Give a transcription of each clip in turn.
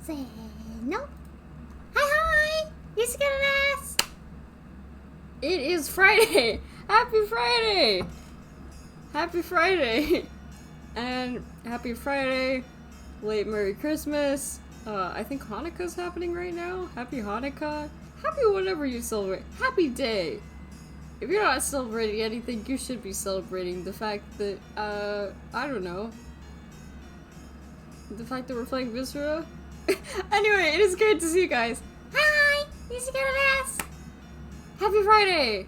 Say no. Hi! You scared of us? It is Friday! Happy Friday! Happy Friday! And happy Friday, late Merry Christmas. I think Hanukkah's happening right now. Happy Hanukkah. Happy whatever you celebrate. Happy day! If you're not celebrating anything, you should be celebrating the fact that, I don't know. The fact that we're playing Viscera? Anyway, it is great to see you guys. Hi! You scared of us? Happy Friday!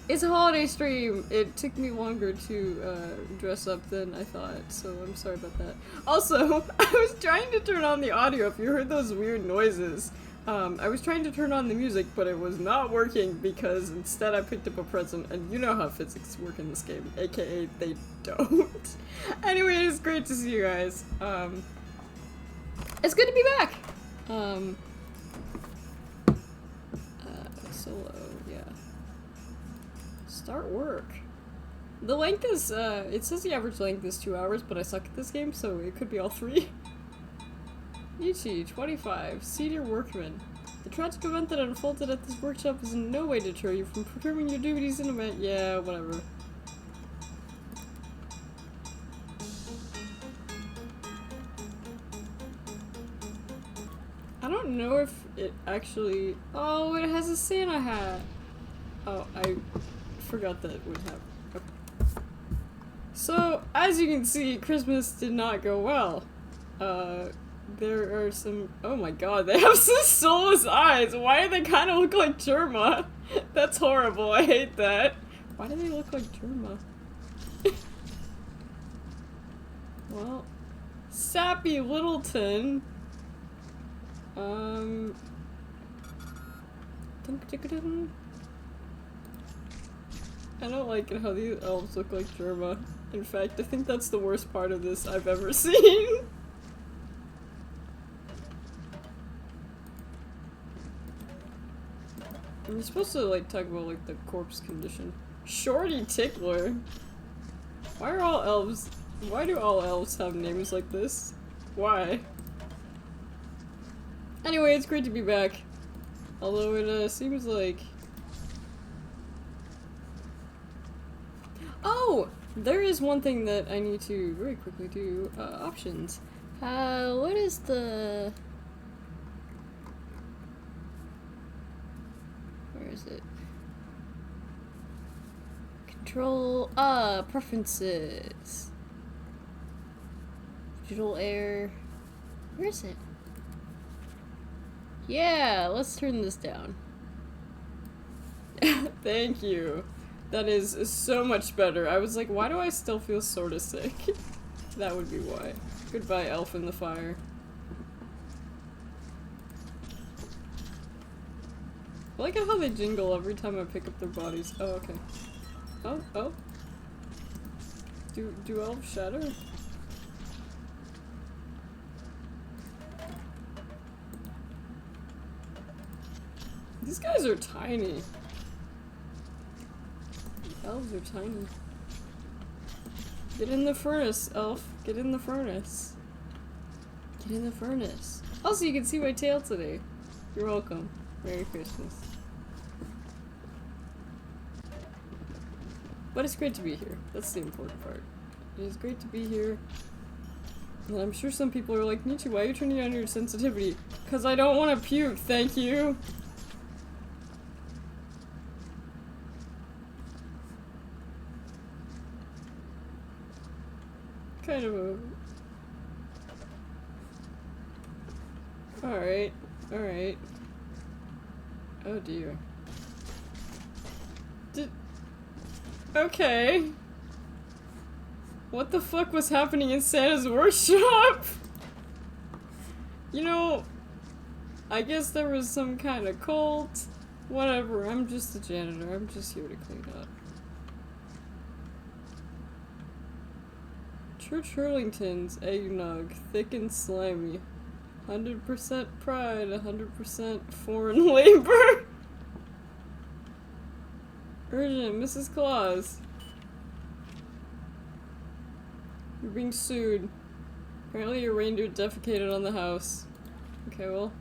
It's a holiday stream. It took me longer to dress up than I thought, so I'm sorry about that. Also, I was trying to turn on the audio if you heard those weird noises. I was trying to turn on the music, but it was not working because instead I picked up a present, and you know how physics work in this game, aka they don't. Anyway, it is great to see you guys. It's good to be back! Solo, yeah. Start work. The length is, it says the average length is 2 hours, but I suck at this game, so it could be all 3. Ichi, 25, senior workman. The tragic event that unfolded at this workshop is in no way to deter you from performing your duties in a man- yeah, whatever. I don't know if it actually- oh, it has a Santa hat! Oh, I forgot that would happen. Okay. So, as you can see, Christmas did not go well. There are some- oh my god, they have some soulless eyes! Why do they kind of look like Germa? That's horrible, I hate that. Why do they look like Germa? Well, Sappy Littleton. I don't like it how these elves look like Germa. In fact, I think that's the worst part of this I've ever seen. You're supposed to, like, talk about, like, the corpse condition. Shorty Tickler? Why are all elves- why do all elves have names like this? Why? Anyway, it's great to be back. Although it, seems like... oh! There is one thing that I need to very quickly do. Options. What is the... where is it? Control, preferences. Digital air. Where is it? Yeah, let's turn this down. Thank you. That is so much better. I was like, why do I still feel sort of sick? That would be why. Goodbye, elf in the fire. I like how they jingle every time I pick up their bodies. Oh, okay. Oh, oh. Do elves shatter? These guys are tiny. Elves are tiny. Get in the furnace, elf. Get in the furnace. Get in the furnace. Also, you can see my tail today. You're welcome. Merry Christmas. But it's great to be here. That's the important part. It is great to be here. And I'm sure some people are like, Nietzsche, why are you turning on your sensitivity? Because I don't want to puke, thank you. Kind of a... alright, alright. Oh dear. Okay. What the fuck was happening in Santa's workshop? You know, I guess there was some kind of cult. Whatever, I'm just a janitor. I'm just here to clean up. Church Hurlington's eggnog, thick and slimy. 100% pride, 100% foreign labor. Urgent, Mrs. Claus. You're being sued. Apparently your reindeer defecated on the house. Okay, well.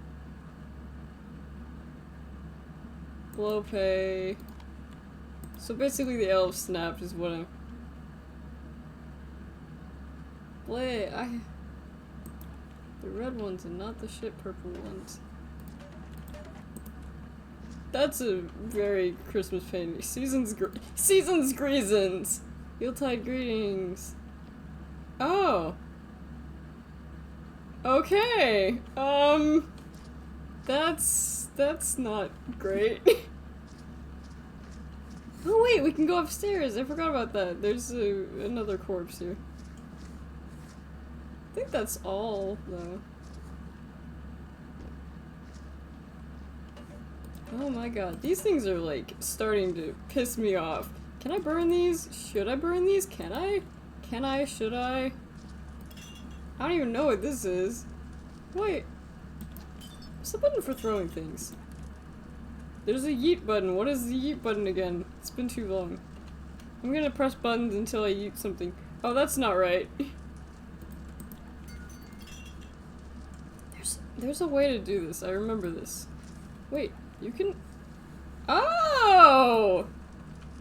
Blow pay. So basically the elves snapped is what I'm... Blay, the red ones and not the shit purple ones. That's a very Christmas painting. Season's greetings! Yuletide greetings. Oh. Okay. That's not great. Oh wait, we can go upstairs. I forgot about that. There's another corpse here. I think that's all, though. Oh my god, these things are like starting to piss me off. Can I burn these? Should I burn these? Can I? Can I? Should I? I don't even know what this is. Wait. What's the button for throwing things? There's a yeet button. What is the yeet button again? It's been too long. I'm gonna press buttons until I yeet something. Oh, that's not right. There's a way to do this. I remember this. Wait, you can... Oh!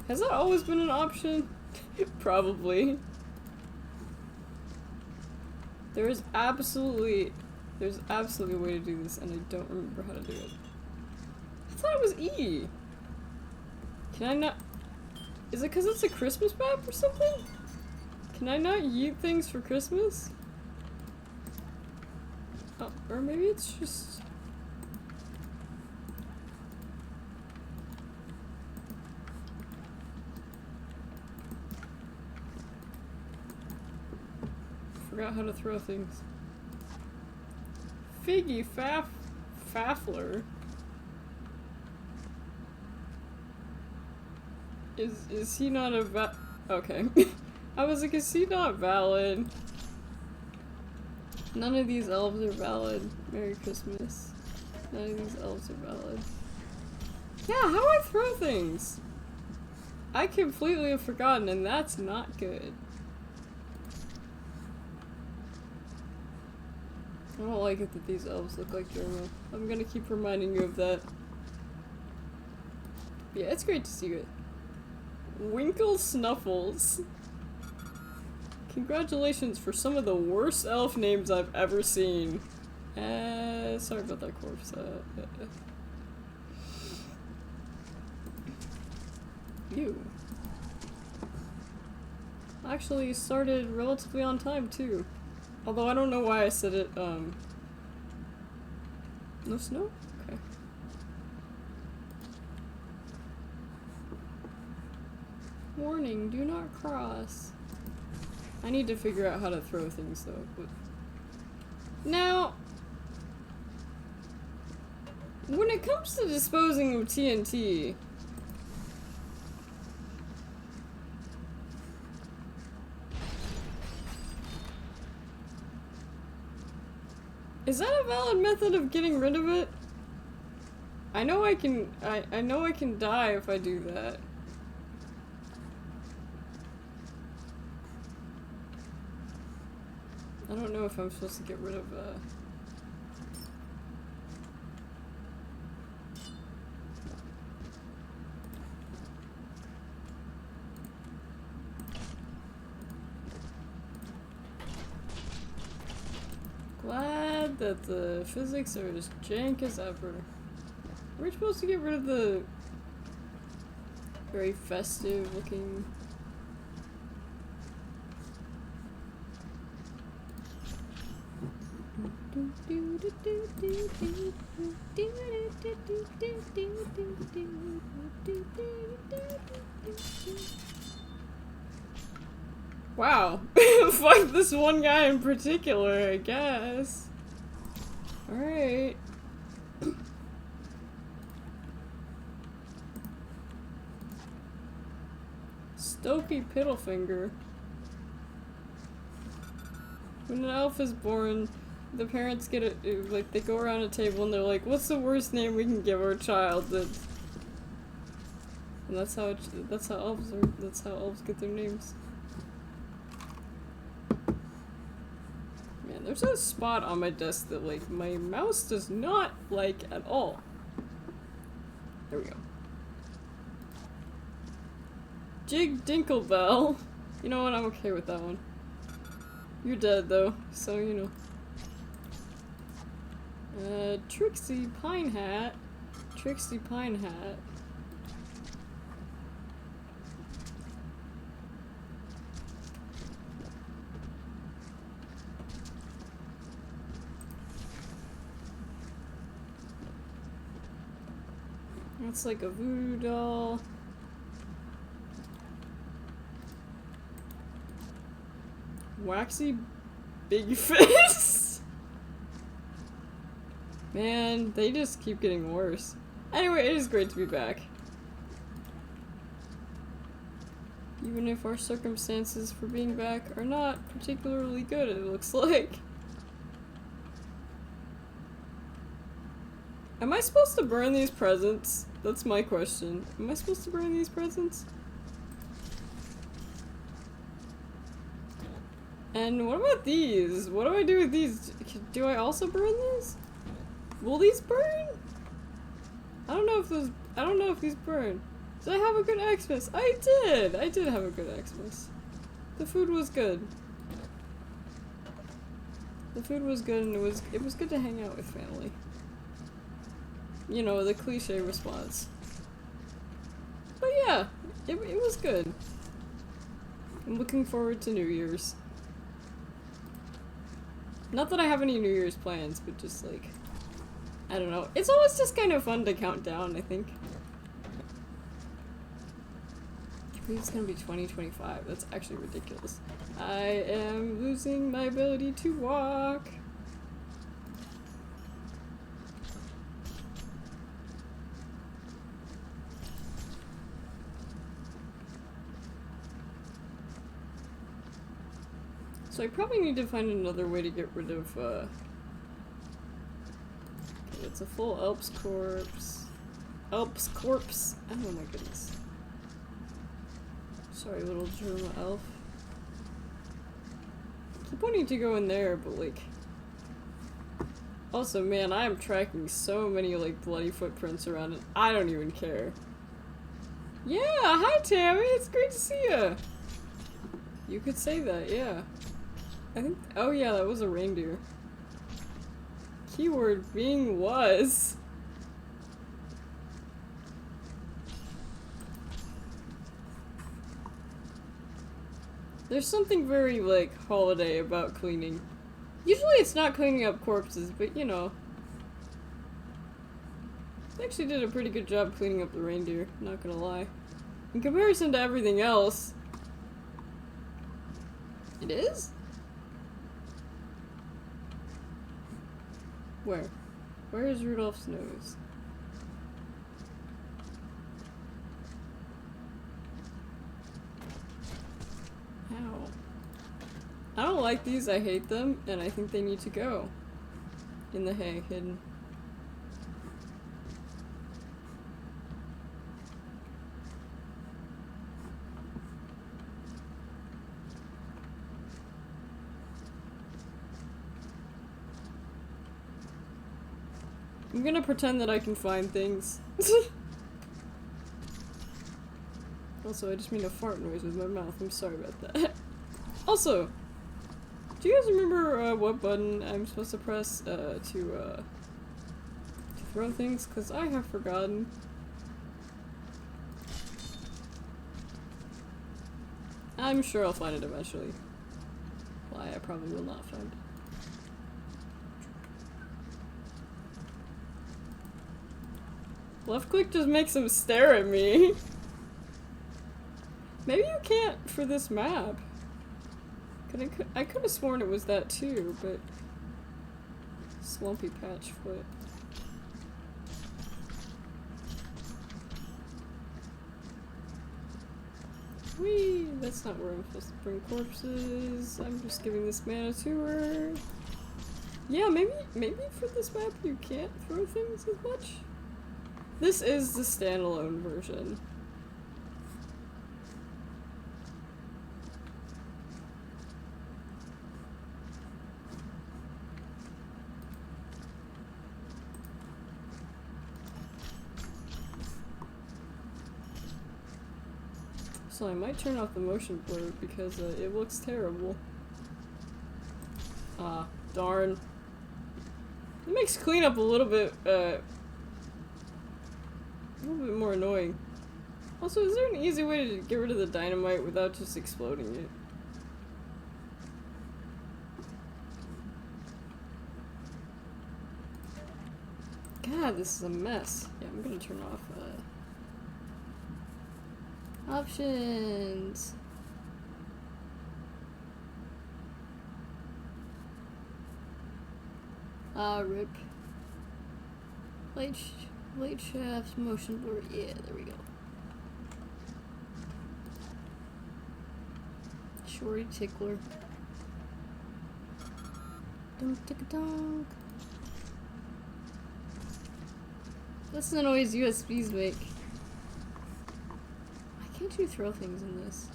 Has that always been an option? Probably. There's absolutely a way to do this, and I don't remember how to do it. I thought it was E. Can I not... Is it because it's a Christmas map or something? Can I not yeet things for Christmas? Oh, or maybe it's just... Forgot how to throw things. Figgy Faffler. Is he not a okay. I was like, is he not valid? None of these elves are valid. Merry Christmas. None of these elves are valid. Yeah, how do I throw things? I completely have forgotten, and that's not good. I don't like it that these elves look like Germa. I'm gonna keep reminding you of that. Yeah, it's great to see you. Winkle Snuffles. Congratulations for some of the worst elf names I've ever seen. Sorry about that corpse. You. Actually started relatively on time too. Although I don't know why I said it, no snow? Okay. Warning, do not cross. I need to figure out how to throw things though. But now, when it comes to disposing of TNT, is that a valid method of getting rid of it? I know I can die if I do that. I don't know if I'm supposed to get rid of, Glad that the physics are as jank as ever. We're supposed to get rid of the very festive looking... Wow. Fuck this one guy in particular, I guess. Alright. Stokey Piddlefinger. When an elf is born, the parents get it, like, they go around a table and they're like, what's the worst name we can give our child? And that's how elves get their names. Man, There's a spot on my desk that, like, my mouse does not like at all. There we go. Jig Dinklebell. You know what? I'm okay with that one. You're dead, though, so you know. Trixie Pine Hat. Trixie Pine Hat. That's like a voodoo doll. Waxy Big Fist. Man, they just keep getting worse. Anyway, it is great to be back. Even if our circumstances for being back are not particularly good, it looks like. Am I supposed to burn these presents? That's my question. Am I supposed to burn these presents? And what about these? What do I do with these? Do I also burn these? Will these burn? I don't know if these burn. Did I have a good Xmas? I did have a good Xmas. The food was good. The food was good and it was good to hang out with family. You know, the cliche response. But yeah, it was good. I'm looking forward to New Year's. Not that I have any New Year's plans, but just like, I don't know. It's always just kind of fun to count down, I think. I believe it's gonna be 2025. That's actually ridiculous. I am losing my ability to walk. So I probably need to find another way to get rid of, okay, it's a full Elps corpse. Elps corpse! Oh my goodness. Sorry, little German elf. I keep wanting to go in there, but like... Also, man, I am tracking so many, like, bloody footprints around and I don't even care. Yeah, hi Tammy, it's great to see you! You could say that, yeah. I think- oh yeah, that was a reindeer. Keyword being was. There's something very, like, holiday about cleaning. Usually it's not cleaning up corpses, but you know. They actually did a pretty good job cleaning up the reindeer, not gonna lie. In comparison to everything else. It is? Where? Where is Rudolph's nose? Ow. I don't like these, I hate them, and I think they need to go. In the hay, hidden. I'm gonna pretend that I can find things. Also, I just made a fart noise with my mouth. I'm sorry about that. Also, do you guys remember what button I'm supposed to press to throw things? Because I have forgotten. I'm sure I'll find it eventually. Why, I probably will not find it. Left click just makes him stare at me. Maybe you can't for this map. I could have sworn it was that too, but... Swampy patch foot. Whee! That's not where I'm supposed to bring corpses. I'm just giving this man a tour. Yeah, maybe for this map you can't throw things as much. This is the standalone version. So I might turn off the motion blur because it looks terrible. Ah, darn. It makes cleanup a little bit more annoying. Also, is there an easy way to get rid of the dynamite without just exploding it? God, this is a mess. Yeah, I'm gonna turn off, options. Rip. Light shafts, motion blur. Yeah, there we go. Shorty tickler. Dunk tick dunk. That's the noise USBs make. Why can't you throw things in this?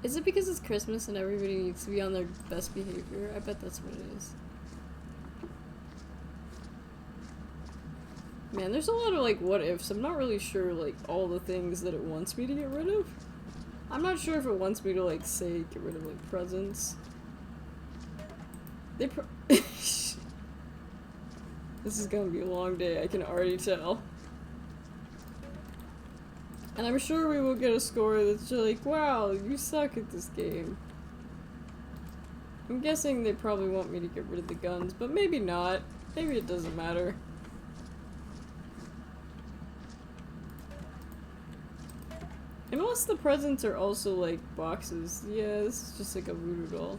Is it because it's Christmas and everybody needs to be on their best behavior? I bet that's what it is. Man, there's a lot of, like, what ifs. I'm not really sure, like, all the things that it wants me to get rid of. I'm not sure if it wants me to, like, say, get rid of, like, presents. This is gonna be a long day, I can already tell. And I'm sure we will get a score that's just like, wow, you suck at this game. I'm guessing they probably want me to get rid of the guns, but maybe not. Maybe it doesn't matter. Unless the presents are also, like, boxes. Yeah, this is just like a voodoo doll.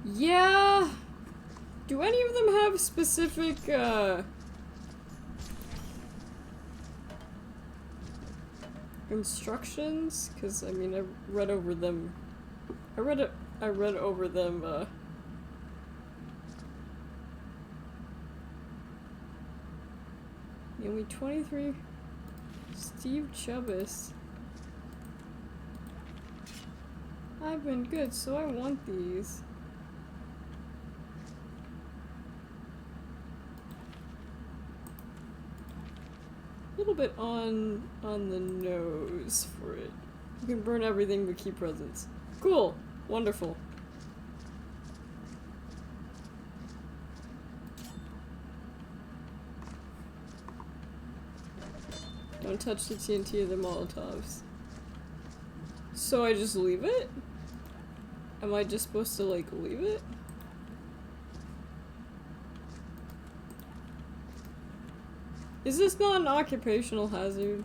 Yeah! Do any of them have specific, instructions? Because, I mean, I read over them. I read over them, Yumi 23. Steve Chubbis. I've been good, so I want these. A little bit on the nose for it. You can burn everything but keep presents. Cool. Wonderful. Don't touch the TNT or the Molotovs. So I just leave it? Am I just supposed to, like, leave it? Is this not an occupational hazard?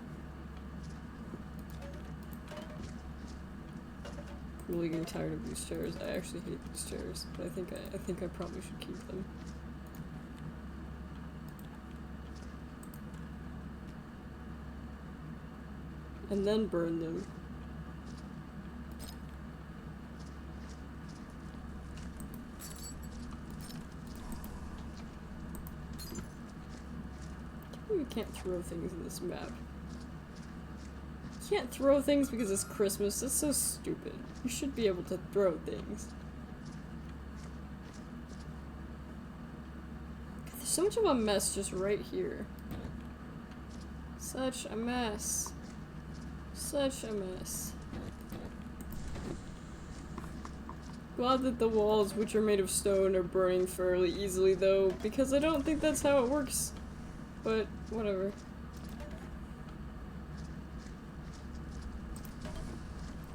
I'm really getting tired of these chairs. I actually hate these chairs, but I think I probably should keep them. And then burn them. You can't throw things in this map. You can't throw things because it's Christmas. That's so stupid. You should be able to throw things. God, there's so much of a mess just right here. Such a mess. Such a mess. Glad that the walls, which are made of stone, are burning fairly easily though, because I don't think that's how it works. But, whatever.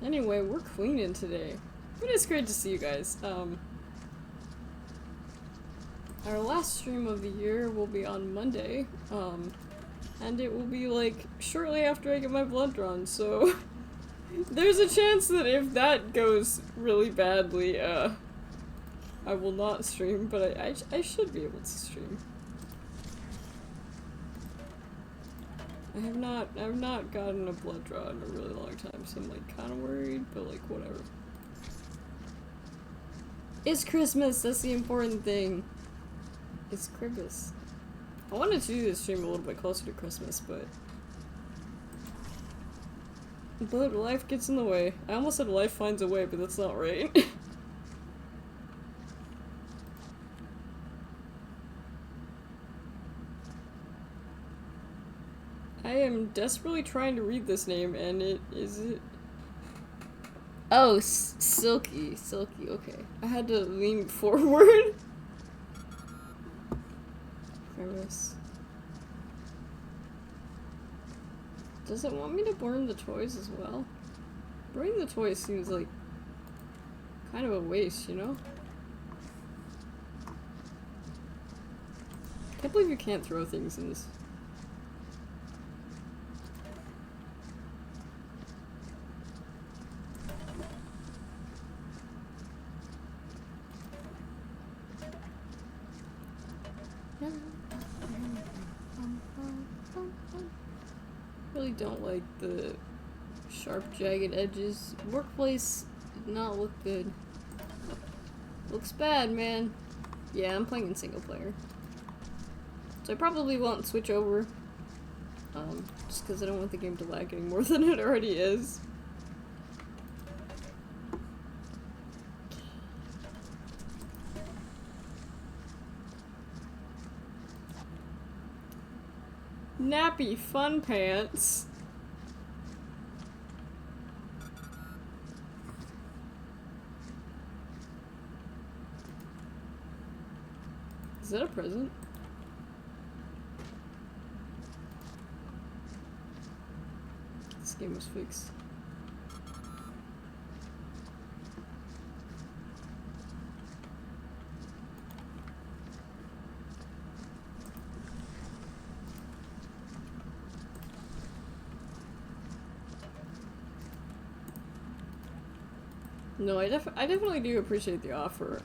Anyway, we're cleaning today. It is great to see you guys. Our last stream of the year will be on Monday. And it will be, like, shortly after I get my blood drawn, so... There's a chance that if that goes really badly, I will not stream, but I should be able to stream. I've not gotten a blood draw in a really long time, so I'm, like, kinda worried, but, like, whatever. It's Christmas, that's the important thing. It's Christmas. I wanted to do this stream a little bit closer to Christmas, but life gets in the way. I almost said life finds a way, but that's not right. I am desperately trying to read this name, and it is it. Oh, Silky. Silky, okay. I had to lean forward. Premise. Does it want me to burn the toys as well? Burning the toys seems like kind of a waste, you know? Can't believe you can't throw things in this. Really don't like the sharp, jagged edges. Workplace did not look good. Looks bad, man. Yeah, I'm playing in single player. So I probably won't switch over. Just because I don't want the game to lag any more than it already is. Nappy fun pants. Is that a present? This game was fixed. No, I definitely do appreciate the offer.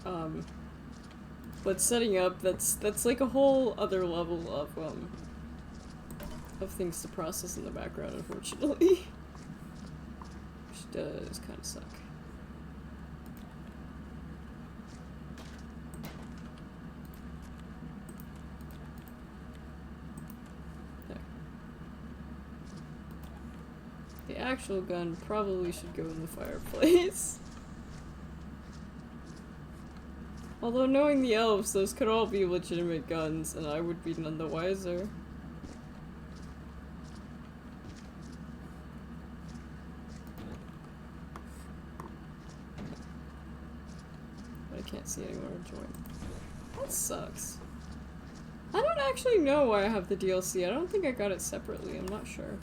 But setting up, that's like a whole other level of things to process in the background, unfortunately. Which does kind of suck. There. The actual gun probably should go in the fireplace. Although knowing the elves, those could all be legitimate guns, and I would be none the wiser. But I can't see anyone to join. That sucks. I don't actually know why I have the DLC. I don't think I got it separately, I'm not sure.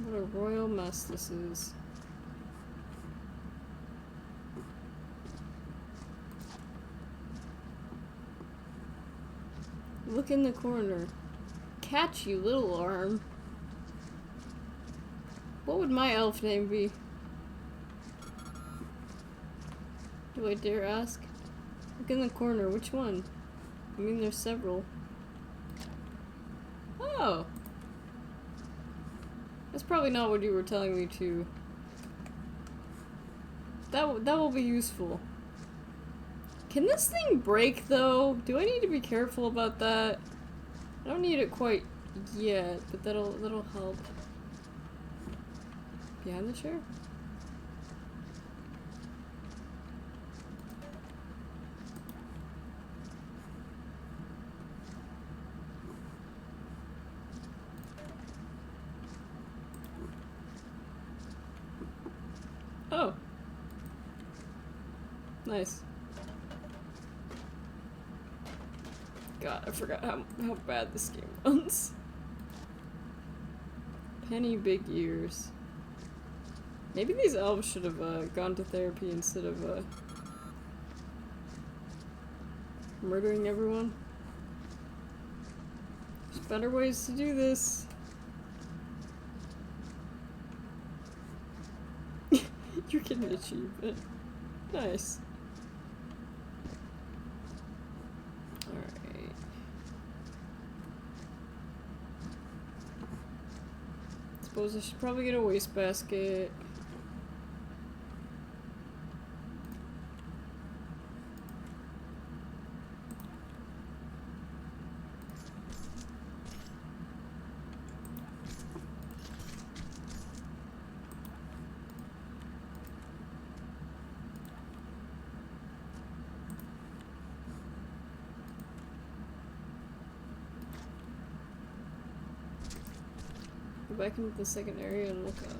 What a royal mess this is. Look in the corner. Catch you, little arm. What would my elf name be? Do I dare ask? Look in the corner, which one? I mean, there's several. Oh! That's probably not what you were telling me to. That will be useful. Can this thing break though? Do I need to be careful about that? I don't need it quite yet, but that'll help. Behind the chair? Oh. Nice. God, I forgot how bad this game runs. Penny big ears. Maybe these elves should have gone to therapy instead of murdering everyone. There's better ways to do this. You're getting an achievement. Nice. Alright. Suppose I should probably get a wastebasket. Go back into the second area and look up.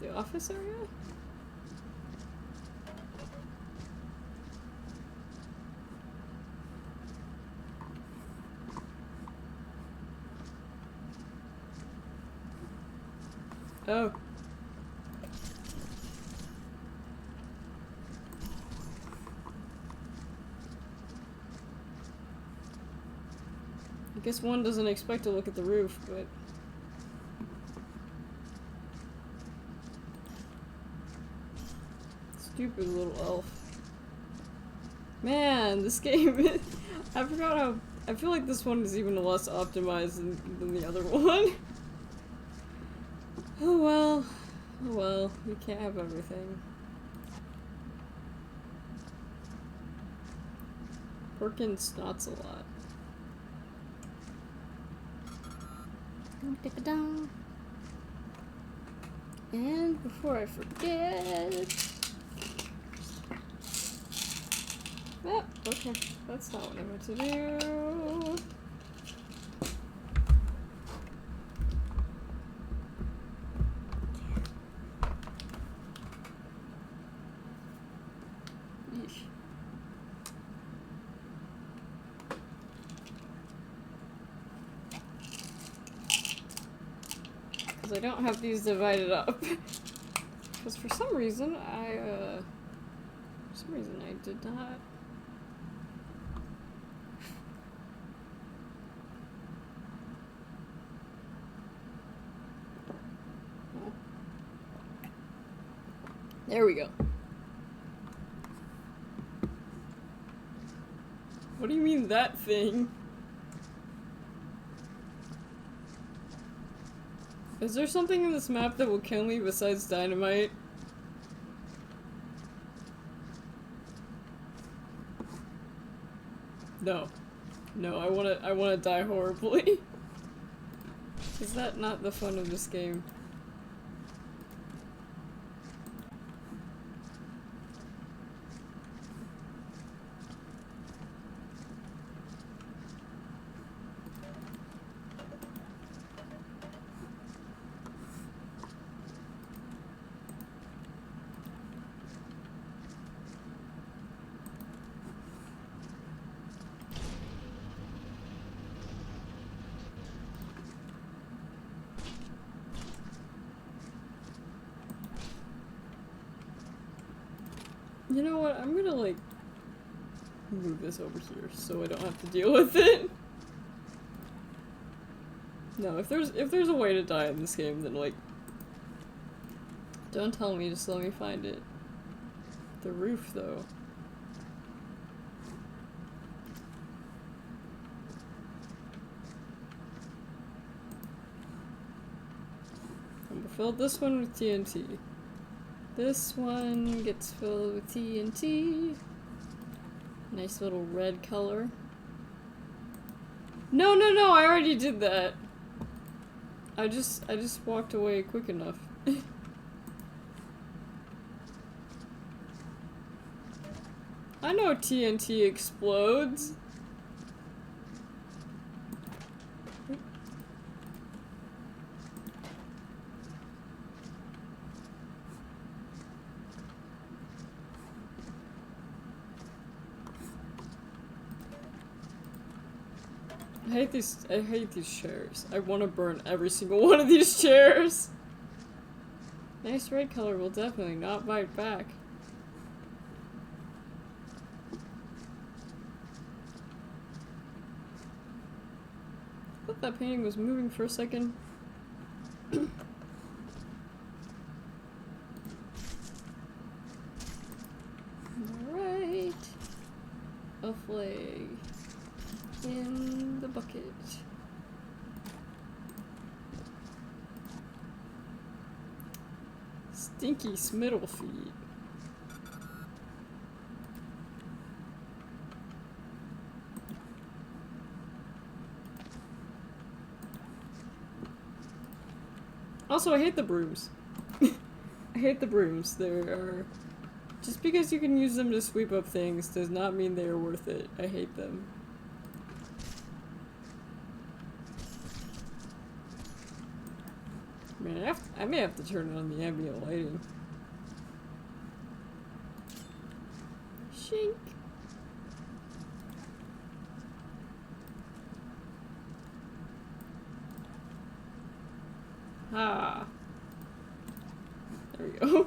The office area? Oh. I guess one doesn't expect to look at the roof, but... Stupid little elf. Man, this game... I forgot how... I feel like this one is even less optimized than the other one. Oh well. Oh well. You can't have everything. Working snots a lot. And before I forget... Oh, okay. That's not what I meant to do. Yeesh. I don't have these divided up. Because for some reason I did not. Oh. There we go. What do you mean that thing? Is there something in this map that will kill me besides dynamite? No. No, I wanna die horribly. Is that not the fun of this game? You know what? I'm gonna like move this over here so I don't have to deal with it. No, if there's a way to die in this game, then like don't tell me, just let me find it. The roof though. I'm gonna fill this one with TNT. This one gets filled with TNT. Nice little red color. No, no, no, I already did that. I just walked away quick enough. I know TNT explodes. I hate these chairs. I want to burn every single one of these chairs. Nice red color will definitely not bite back. I thought that painting was moving for a second. Alright. A flag. In the bucket. Stinky Smiddle feet. Also, I hate the brooms. I hate the brooms. Just because you can use them to sweep up things does not mean they are worth it. I hate them. mean, I may have to turn on the ambient lighting. Shink. Ah. There we go.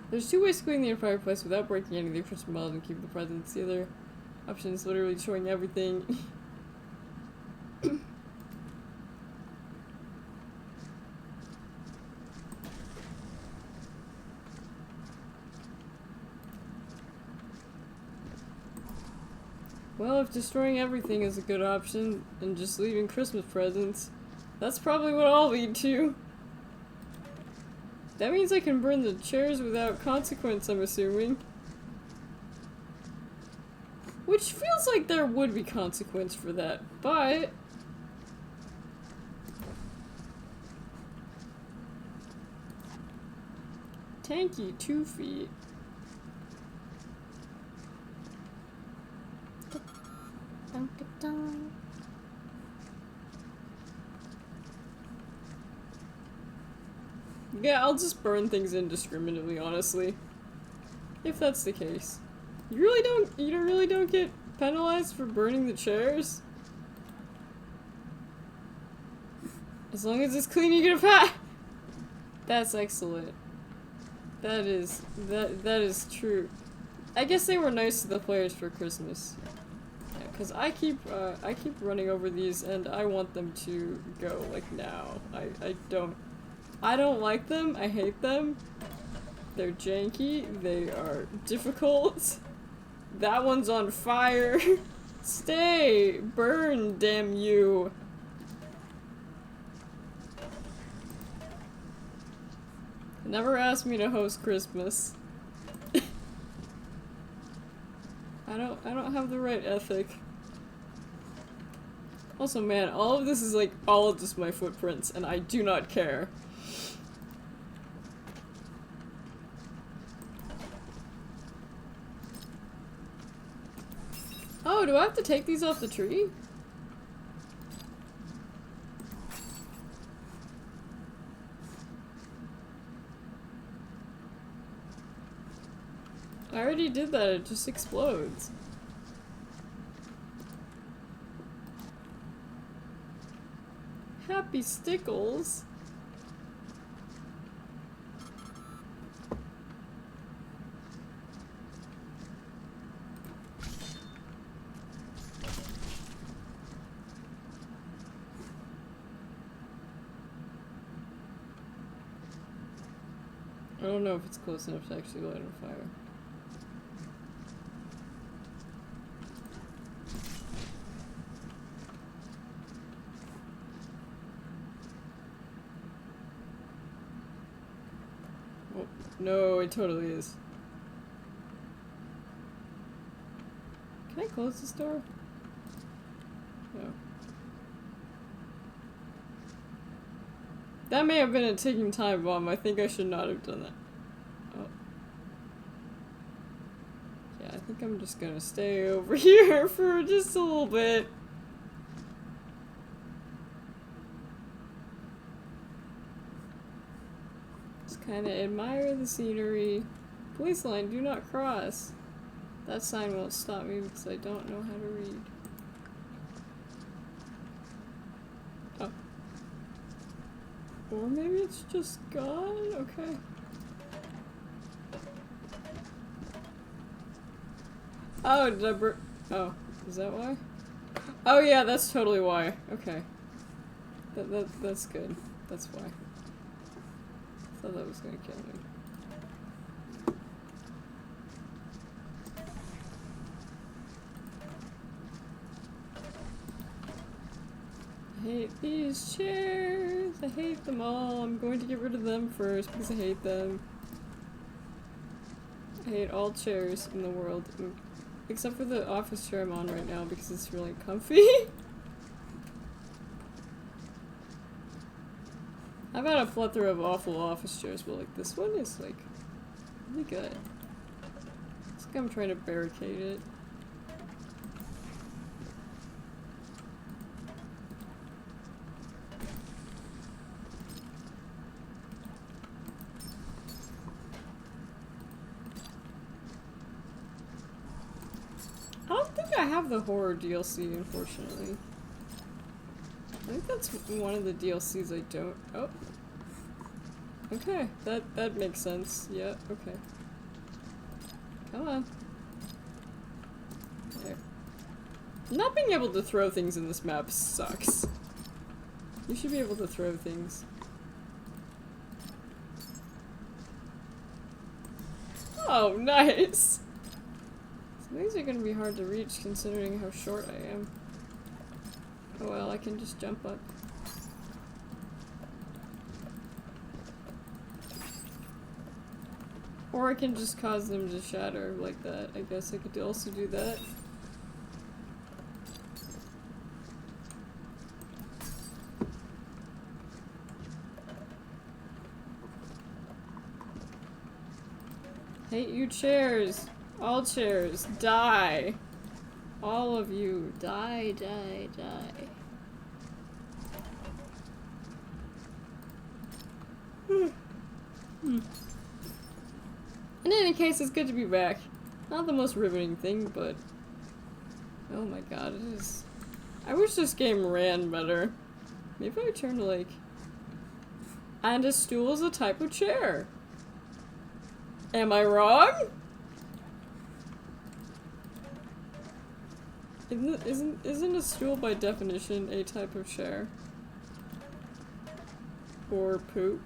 There's two ways to clean the fireplace without breaking any of the Christmas smells and keep the presents. The other option is literally destroying everything. Well, if destroying everything is a good option, and just leaving Christmas presents, that's probably what I'll lead to. That means I can burn the chairs without consequence, I'm assuming. Which feels like there would be consequence for that, but... Tanky 2 feet. Dun, dun, dun. Yeah, I'll just burn things indiscriminately, honestly. If that's the case. You really don't get penalized for burning the chairs? As long as it's clean, you get a pat! That's excellent. That is true. I guess they were nice to the players for Christmas. Yeah, 'cause I keep running over these and I want them to go, like, now. I don't like them. I hate them. They're janky. They are difficult. That one's on fire. Stay! Burn, damn you! Never asked me to host Christmas. I don't have the right ethic. Also, man, all of this is like all of just my footprints, and I do not care. Oh, do I have to take these off the tree? I already did that, it just explodes. Happy stickles. I don't know if it's close enough to actually light on fire. Oh, no, it totally is. Can I close this door? No. That may have been a ticking time bomb. I think I should not have done that. Oh. Yeah, I think I'm just gonna stay over here for just a little bit. Just kinda admire the scenery. Police line, do not cross. That sign won't stop me because I don't know how to read. Oh. Or maybe it's just gone? Okay. Oh, did I oh, is that why? Oh yeah, that's totally why. Okay. That's good. That's why. I thought that was gonna kill me. I hate these chairs. I hate them all. I'm going to get rid of them first because I hate them. I hate all chairs in the world. Except for the office chair I'm on right now because it's really comfy. I've had a plethora of awful office chairs, but like this one is like really good. It's like I'm trying to barricade it. have the horror DLC, unfortunately. I think that's one of the DLCs I don't. Oh. Okay, that makes sense. Yeah, okay. Come on. There. Not being able to throw things in this map sucks. You should be able to throw things. Oh, nice! So these are gonna be hard to reach considering how short I am. Oh well, I can just jump up. Or I can just cause them to shatter like that. I guess I could also do that. Hate you chairs! All chairs, die! All of you, die, die, die. In any case, it's good to be back. Not the most riveting thing, but... Oh my god, it is... I wish this game ran better. Maybe I turn to like... And a stool is a type of chair. Am I wrong? Isn't a stool by definition a type of chair? Or poop?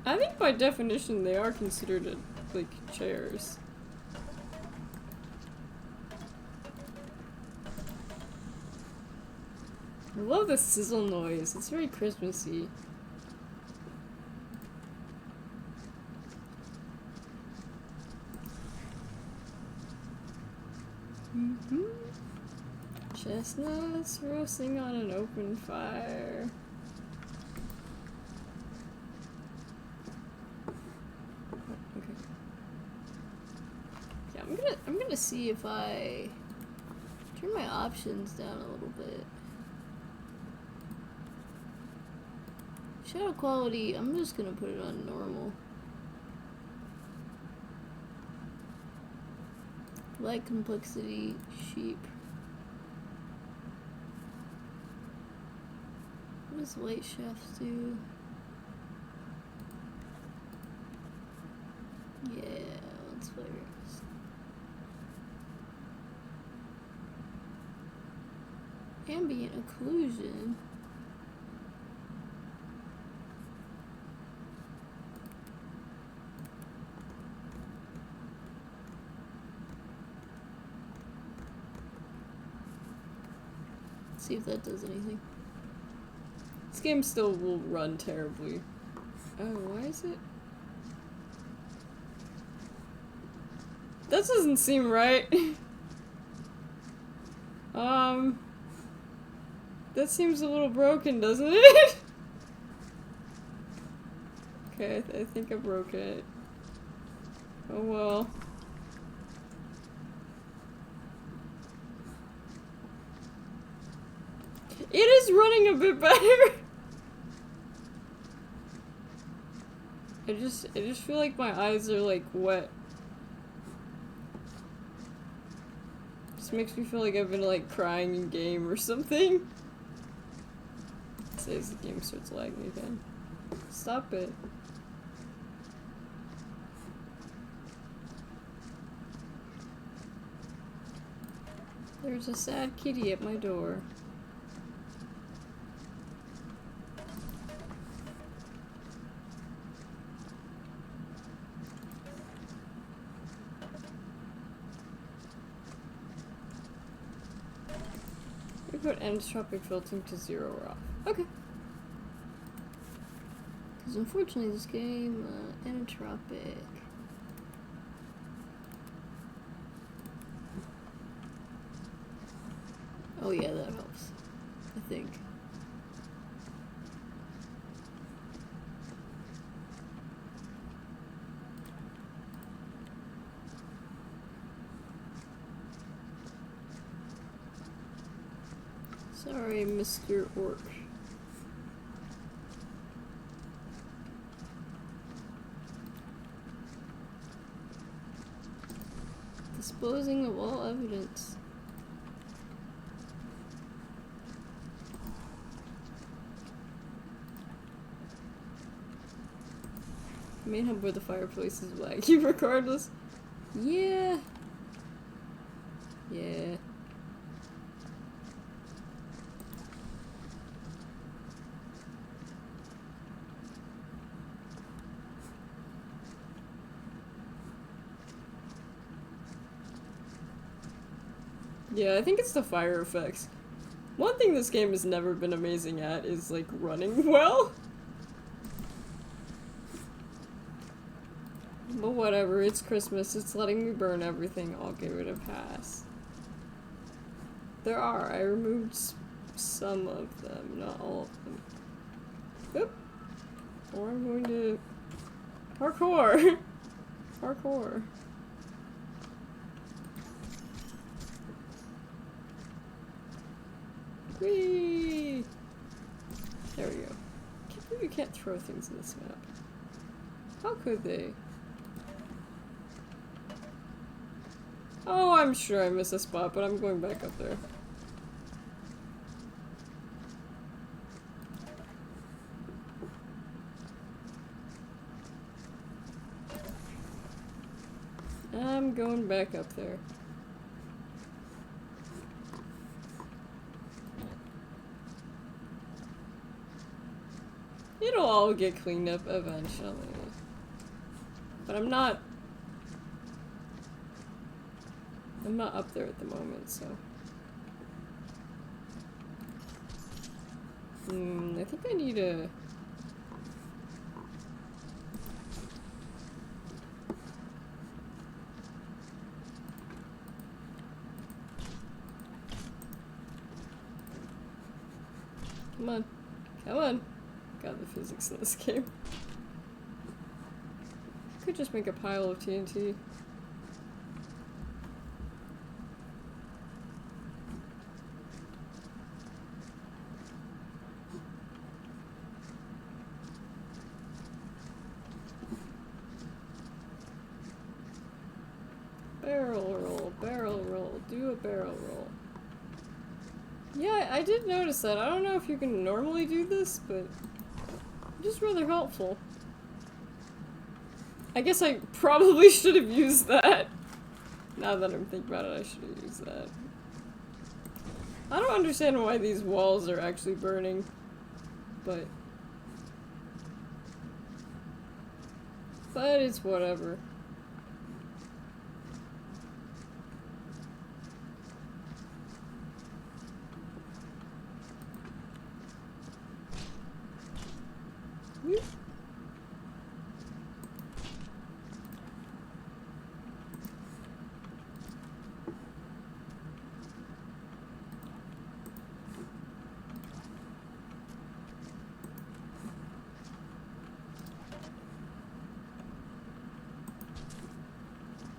I think by definition they are considered like chairs. I love the sizzle noise. It's very Christmassy. Chestnuts roasting on an open fire. Okay. Yeah, I'm gonna see if I turn my options down a little bit. Shadow quality, I'm just gonna put it on normal. Light complexity, sheep. What does light shafts do? Yeah, let's play this. Ambient occlusion. See if that does anything. This game still will run terribly. Oh, why is it? That doesn't seem right. That seems a little broken, doesn't it? Okay, I think I broke it. Oh well. It is running a bit better. I just feel like my eyes are like wet. Just makes me feel like I've been like crying in game or something. It says the game starts lagging again. Stop it. There's a sad kitty at my door. Put entropic filtering to Zero-Grav. Okay. Because unfortunately this game, entropic. Oh yeah, that helps. I think. Sorry, Mr. Orc. Disposing of all evidence. Main hub where the fireplace is laggy regardless. Yeah. Yeah. Yeah, I think it's the fire effects. One thing this game has never been amazing at is, like, running well. But whatever, it's Christmas, it's letting me burn everything, I'll give it a pass. I removed some of them, not all of them. Oop. Or I'm going to... Parkour! Parkour. Whee! There we go. I can't believe you can't throw things in this map. How could they? Oh, I'm sure I missed a spot, but I'm going back up there. I'm going back up there. It'll all get cleaned up eventually. But I'm not up there at the moment, so. I think I need a... Come on. Come on. God, the physics in this game. I could just make a pile of TNT. Barrel roll, do a barrel roll. Yeah, I did notice that. I don't know if you can normally do this, but just rather helpful. I guess I probably should have used that. Now that I'm thinking about it, I should have used that. I don't understand why these walls are actually burning, but it's whatever.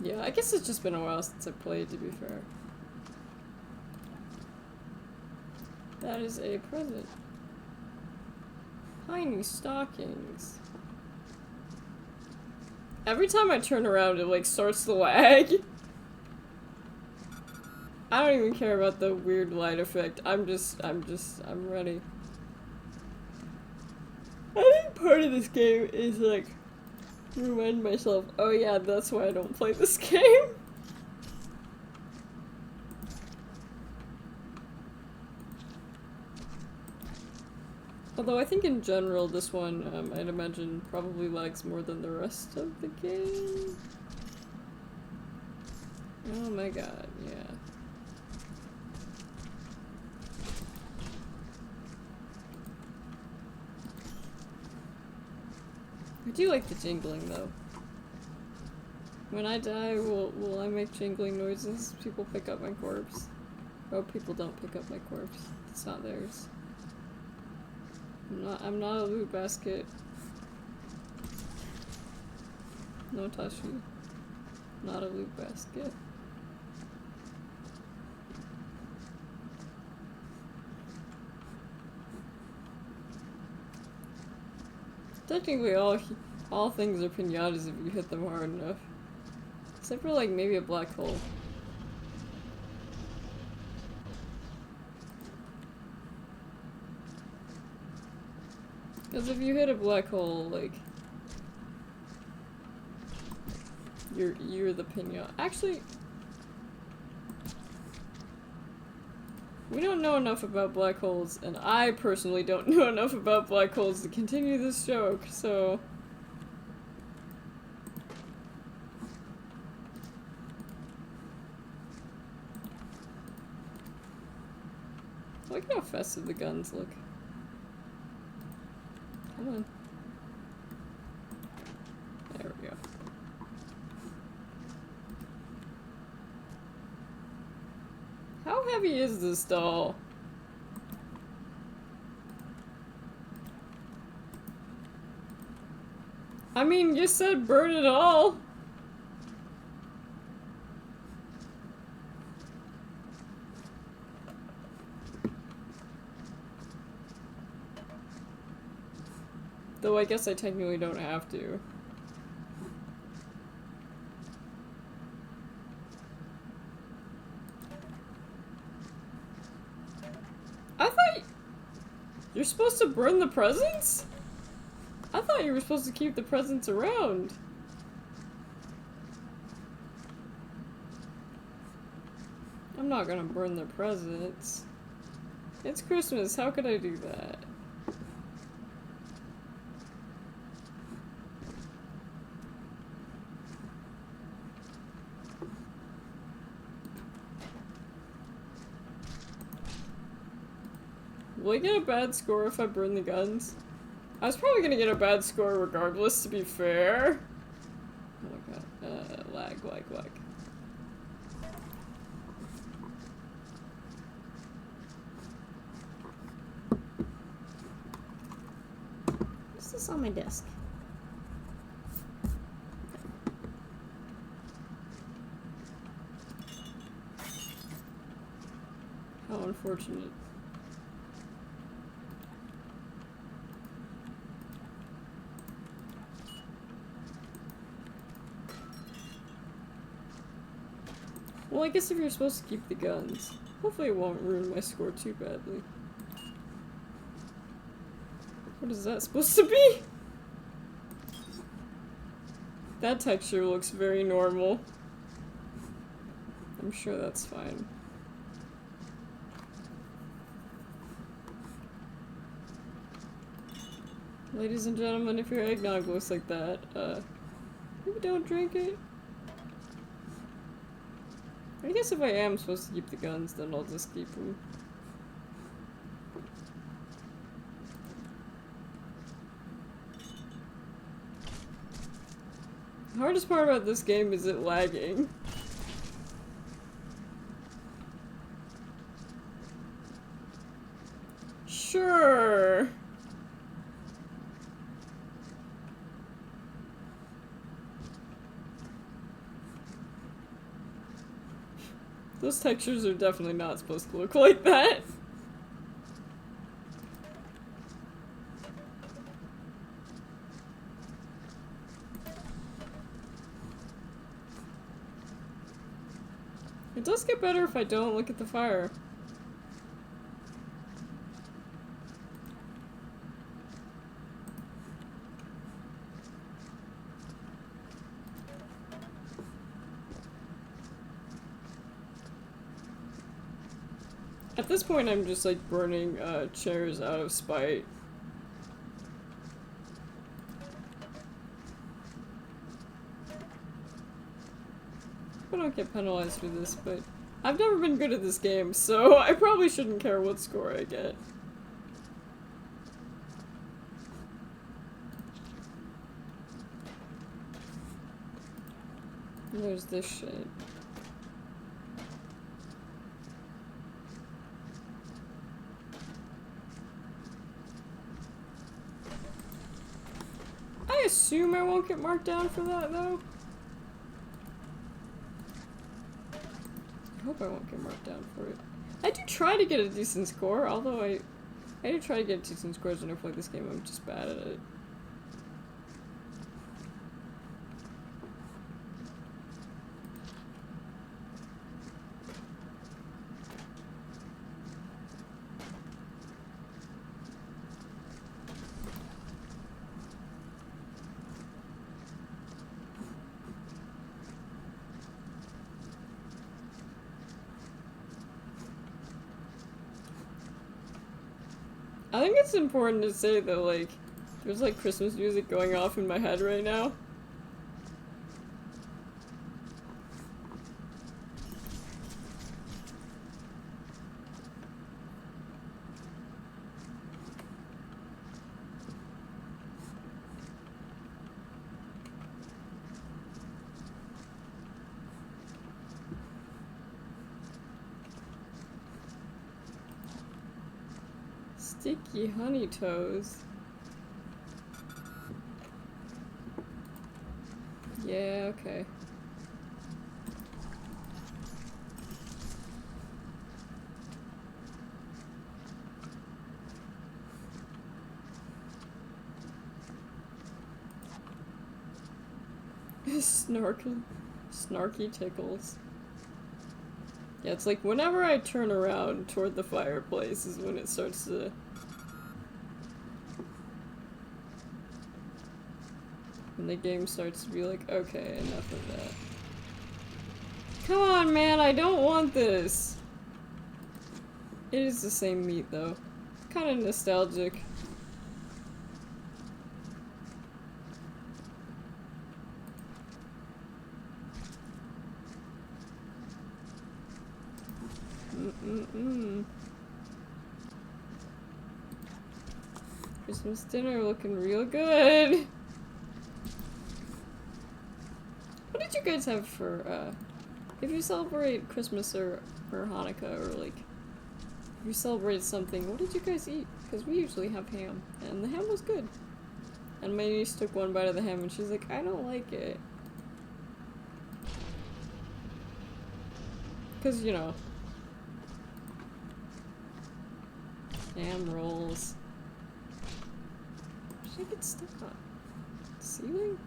Yeah, I guess it's just been a while since I played, to be fair. That is a present. Tiny stockings. Every time I turn around, it like starts to lag. I don't even care about the weird light effect. I'm ready. I think part of this game is like remind myself, oh yeah, that's why I don't play this game. Although I think in general this one, I'd imagine, probably lags more than the rest of the game. Oh my god, yeah. I do like the jingling though. When I die, will I make jingling noises? People pick up my corpse. Oh, people don't pick up my corpse. It's not theirs. I'm not a loot basket. No Tashi. Not a loot basket. Technically, all things are pinatas if you hit them hard enough. Except for, like, maybe a black hole. Because if you hit a black hole, like, you're the pinata. Actually, we don't know enough about black holes, and I personally don't know enough about black holes to continue this joke, so... Look at how festive the guns look. Come on. There we go. How heavy is this doll? I mean, you said burn it all. Though I guess I technically don't have to. I thought you're supposed to burn the presents? I thought you were supposed to keep the presents around. I'm not gonna burn the presents. It's Christmas, how could I do that? Will I get a bad score if I burn the guns? I was probably gonna get a bad score regardless, to be fair. Oh my god. Lag. What's this on my desk? How unfortunate. Well, I guess if you're supposed to keep the guns, hopefully it won't ruin my score too badly. What is that supposed to be? That texture looks very normal. I'm sure that's fine. Ladies and gentlemen, if your eggnog looks like that, maybe don't drink it. I guess if I am supposed to keep the guns, then I'll just keep them. The hardest part about this game is it lagging. Sure. Those textures are definitely not supposed to look like that. It does get better if I don't look at the fire. At this point, I'm just like burning chairs out of spite. I don't get penalized for this, but I've never been good at this game, so I probably shouldn't care what score I get. And there's this shit. I assume I won't get marked down for that, though. I hope I won't get marked down for it. I do try to get a decent score, although I do try to get decent scores when I play this game, I'm just bad at it. think it's important to say that, like, there's like Christmas music going off in my head right now. Sticky honey toes. Yeah, okay. Snarky tickles. Yeah, it's like whenever I turn around toward the fireplace is when it starts to... When the game starts to be like, okay, enough of that. Come on, man, I don't want this! It is the same meat, though. Kinda nostalgic. Christmas dinner looking real good! What did you guys have for, if you celebrate Christmas or Hanukkah, or like, if you celebrate something, what did you guys eat? Because we usually have ham, and the ham was good. And my niece took one bite of the ham and she's like, I don't like it. Because, you know. Ham rolls. Should I get stuck on? Ceiling?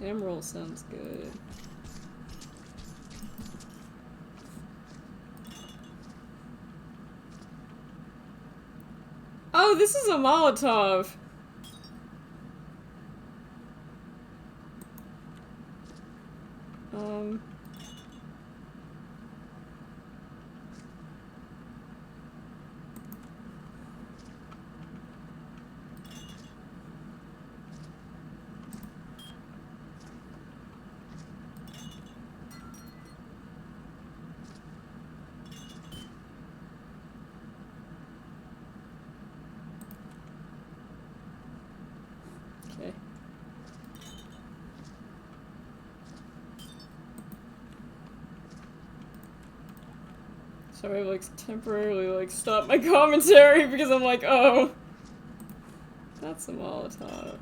Ham roll sounds good. Oh, this is a Molotov! Okay. So I like temporarily like stop my commentary because I'm like, oh, that's a Molotov.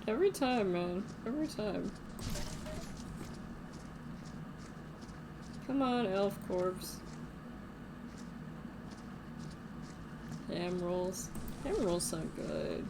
Every time, man. Every time. Come on, elf corpse. Ham rolls. Ham rolls sound good.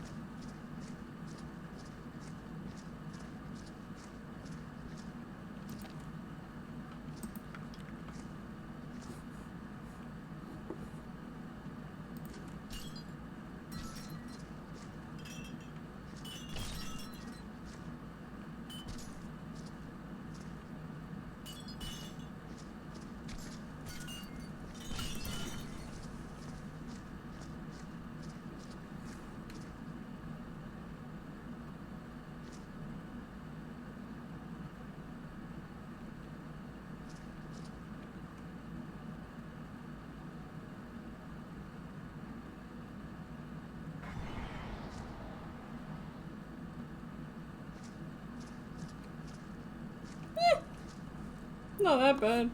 Not that bad.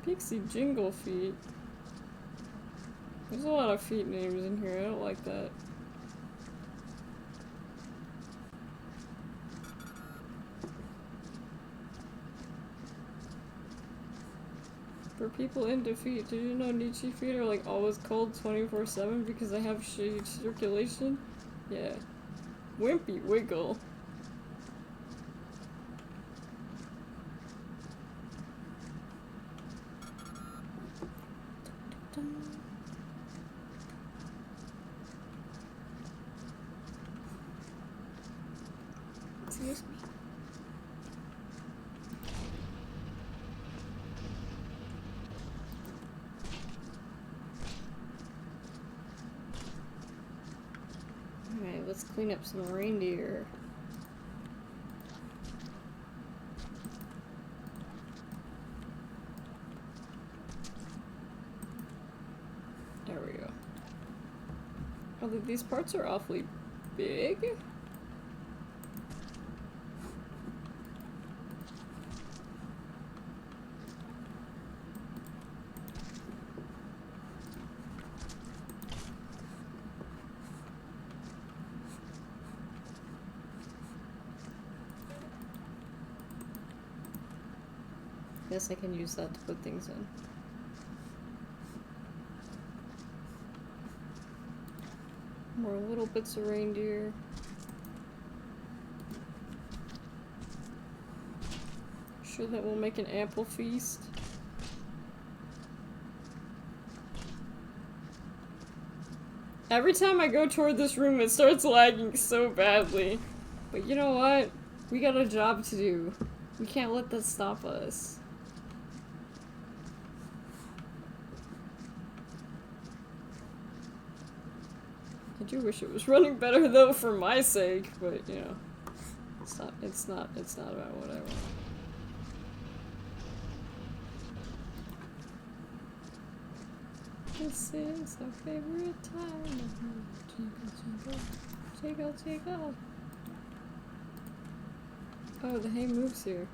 Pixie Jingle Feet. There's a lot of feet names in here. I don't like that. people in defeat. Did you know Nietzsche feet are like always cold 24/7 because they have shitty circulation? Yeah. Wimpy wiggle. Excuse me. Alright, let's clean up some reindeer. There we go. Although these parts are awfully big. Guess I can use that to put things in. More little bits of reindeer. Sure that will make an ample feast. Every time I go toward this room, it starts lagging so badly. But you know what? We got a job to do. We can't let that stop us. I do wish it was running better though for my sake, but you know, it's not about what I want. This is our favorite time. Jingle, jingle, jingle, jingle. Oh, the hay moves here.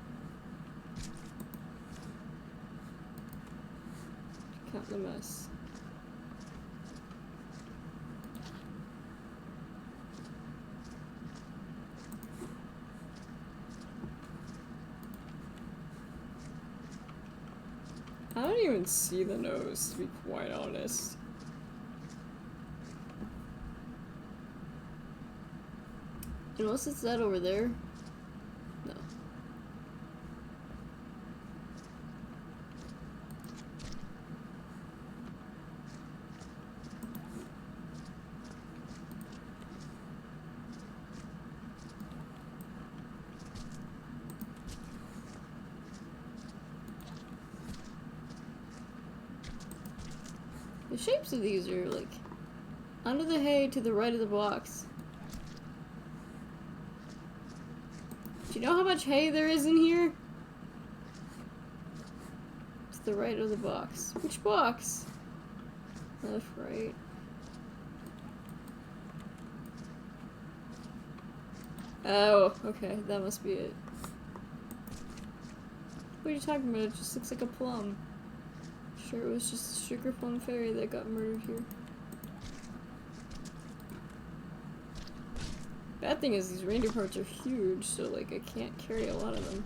Count the mess. I don't even see the nose, to be quite honest. Unless it's that over there. No. The shapes of these are like under the hay to the right of the box. Do you know how much hay there is in here? To the right of the box. Which box? Left, right. Oh, okay, that must be it. What are you talking about? It just looks like a plum. Sure, it was just a sugar plum fairy that got murdered here. Bad thing is these reindeer parts are huge, so like I can't carry a lot of them.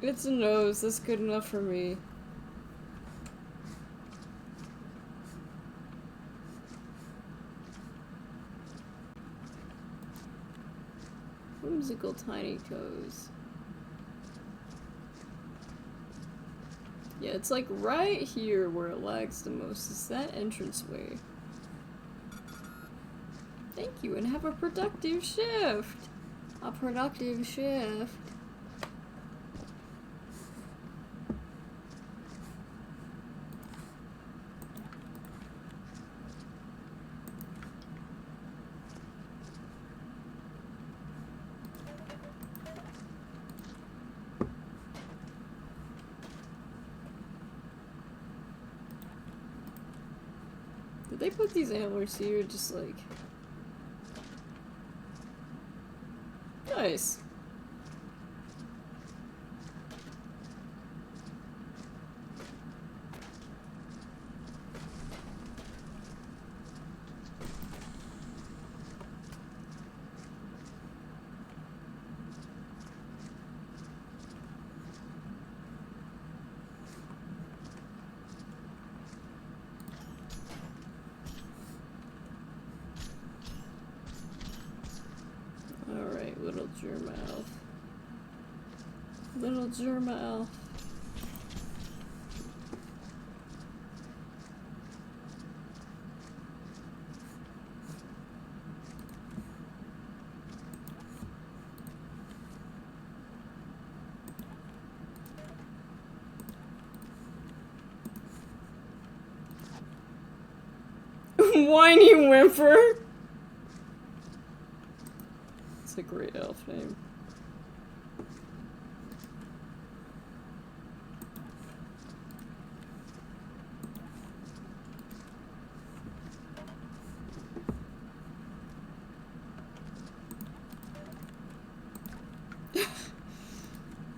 It's a nose, that's good enough for me. Whimsical tiny toes. Yeah, it's like right here where it lags the most. Is that entranceway. Thank you, and have a productive shift. A productive shift. Did they put these antlers here just like... Nice. Little Germa elf. Whiny Whimper! It's a great elf name.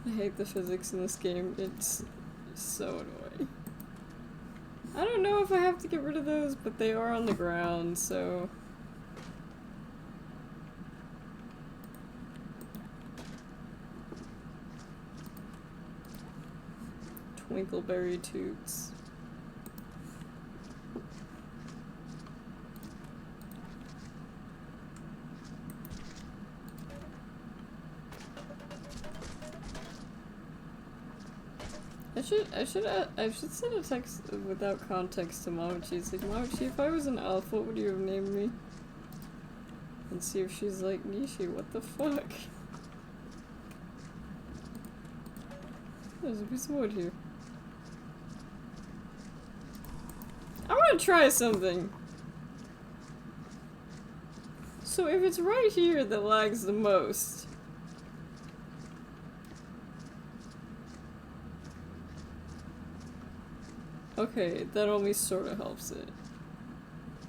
I hate the physics in this game. It's so annoying. I don't know if I have to get rid of those, but they are on the ground, so... Twinkleberry toots. I should send a text without context to Mamachi. It's like, Mamachi, if I was an elf, what would you have named me? And see if she's like, Nishi, what the fuck? There's a piece of wood here. I wanna try something! So if it's right here that lags the most, okay, that only sorta helps it.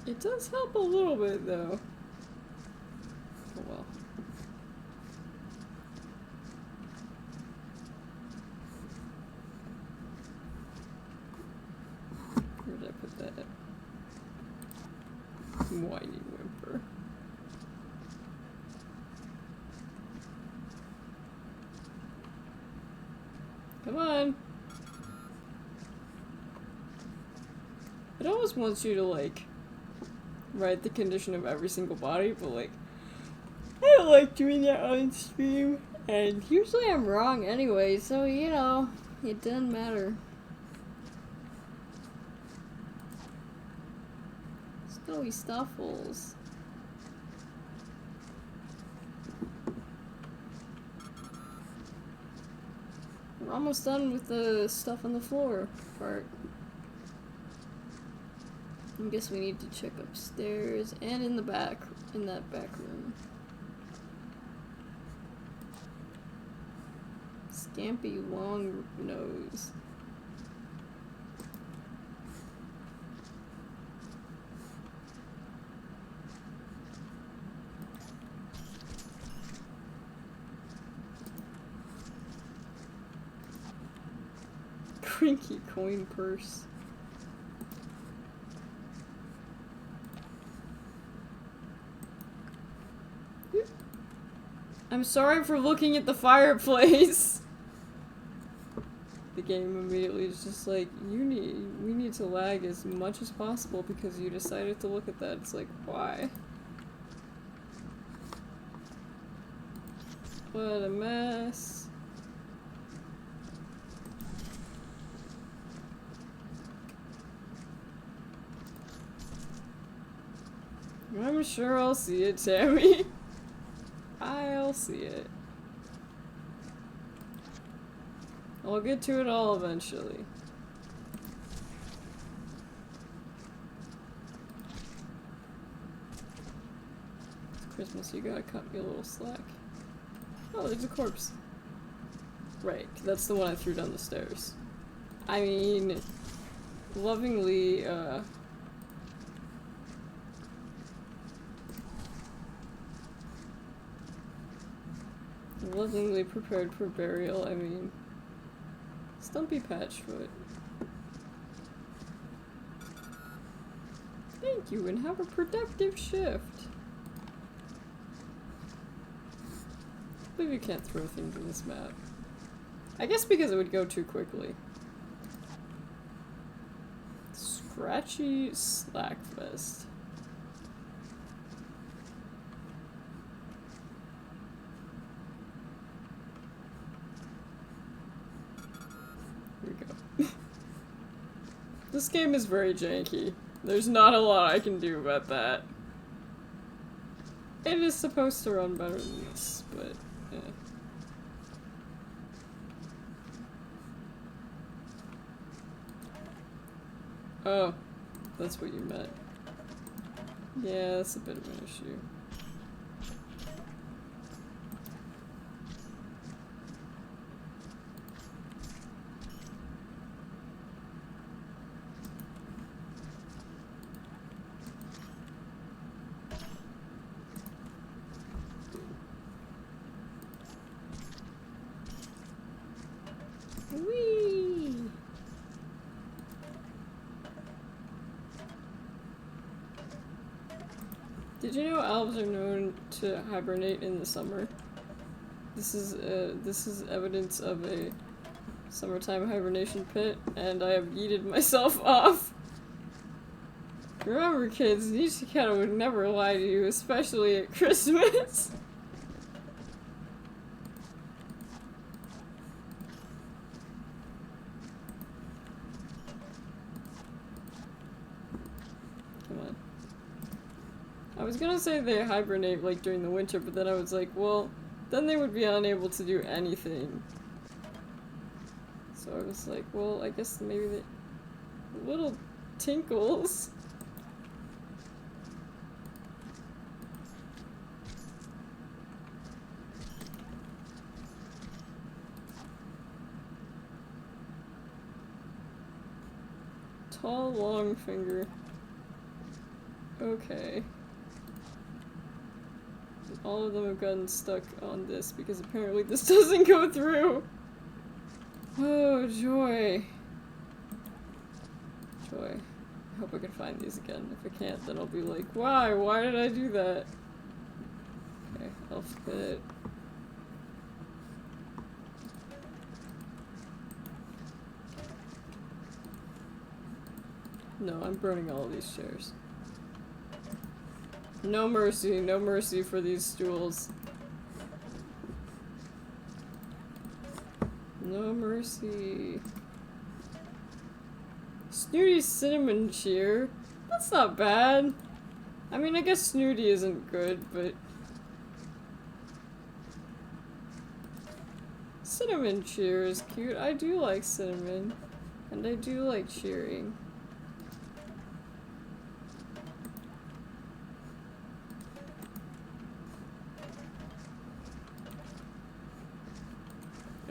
It does help a little bit though. Oh well. Where did I put that? Whiny Whimper. Come on! It almost wants you to, like, write the condition of every single body, but, like, I don't like doing that on stream. And usually I'm wrong anyway, so, you know, it doesn't matter. Snowy Stuffles. We're almost done with the stuff on the floor part. I guess we need to check upstairs and in the back, in that back room. Scampy long nose. Crinky coin purse. I'm sorry for looking at the fireplace. The game immediately is just like, we need to lag as much as possible because you decided to look at that. It's like, why? What a mess. I'm sure I'll see it, Tammy. I'll see it. I'll get to it all eventually. It's Christmas, you gotta cut me a little slack. Oh, there's a corpse. Right, that's the one I threw down the stairs. I mean, lovingly, lovingly prepared for burial, I mean, Stumpy Patchfoot. Thank you, and have a productive shift. I believe you can't throw things in this map. I guess because it would go too quickly. Scratchy Slackfest. This game is very janky. There's not a lot I can do about that. It is supposed to run better than this, but yeah. Oh, that's what you meant. Yeah, that's a bit of an issue. Whee! Did you know elves are known to hibernate in the summer? This is evidence of a summertime hibernation pit, and I have yeeted myself off. Remember, kids, Nicchiketto would never lie to you, especially at Christmas. I was gonna say they hibernate like during the winter, but then I was like, well, then they would be unable to do anything. So I was like, well, I guess maybe they... Little tinkles. Tall, long finger. Okay. All of them have gotten stuck on this because apparently this doesn't go through. Oh, joy. Joy. I hope I can find these again. If I can't, then I'll be like, why? Why did I do that? Okay, elf pit. No, I'm burning all of these chairs. No mercy for these stools. No mercy. Snooty cinnamon cheer? That's not bad. I mean, I guess snooty isn't good, but... Cinnamon cheer is cute. I do like cinnamon. And I do like cheering.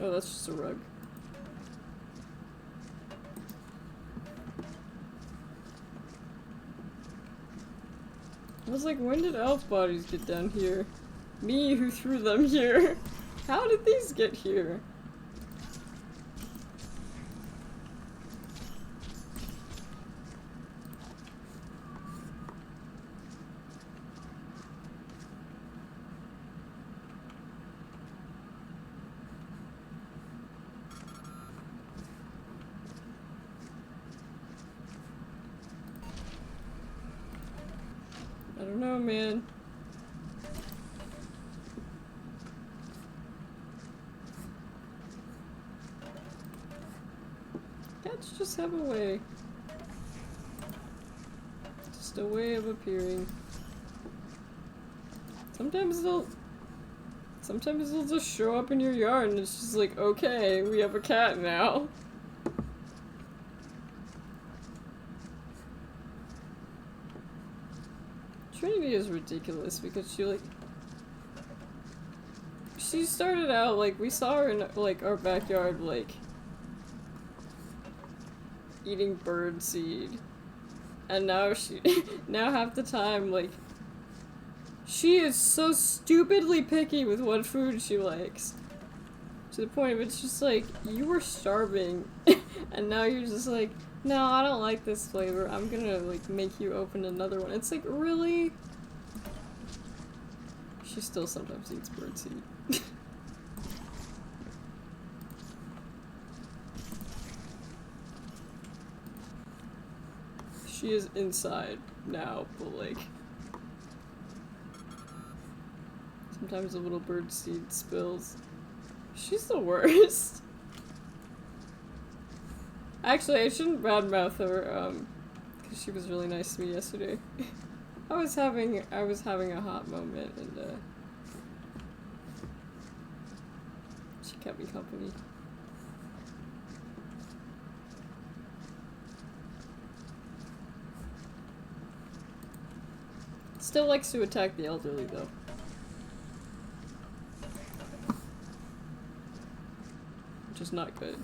Oh, that's just a rug. I was like, when did elf bodies get down here? Me who threw them here. How did these get here? I don't know, man. Cats just have a way. Just a way of appearing. Sometimes they'll just show up in your yard and it's just like, okay, we have a cat now. Trinity is ridiculous because she started out, like, we saw her in, like, our backyard, like, eating bird seed. And now now half the time, like, she is so stupidly picky with what food she likes. To the point of it's just like, you were starving, and now you're just like, no, I don't like this flavor. I'm gonna, like, make you open another one. It's like, really? She still sometimes eats birdseed. She is inside now, but, like, sometimes a little birdseed spills. She's the worst. Actually, I shouldn't badmouth her, because she was really nice to me yesterday. I was having a hot moment, and, she kept me company. Still likes to attack the elderly, though. Which is not good.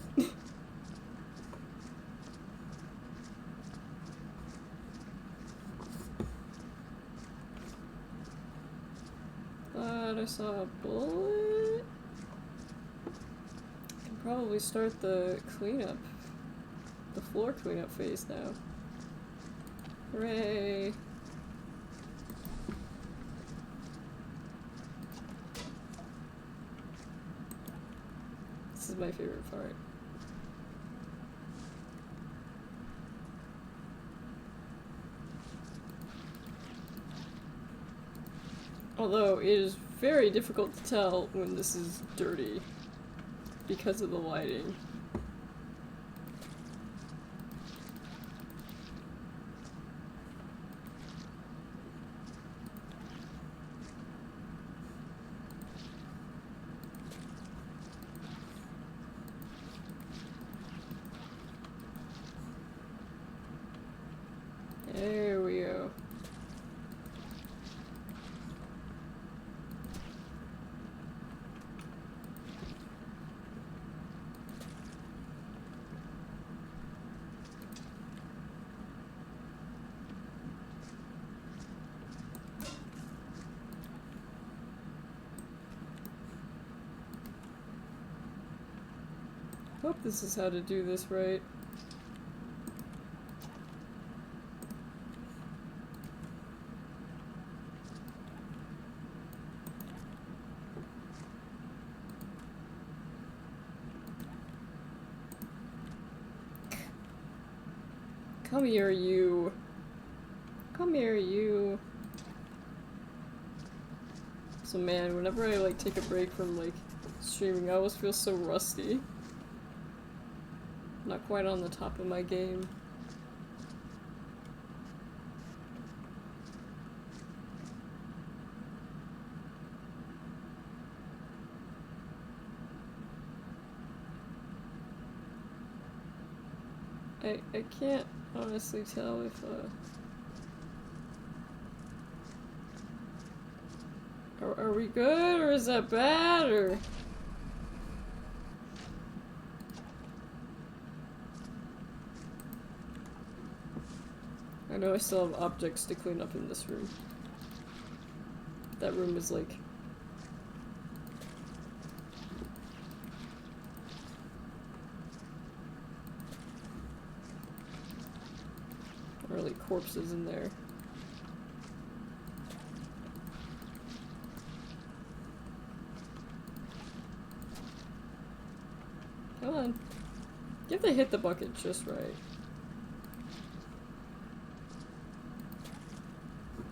Thought I saw a bullet. Can probably start the cleanup. The floor cleanup phase now. Hooray! This is my favorite part. Although it is very difficult to tell when this is dirty because of the lighting. There we go. Hope this is how to do this right. Come here, you. Come here, you. So man, whenever I like take a break from like streaming, I always feel so rusty. Not quite on the top of my game. I can't honestly tell if are we good or is that bad or I know I still have objects to clean up in this room. That room is like really corpses in there. Come on. You have to hit the bucket just right.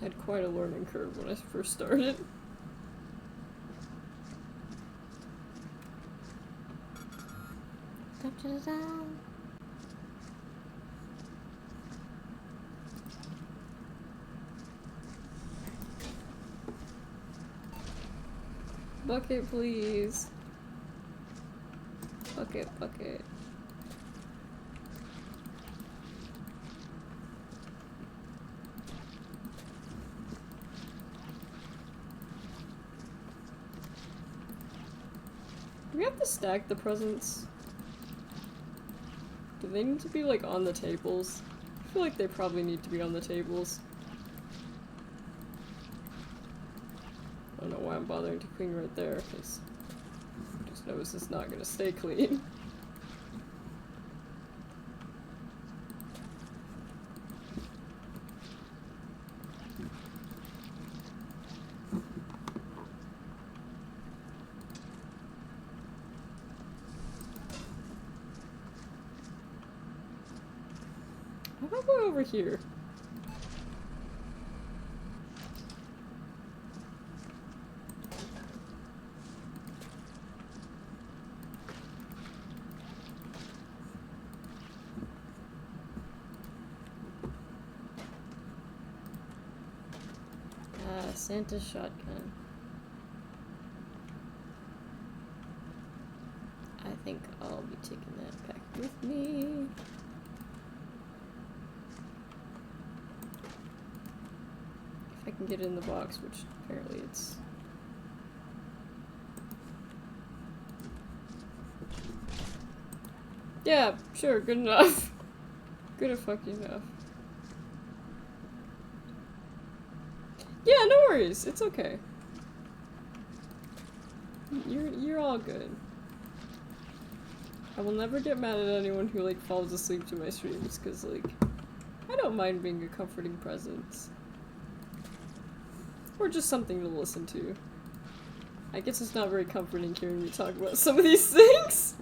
I had quite a learning curve when I first started. Da-da-da. Bucket, please. Bucket, bucket. Do we have to stack the presents? Do they need to be like on the tables? I feel like they probably need to be on the tables. I don't know why I'm bothering to clean right there, because I just noticed it's not gonna stay clean. How about going over here? Santa shotgun. I think I'll be taking that back with me. If I can get it in the box, which apparently it's... Yeah, sure, good enough. Good fucking enough. Yeah, no worries, it's okay. You're all good. I will never get mad at anyone who, like, falls asleep to my streams, because, like, I don't mind being a comforting presence. Or just something to listen to. I guess it's not very comforting hearing me talk about some of these things.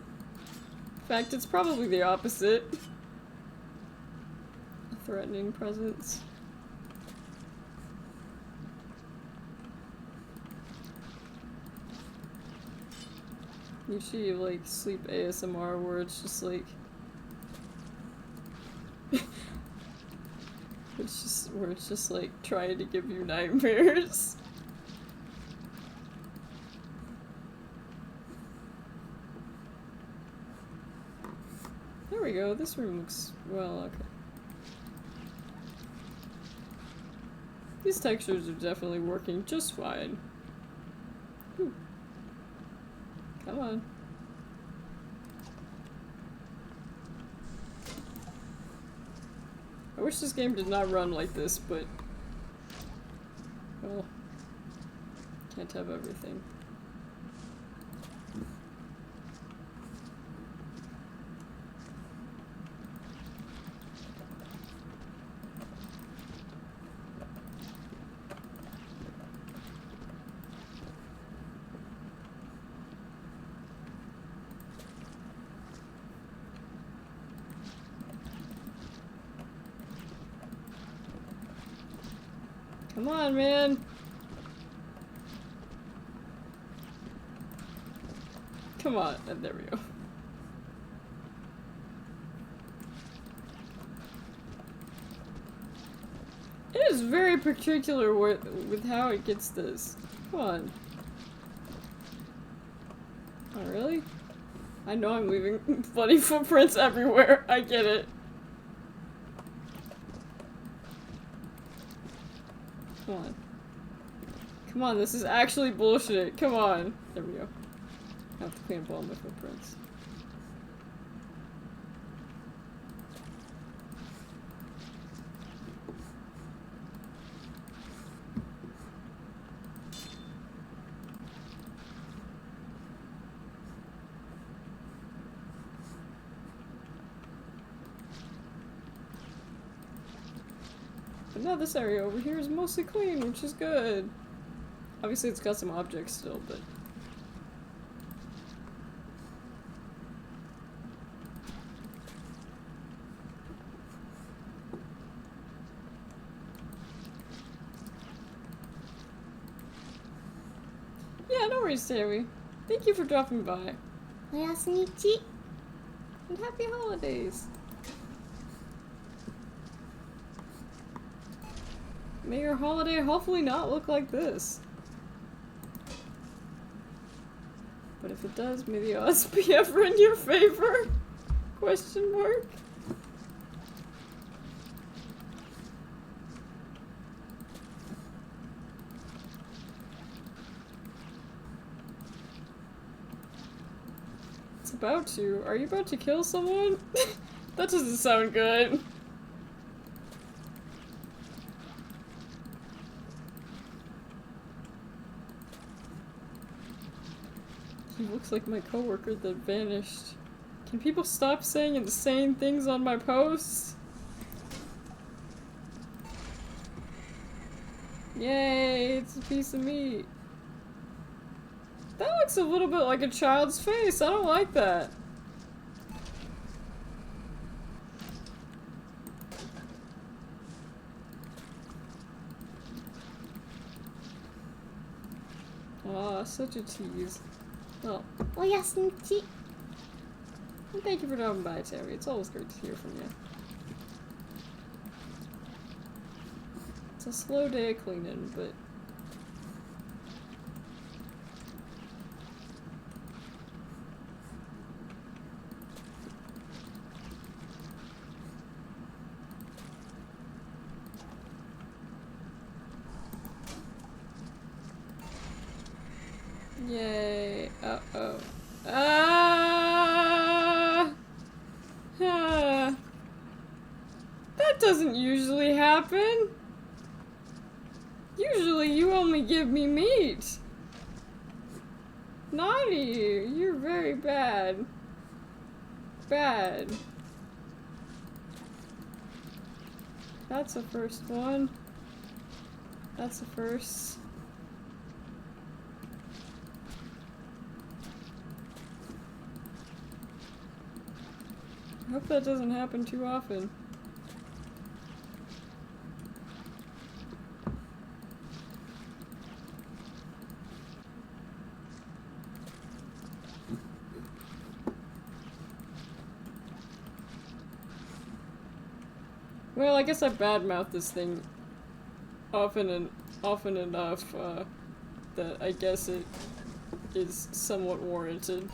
In fact, it's probably the opposite. A threatening presence. Usually, like, sleep ASMR where it's just like... it's just like trying to give you nightmares. There we go, this room looks... well, okay. These textures are definitely working just fine. Whew. Come on. I wish this game did not run like this, but... well... can't have everything. Come on, man! Come on, and there we go. It is very particular with how it gets this. Come on. Oh, really? I know I'm leaving bloody footprints everywhere. I get it. Come on. Come on, this is actually bullshit. Come on. There we go. I have to clean up all my footprints. But now this area over here is mostly clean, which is good. Obviously it's got some objects still, but... yeah, no worries, Sammy. Thank you for dropping by. Oyasunichi. And happy holidays. May your holiday hopefully not look like this. But if it does, may the odds be ever in your favor? Question mark. It's about to. Are you about to kill someone? That doesn't sound good. He looks like my coworker that vanished. Can people stop saying insane things on my posts? Yay, it's a piece of meat. That looks a little bit like a child's face. I don't like that. Aw, such a tease. Well, Oyasunichi. and thank you for dropping by, Terry. It's always great to hear from you. It's a slow day of cleaning, but Yay. Uh-oh. Ah! Ah! That doesn't usually happen. Usually you only give me meat. Naughty. You're very bad. Bad. That's the first one. That's the first. I hope that doesn't happen too often. Well, I guess I badmouth this thing often enough that I guess it is somewhat warranted.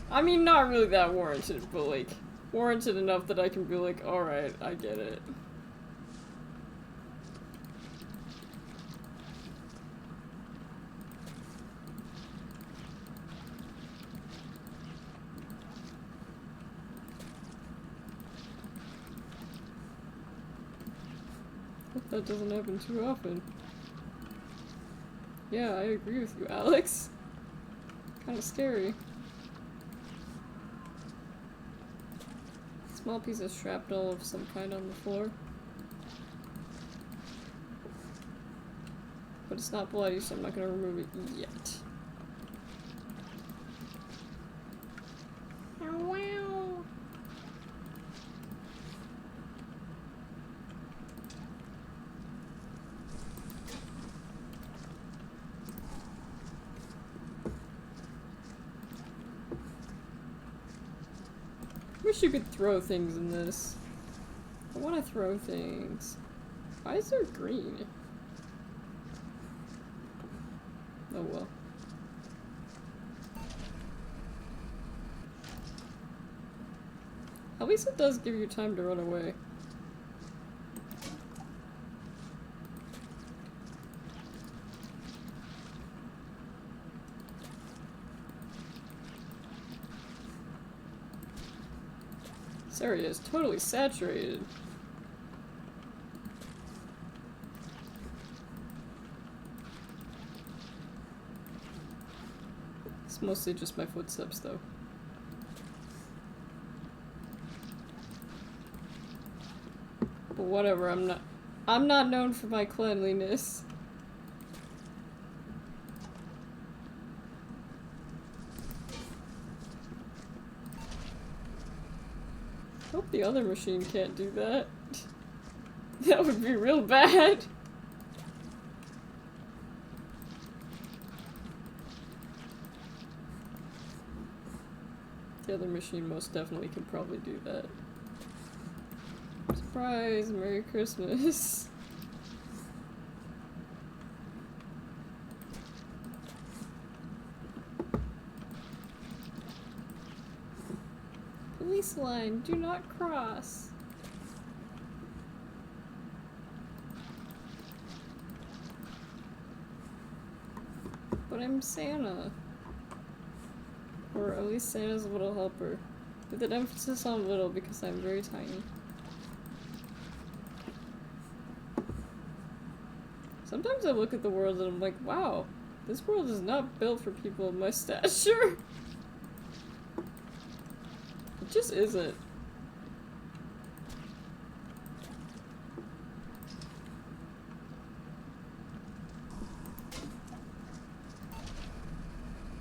I mean, not really that warranted, but like warranted enough that I can be like, alright, I get it. Hope that doesn't happen too often. Yeah, I agree with you, Alex. Kinda scary. Small piece of shrapnel of some kind on the floor. But it's not bloody, so I'm not gonna remove it yet. Wow. Wish you could throw things in this. I wanna throw things. Why is there green? Oh well. At least it does give you time to run away. This area is totally saturated. It's mostly just my footsteps, though. But whatever, I'm not known for my cleanliness. Hope the other machine can't do that. That would be real bad. The other machine most definitely could probably do that. Surprise! Merry Christmas! Police line, do not cross. But I'm Santa. Or at least Santa's little helper. With an emphasis on little because I'm very tiny. Sometimes I look at the world and I'm like, wow, this world is not built for people of my stature. It just isn't.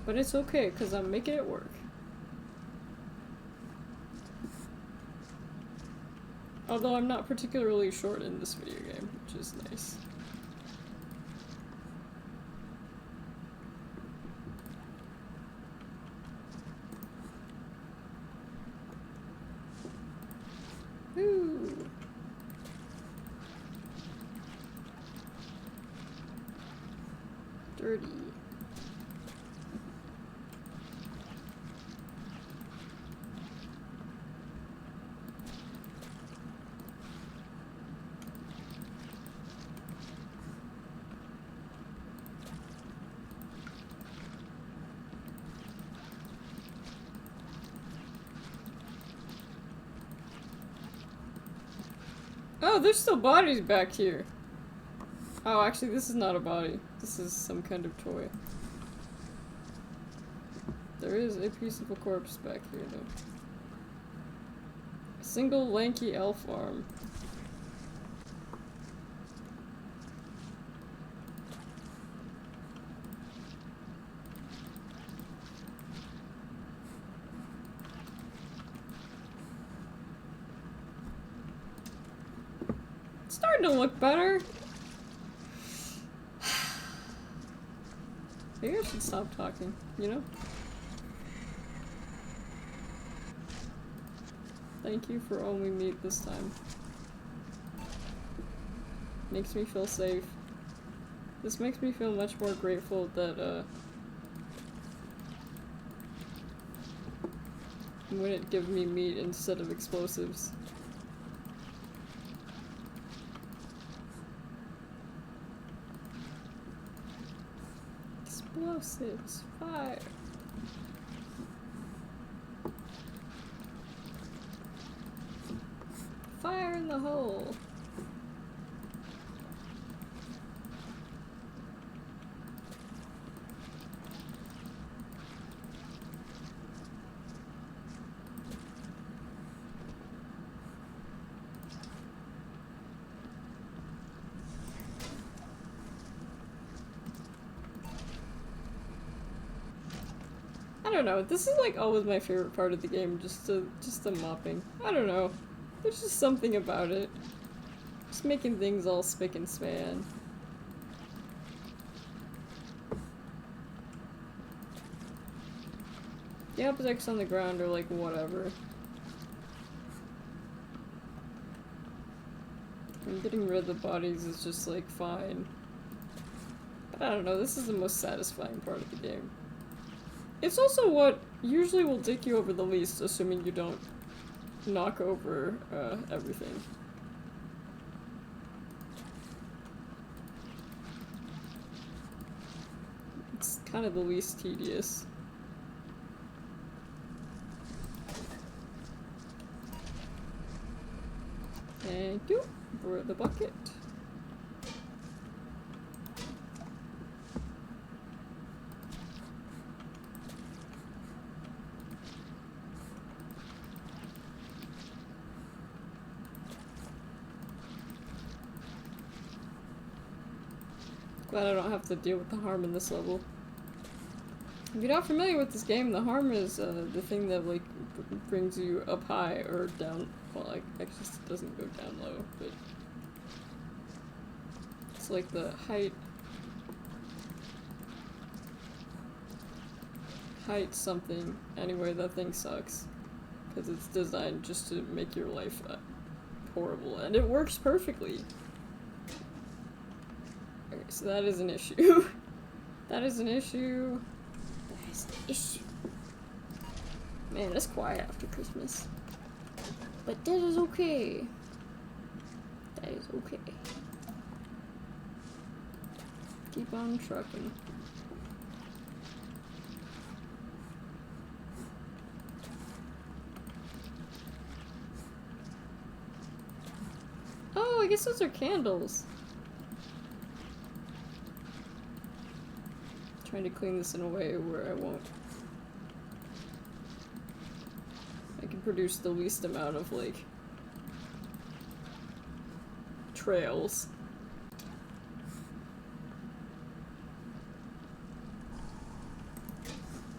But it's okay, because I'm making it work. Although I'm not particularly short in this video game, which is nice. Woo! Dirty. Oh, there's still bodies back here. Oh, actually, this is not a body. This is some kind of toy. There is a piece of a corpse back here, though. A single lanky elf arm. It's starting to look better. Maybe I should stop talking, you know? Thank you for only meat this time. Makes me feel safe. This makes me feel much more grateful that, you wouldn't give me meat instead of explosives. Explosives, fire. Fire in the hole. I don't know, this is like always my favorite part of the game, just the mopping. I don't know. There's just something about it. Just making things all spick and span. The objects on the ground are like whatever. And getting rid of the bodies is just like fine. But I don't know, this is the most satisfying part of the game. It's also what usually will dick you over the least, assuming you don't knock over everything. It's kind of the least tedious. Thank you for the bucket. Glad I don't have to deal with the harm in this level. If you're not familiar with this game, the harm is the thing that like brings you up high or down. Well, like actually it doesn't go down low, but it's like the height something. Anyway, that thing sucks because it's designed just to make your life horrible, and it works perfectly. Okay, so that is an issue. That is an issue. That is an issue. Man, it's quiet after Christmas. But that is okay. That is okay. Keep on trucking. Oh, I guess those are candles. Trying to clean this in a way where I won't. I can produce the least amount of like trails.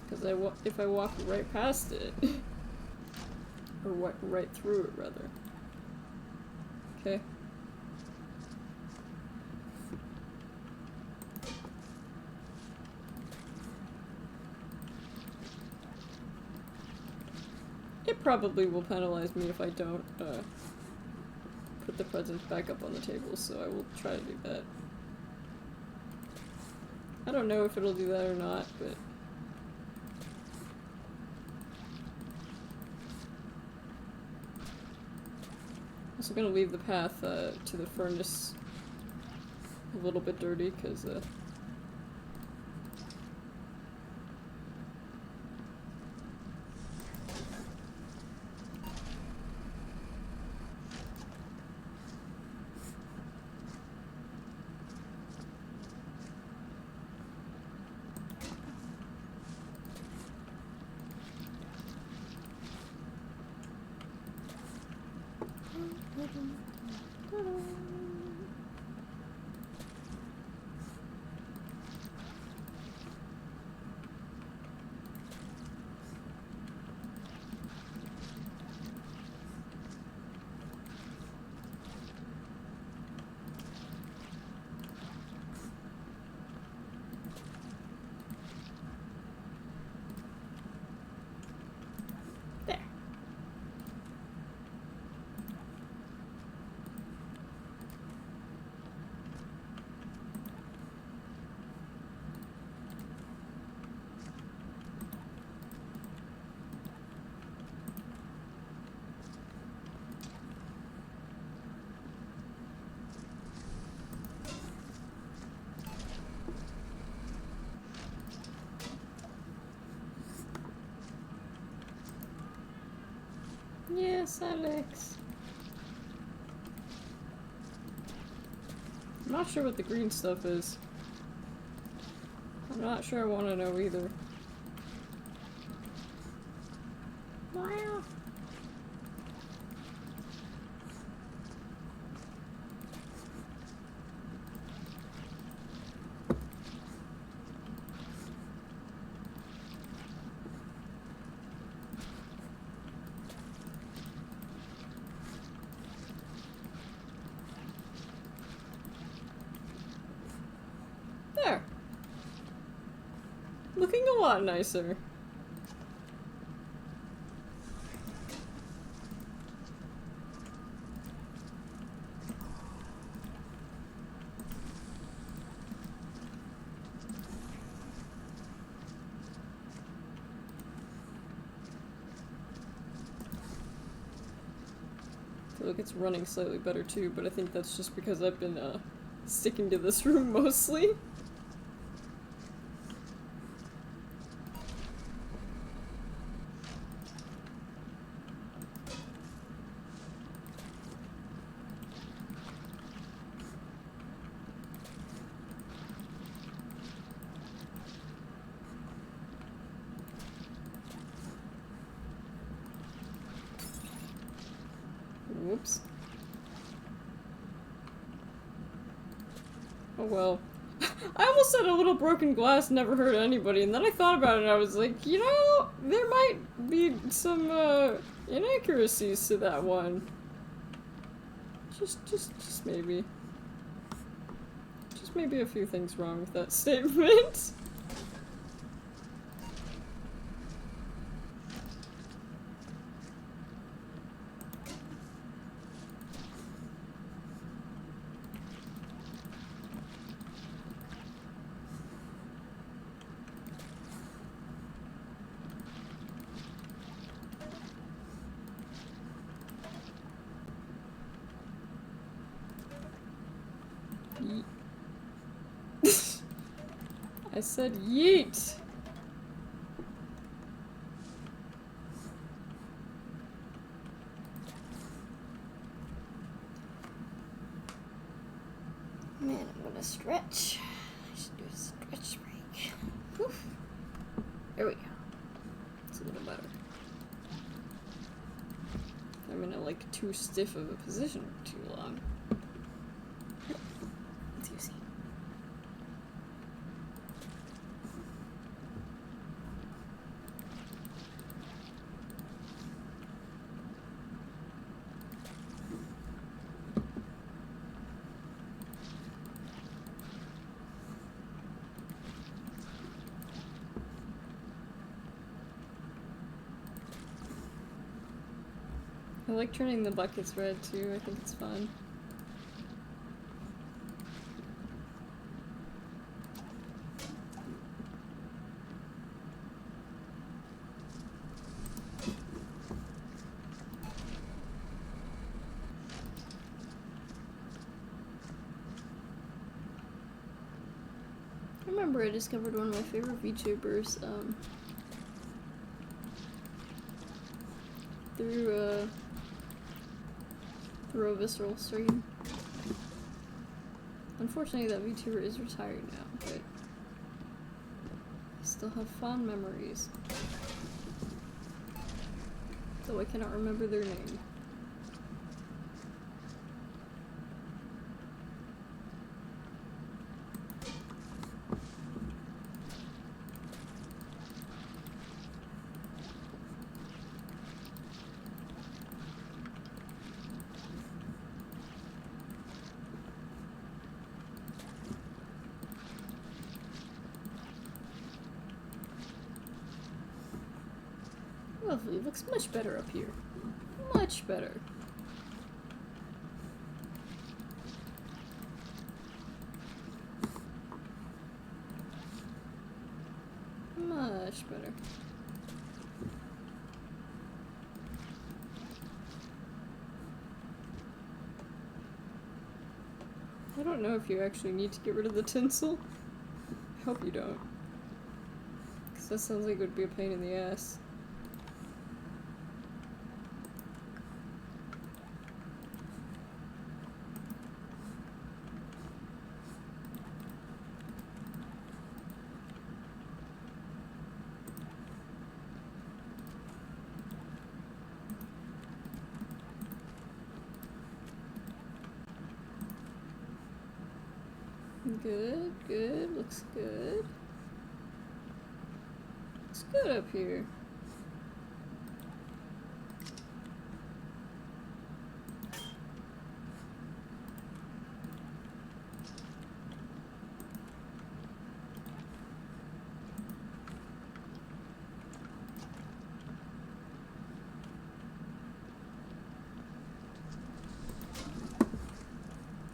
Because if I walk right past it, or right through it rather. Okay. It probably will penalize me if I don't put the presents back up on the table, so I will try to do that. I don't know if it'll do that or not, but I'm also gonna leave the path to the furnace a little bit dirty, because There. Yes, Alex. I'm not sure what the green stuff is. I'm not sure I want to know either. Wow. There. Looking a lot nicer. I feel like it's running slightly better too, but I think that's just because I've been sticking to this room mostly. Whoops. Oh well. I almost said a little broken glass never hurt anybody, and then I thought about it and I was like, you know, there might be some, inaccuracies to that one. Just maybe. Just maybe a few things wrong with that statement. I said yeet! Man, I'm gonna stretch. I should do a stretch break. Whew. There we go. It's a little better. I'm in like too stiff of a position for too long. Let's see. I like turning the buckets red too, I think it's fun. I remember I discovered one of my favorite VTubers, through a Visceral stream. Unfortunately, that VTuber is retired now, but I still have fond memories. Though I cannot remember their name. Lovely. Looks much better up here. Much better. Much better. I don't know if you actually need to get rid of the tinsel. I hope you don't. Because that sounds like it would be a pain in the ass. Good, good, looks good. Looks good up here.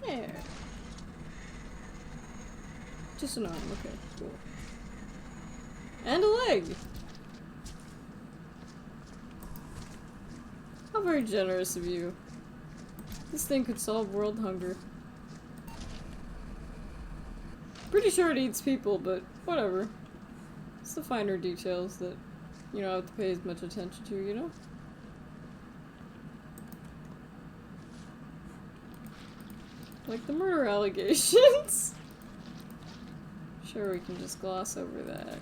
There. Just an arm, okay, cool. And a leg! How very generous of you. This thing could solve world hunger. Pretty sure it eats people, but whatever. It's the finer details that you don't have to pay as much attention to, you know? Like the murder allegations! Sure, we can just gloss over that.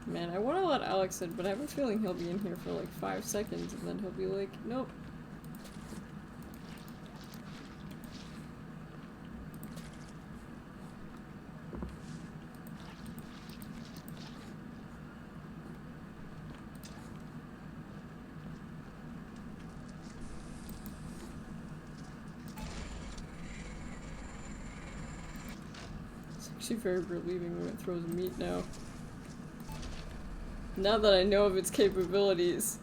Man, I want to let Alex in, but I have a feeling he'll be in here for like 5 seconds and then he'll be like, nope. Actually very relieving when it throws meat now. Now that I know of its capabilities,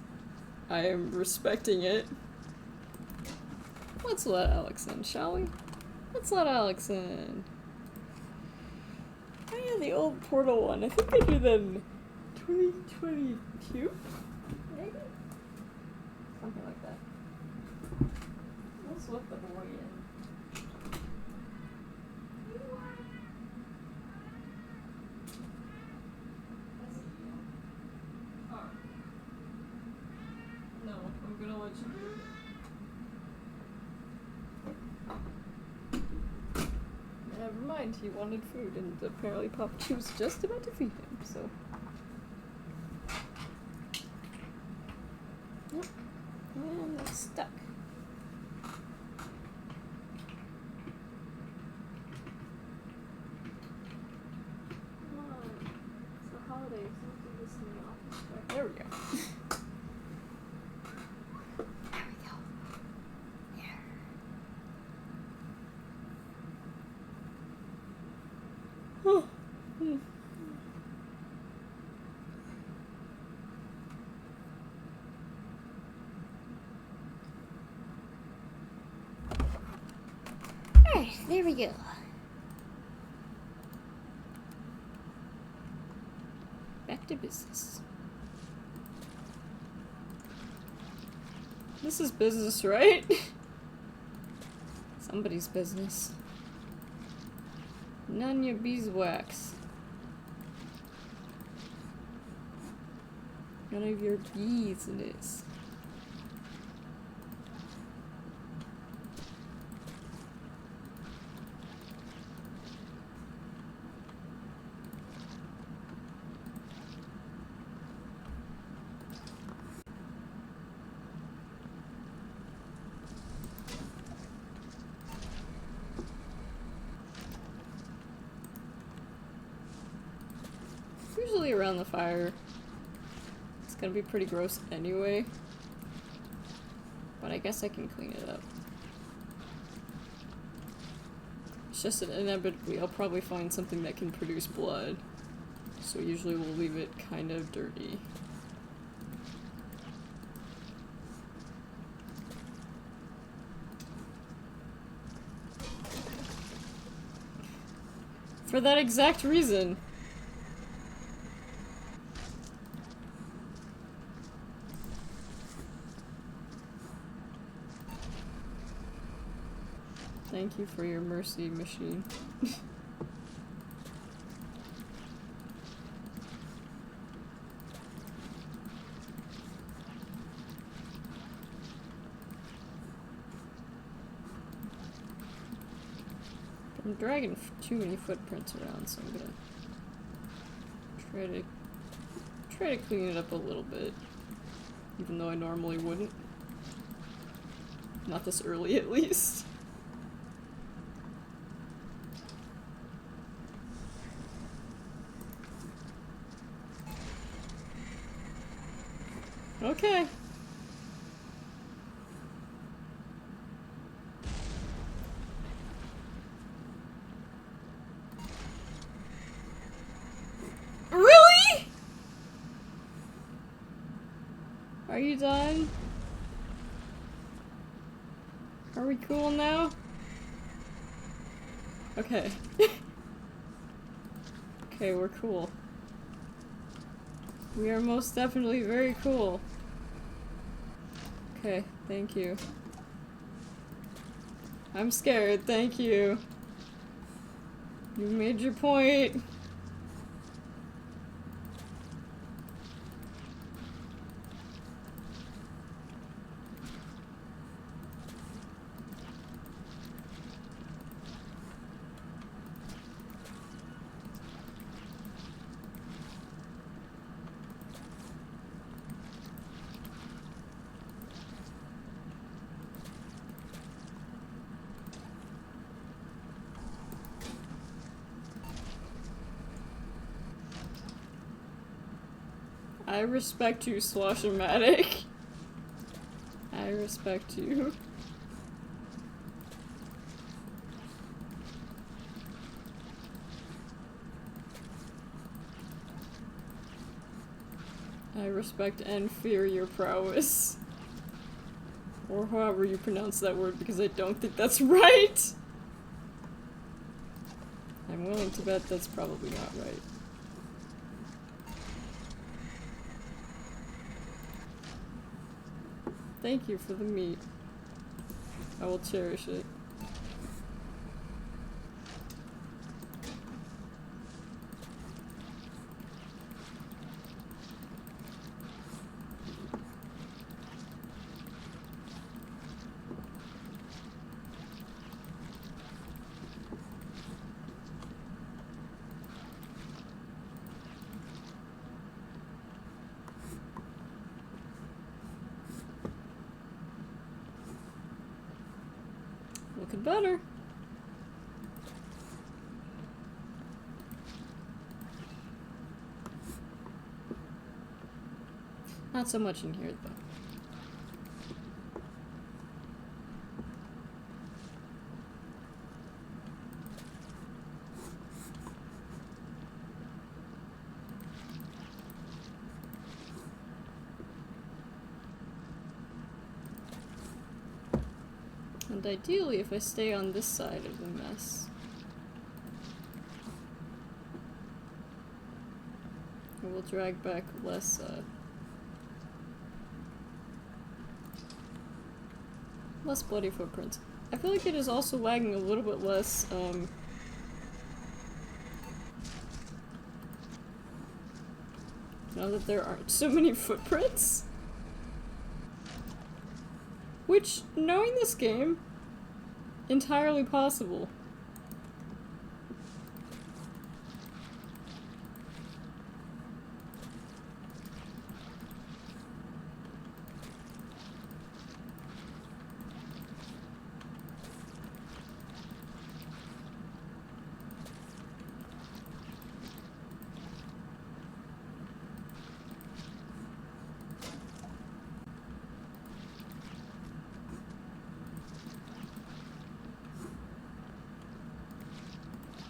I am respecting it. Let's let Alex in, shall we? Let's let Alex in. Oh yeah, the old Portal one. I think I did that in 2022? Maybe? Something like that. Let's let the boy in. I'm gonna let you do it. Never mind, he wanted food, and apparently Papa was just about to feed him, so. Yep. And it's stuck. Come on. It's the holidays. Don't do this in the office. Right, there we go. Alright, there we go. Back to business. This is business, right? Somebody's business. None your beeswax. None of your business. Usually around the fire. It's gonna be pretty gross anyway. But I guess I can clean it up. It's just that inevitably I'll probably find something that can produce blood. So usually we'll leave it kind of dirty. For that exact reason. Thank you for your mercy, machine. I'm dragging too many footprints around, so I'm gonna try to clean it up a little bit, even though I normally wouldn't. Not this early, at least. Okay. Really? Are you done? Are we cool now? Okay. Okay, we're cool. We are most definitely very cool. Okay, thank you. I'm scared, thank you. You made your point. I respect you, Swashmatic. I respect you. I respect and fear your prowess. Or however you pronounce that word, because I don't think that's right! I'm willing to bet that's probably not right. Thank you for the meat. I will cherish it. Looking better. Not so much in here, though. And ideally, if I stay on this side of the mess, I will drag back less, less bloody footprints. I feel like it is also lagging a little bit less, now that there aren't so many footprints. Which, knowing this game, entirely possible.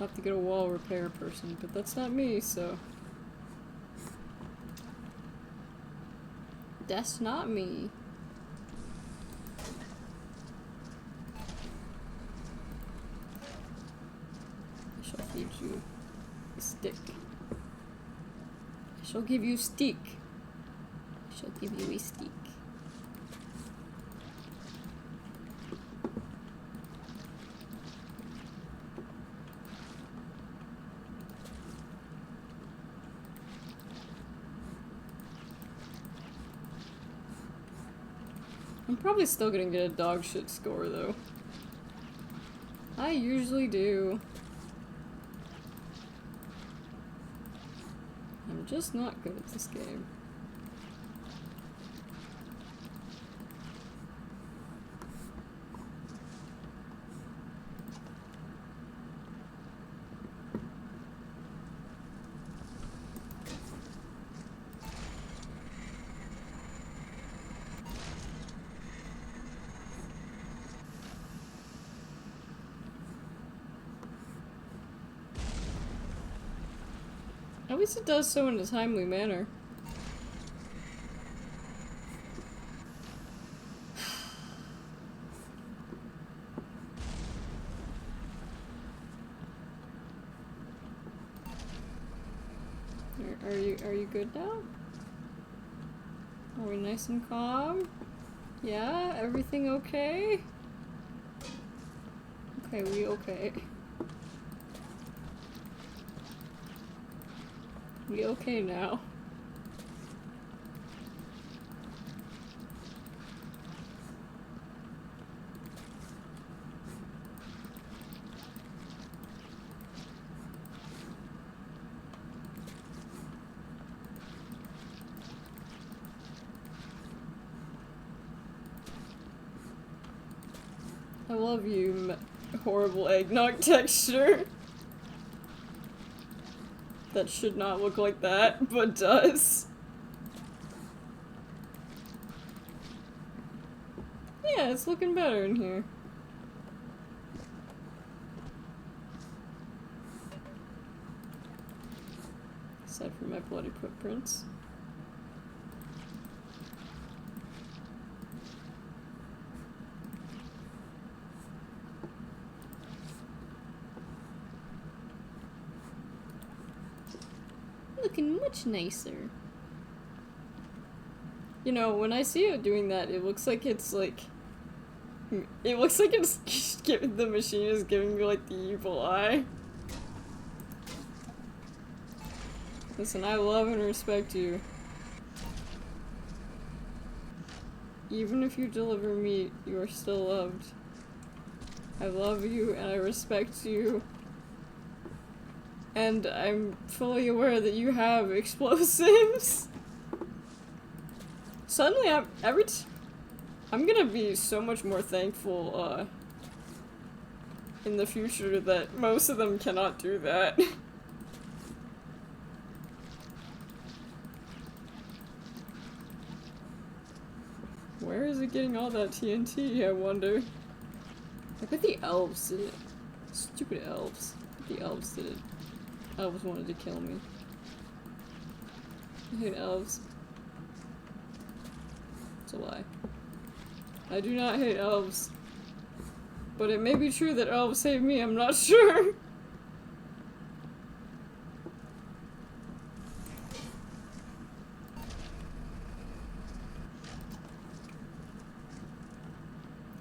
have to get a wall repair person, but that's not me, so... That's not me. I shall feed you a stick. I shall give you stick. I shall give you a stick. I'm probably still gonna get a dog shit score though. I usually do. I'm just not good at this game. At least it does so in a timely manner. Are you good now? Are we nice and calm? Yeah? Everything okay? Okay, we okay. We okay now. I love you, horrible eggnog texture. That should not look like that, but does. Yeah, it's looking better in here. Aside from my bloody footprints. Looking much nicer. You know, when I see it doing that, it looks like it's like... It looks like it's the machine is giving me like the evil eye. Listen, I love and respect you. Even if you deliver meat, you are still loved. I love you and I respect you. And I'm fully aware that you have explosives. Suddenly, I'm gonna be so much more thankful, in the future that most of them cannot do that. Where is it getting all that TNT, I wonder? I bet the elves did it. Stupid elves. The elves did it. Elves wanted to kill me. I hate elves. It's a lie. I do not hate elves. But it may be true that elves hate me, I'm not sure.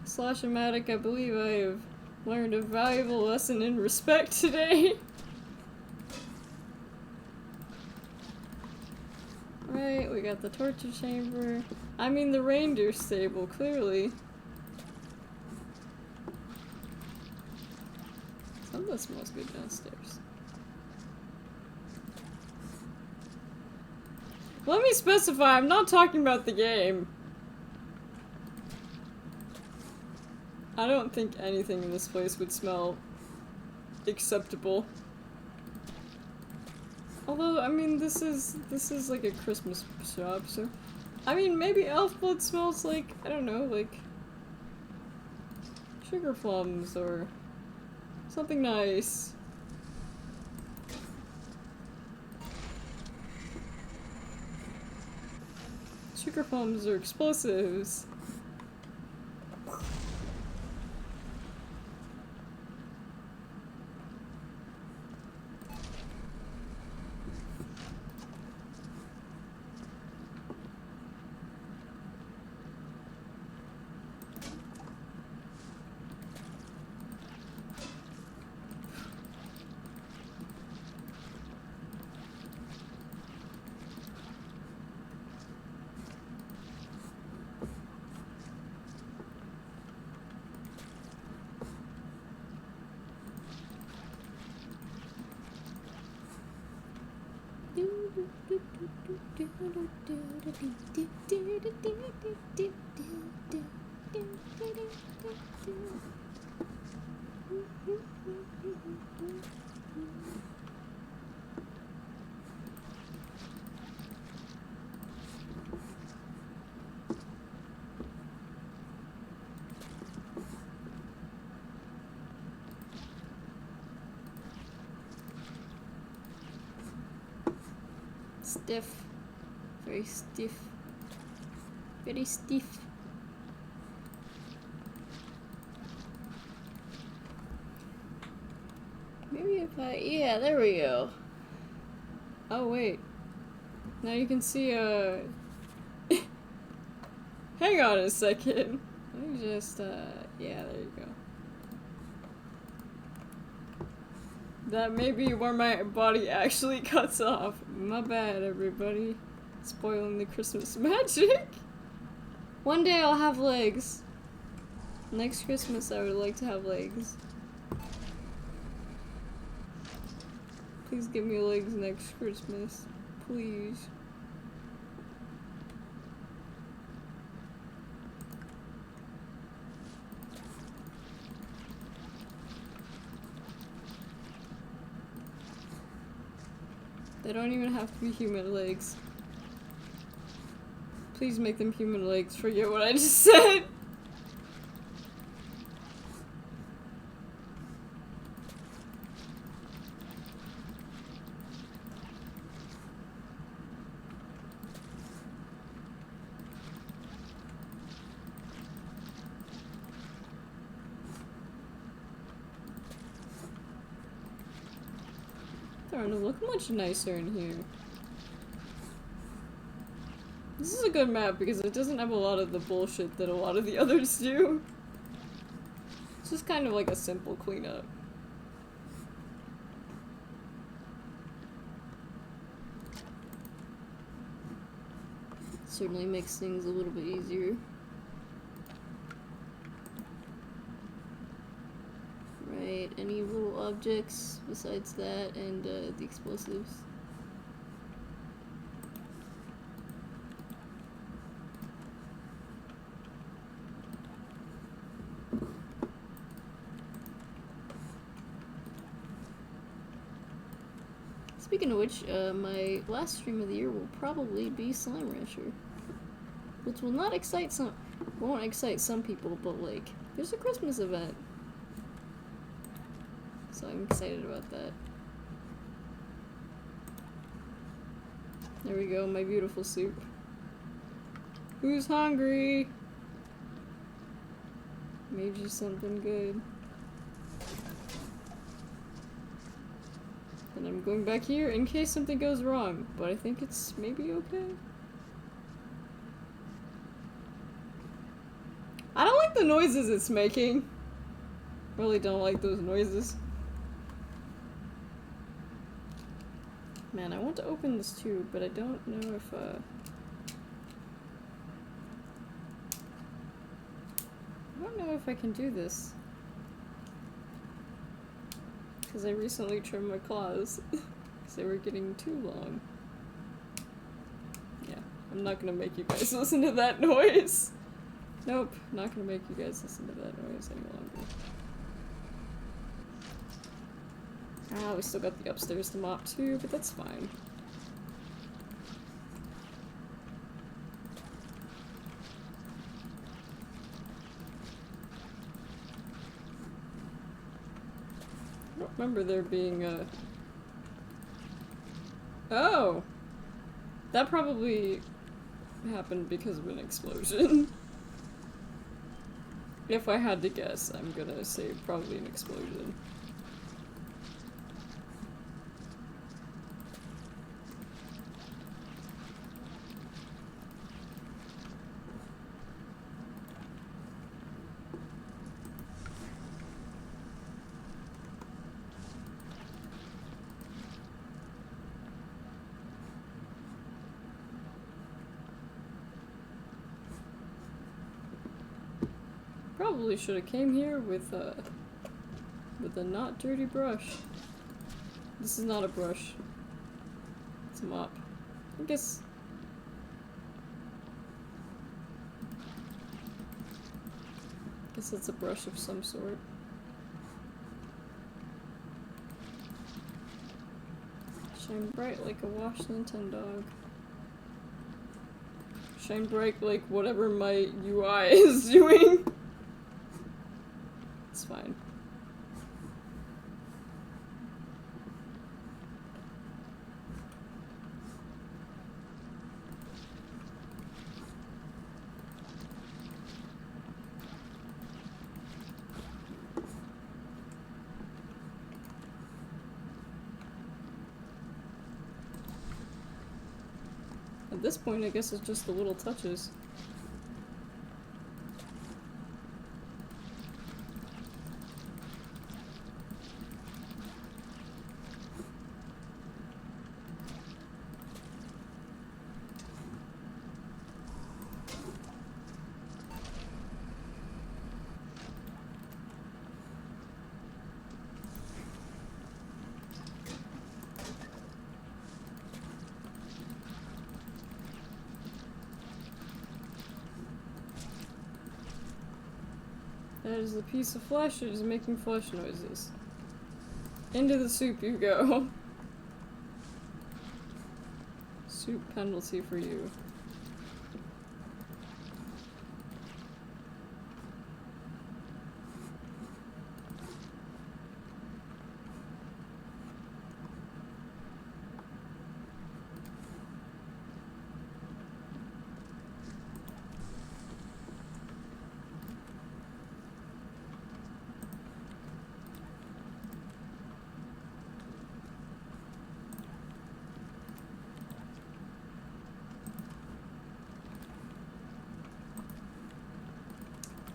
Slash-o-matic, I believe I have learned a valuable lesson in respect today. Right, we got the torture chamber. I mean the reindeer stable, clearly. Some of that smells good downstairs. Let me specify, I'm not talking about the game. I don't think anything in this place would smell acceptable. Although, I mean, this is like a Christmas shop, so... I mean, maybe elf blood smells like, I don't know, like... sugar plums, or... something nice. Sugar bombs are explosives. Stiff. Very stiff. Very stiff. Maybe if I... yeah, there we go. Oh, wait. Now you can see, hang on a second. Let me just, yeah, there you go. That may be where my body actually cuts off. My bad, everybody. Spoiling the Christmas magic. One day I'll have legs. Next Christmas I would like to have legs. Please give me legs next Christmas. Please. They don't even have to be human legs. Please make them human legs. Forget what I just said. Starting to look much nicer in here. This is a good map because it doesn't have a lot of the bullshit that a lot of the others do. It's just kind of like a simple cleanup. Certainly makes things a little bit easier. Right, any little objects besides that and the explosives? Speaking of which, my last stream of the year will probably be Slime Rancher. Which will not excite some- won't excite some people, but like, there's a Christmas event. So I'm excited about that. There we go, my beautiful soup. Who's hungry? Made you something good. And I'm going back here in case something goes wrong, but I think it's maybe okay. I don't like the noises it's making. Really don't like those noises. Man, I want to open this too, but I don't know if, I don't know if I can do this. Because I recently trimmed my claws. Because they were getting too long. Yeah, I'm not gonna make you guys listen to that noise. Nope, not gonna make you guys listen to that noise any longer. Ah, we still got the upstairs to mop too, but that's fine. I don't remember there being a... Oh! That probably happened because of an explosion. If I had to guess, I'm gonna say probably an explosion. Probably should have came here with a not dirty brush. This is not a brush. It's a mop. I guess it's a brush of some sort. Shine bright like a Washington dog. Shine bright like whatever my UI is doing. It's fine. At this point, I guess it's just the little touches. That is a piece of flesh that is making flesh noises. Into the soup you go. Soup penalty for you.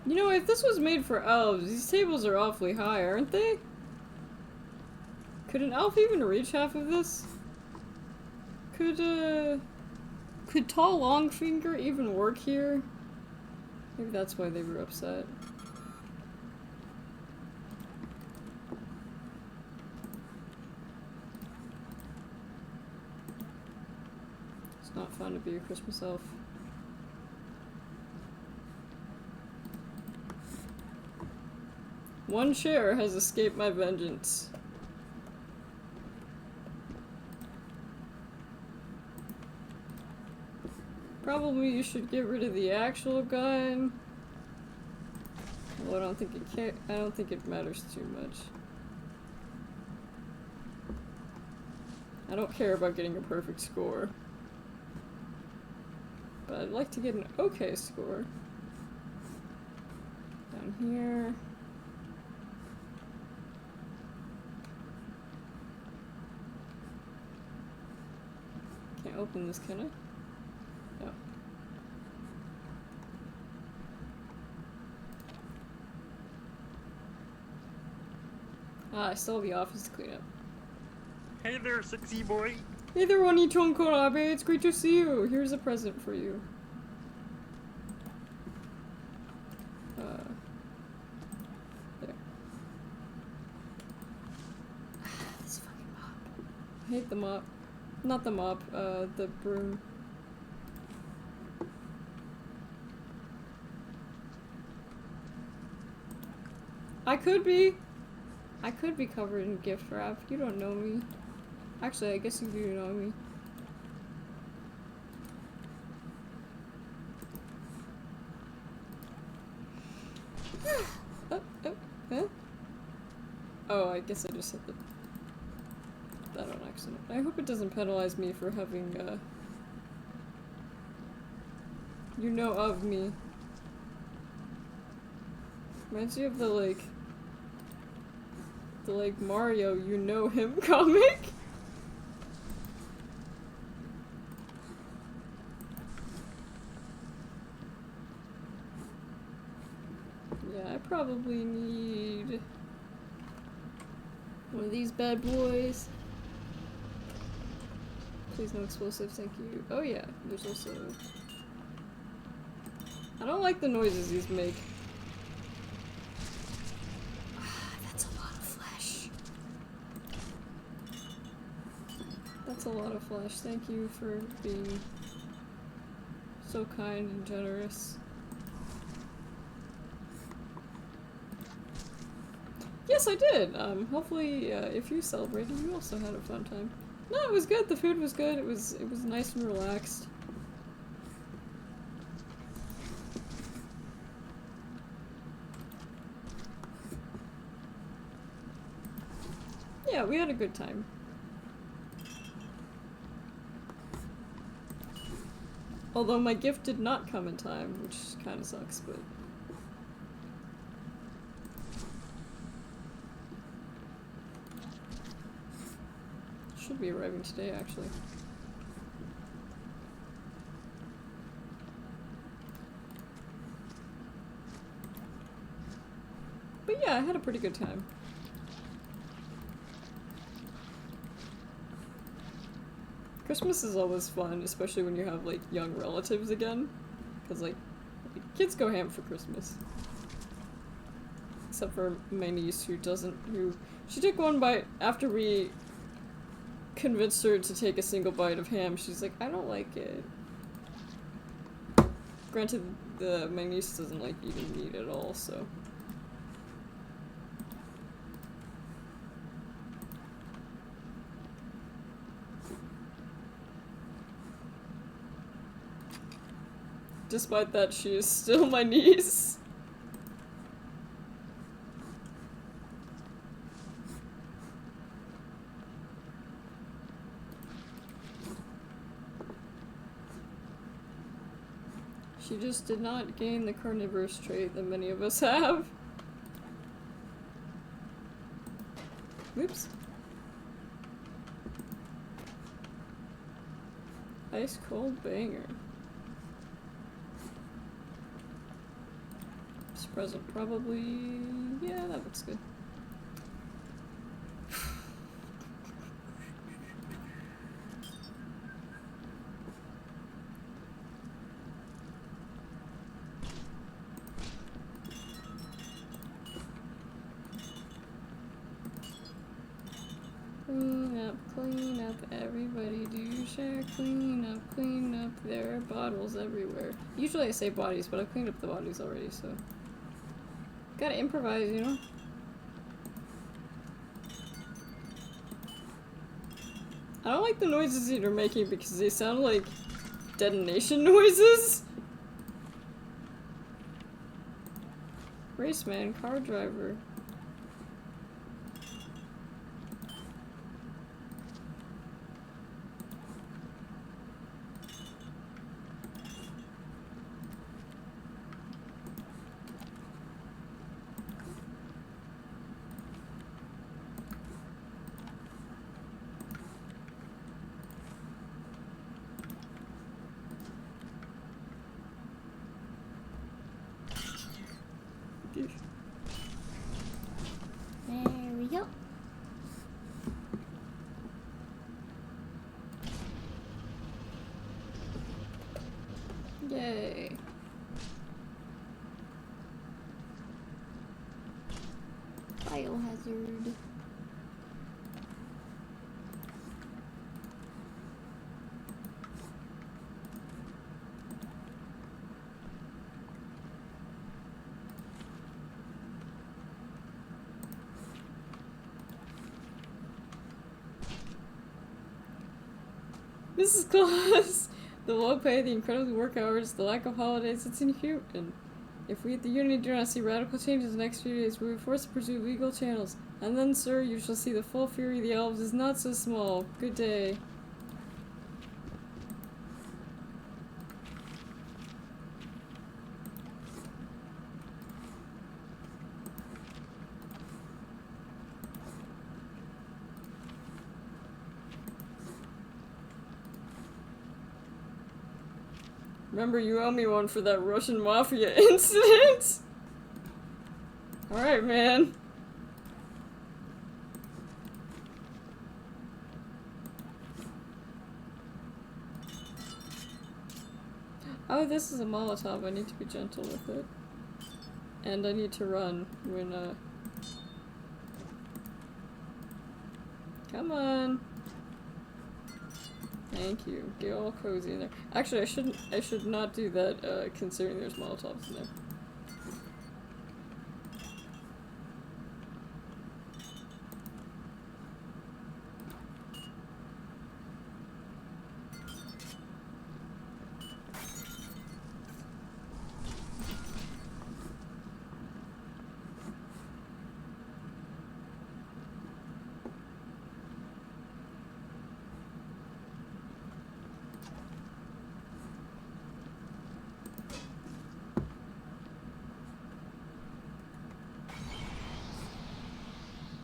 You know, if this was made for elves, these tables are awfully high, aren't they? Could an elf even reach half of this? Could Tall Longfinger even work here? Maybe that's why they were upset. It's not fun to be a Christmas elf. One chair has escaped my vengeance. Probably you should get rid of the actual gun. Well, I don't think it matters too much. I don't care about getting a perfect score. But I'd like to get an okay score. Down here. Can't open this, can I? No. Ah, I still have the office to clean up. Hey there, sexy boy. Hey there, Onichon Konabe, it's great to see you. Here's a present for you. There. This fucking mop. I hate the mop. Not the mop, the broom. I could be covered in gift wrap. You don't know me. Actually, I guess you do know me. Oh, I guess I just hit that on accident. I hope it doesn't penalize me for having you know of me. Reminds you of the Mario you know him comic. Yeah, I probably need one of these bad boys. Please no explosives, thank you. Oh yeah, there's also... I don't like the noises these make. That's a lot of flesh. That's a lot of flesh. Thank you for being so kind and generous. Yes, I did! Hopefully, if you celebrated, you also had a fun time. No, it was good. The food was good. It was nice and relaxed. Yeah, we had a good time. Although my gift did not come in time, which kind of sucks, but... should be arriving today, actually. But yeah, I had a pretty good time. Christmas is always fun, especially when you have, like, young relatives again. Because, like, kids go ham for Christmas. Except for my niece, who she took one bite after we convinced her to take a single bite of ham. She's like, I don't like it. Granted, my niece doesn't like eating meat at all, so... Despite that, she is still my niece. She just did not gain the carnivorous trait that many of us have. Oops. Ice cold banger. This present probably... yeah, that looks good. Clean up, everybody do share. Clean up, there are bottles everywhere. Usually I say bodies, but I've cleaned up the bodies already, so... gotta improvise, you know? I don't like the noises that you're making because they sound like detonation noises. Raceman, car driver. There we go. Yay. Biohazard. Mrs. Claus! The low pay, the incredible work hours, the lack of holidays, it's inhuman. If we at the Unity do not see radical changes in the next few days, we will be forced to pursue legal channels. And then, sir, you shall see the full fury of the elves is not so small. Good day. Remember, you owe me one for that Russian mafia incident? Alright, man. Oh, this is a Molotov. I need to be gentle with it. And I need to run when, Come on! Thank you. Get all cozy in there. Actually, I should not do that, considering there's Molotovs in there.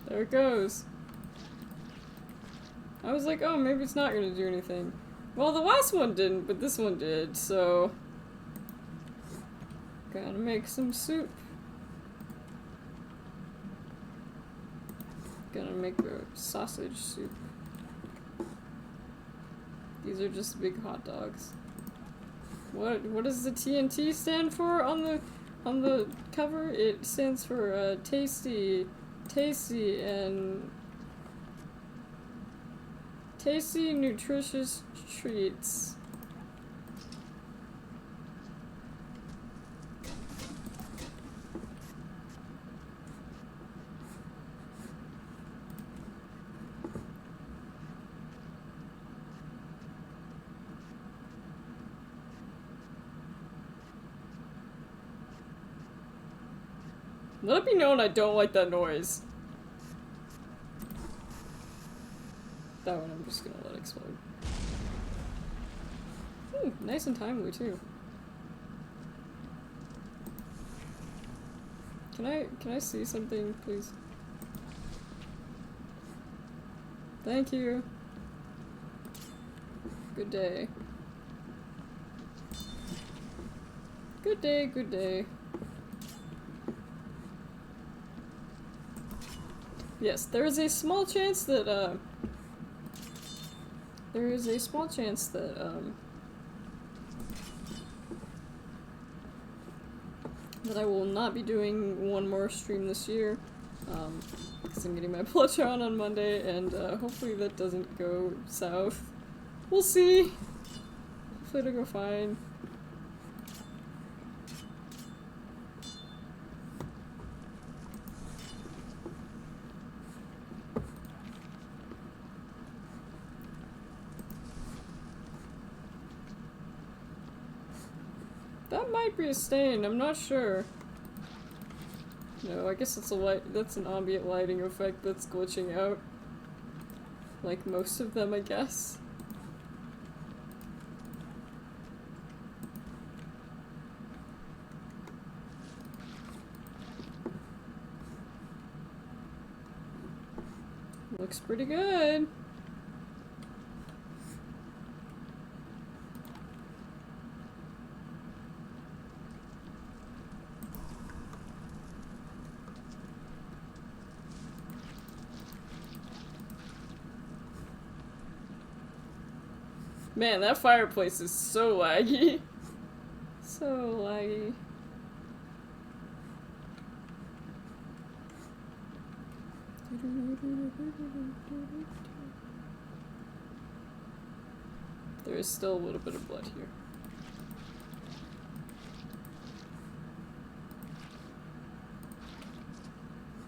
There it goes. I was like, oh, maybe it's not gonna do anything. Well, the last one didn't, but this one did, so... Gotta make some soup. Gonna make a sausage soup. These are just big hot dogs. What does the TNT stand for on the cover? It stands for tasty, and tasty, nutritious treats. Let it be known I don't like that noise. That one I'm just gonna let explode. Ooh, nice and timely too. Can I see something, please? Thank you. Good day. Good day, good day. Yes, there is a small chance that, that I will not be doing one more stream this year, because I'm getting my plush on Monday, and, hopefully that doesn't go south. We'll see! Hopefully it'll go fine. That might be a stain, I'm not sure. No, I guess that's an ambient lighting effect that's glitching out. Like most of them, I guess. Looks pretty good. Man, that fireplace is so laggy. So laggy. There is still a little bit of blood here.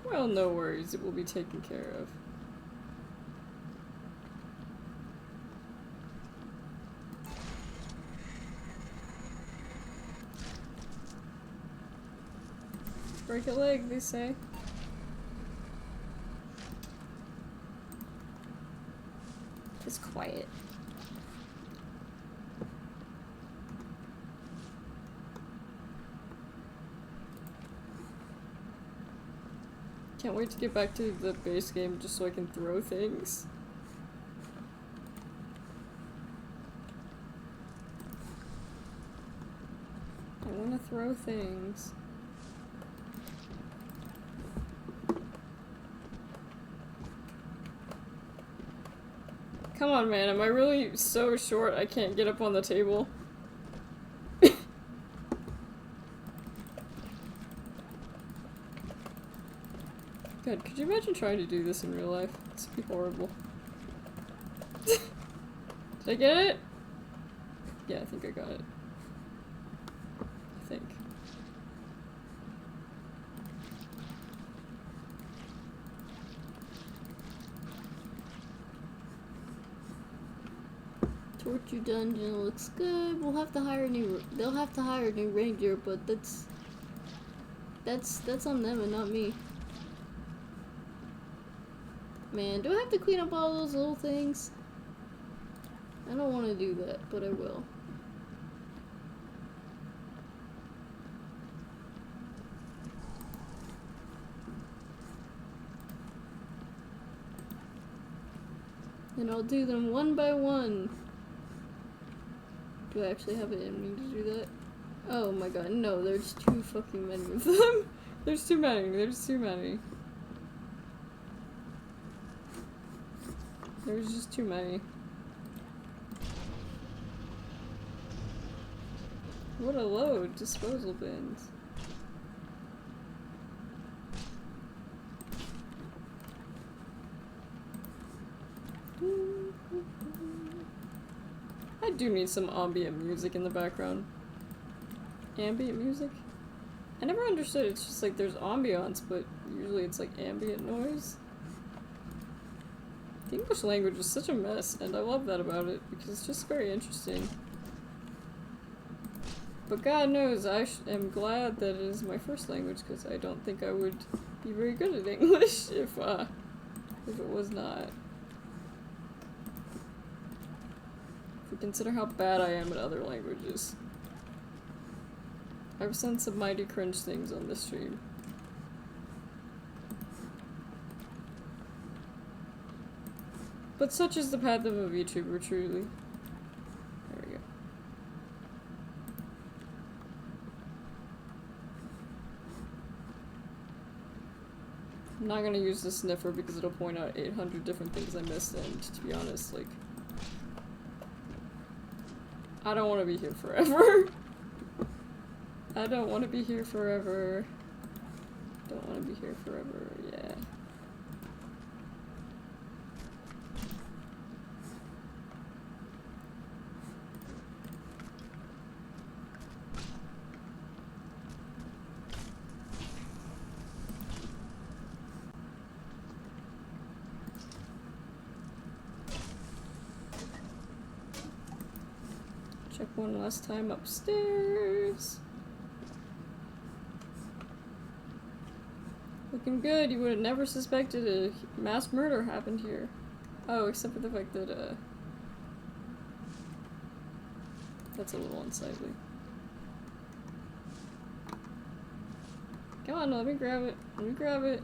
Well, no worries, it will be taken care of. Break a leg, they say. It's quiet. Can't wait to get back to the base game just so I can throw things. throw things. Come on, man, am I really so short I can't get up on the table? God, could you imagine trying to do this in real life? This would be horrible. Did I get it? Yeah, I think I got it. I think. Torture dungeon looks good. We'll have to hire a new. They'll have to hire a new reindeer, but that's on them and not me. Man, do I have to clean up all those little things? I don't want to do that, but I will. And I'll do them one by one. Do I actually have it in me to do that? Oh my god, no, there's too fucking many of them. There's too many, there's too many. There's just too many. What a load, disposal bins. I do need some ambient music in the background. Ambient music? I never understood, it's just like there's ambiance, but usually it's like ambient noise. The English language is such a mess, and I love that about it, because it's just very interesting. But God knows, I am glad that it is my first language, because I don't think I would be very good at English if it was not. If we consider how bad I am at other languages. I've said some mighty cringe things on this stream. But such is the path of a VTuber, truly. There we go. I'm not gonna use the sniffer because it'll point out 800 different things I missed, and to be honest, like, I don't want to be here forever. I don't want to be here forever. Don't want to be here forever, yeah. Check one last time upstairs. Looking good, you would have never suspected a mass murder happened here. Oh, except for the fact that, that's a little unsightly. Come on, let me grab it. Let me grab it.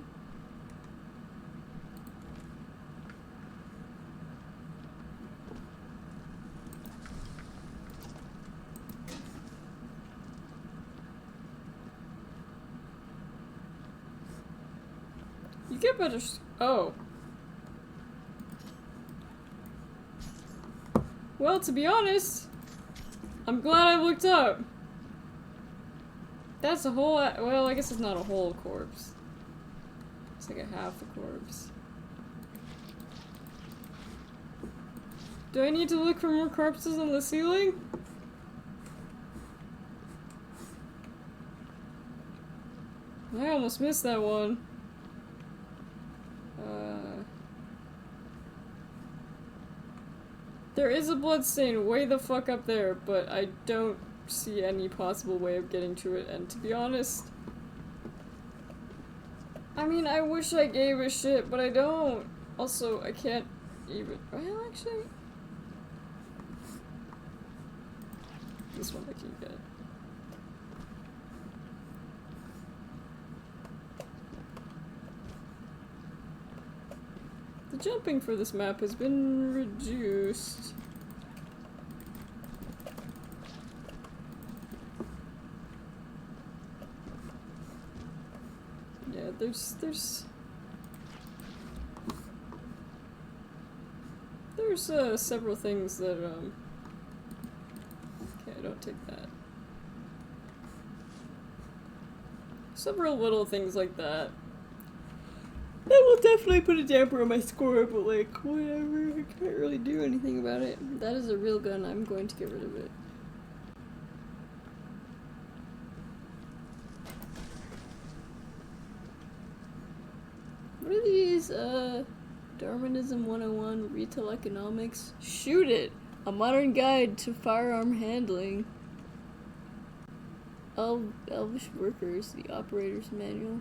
You get better oh. Well, to be honest, I'm glad I looked up. That's a whole well, I guess it's not a whole corpse. It's like a half a corpse. Do I need to look for more corpses on the ceiling? I almost missed that one. There is a bloodstain way the fuck up there, but I don't see any possible way of getting to it, and to be honest, I mean, I wish I gave a shit, but I don't. Also, I can't even, well, actually, this one I can get. The jumping for this map has been reduced. Yeah, there's several things that, okay, don't take that. Several little things like that. That will definitely put a damper on my score, but like, whatever, I can't really do anything about it. That is a real gun, I'm going to get rid of it. What are these, Darwinism 101, Retail Economics? Shoot it! A modern guide to firearm handling. Elvish workers, the operator's manual.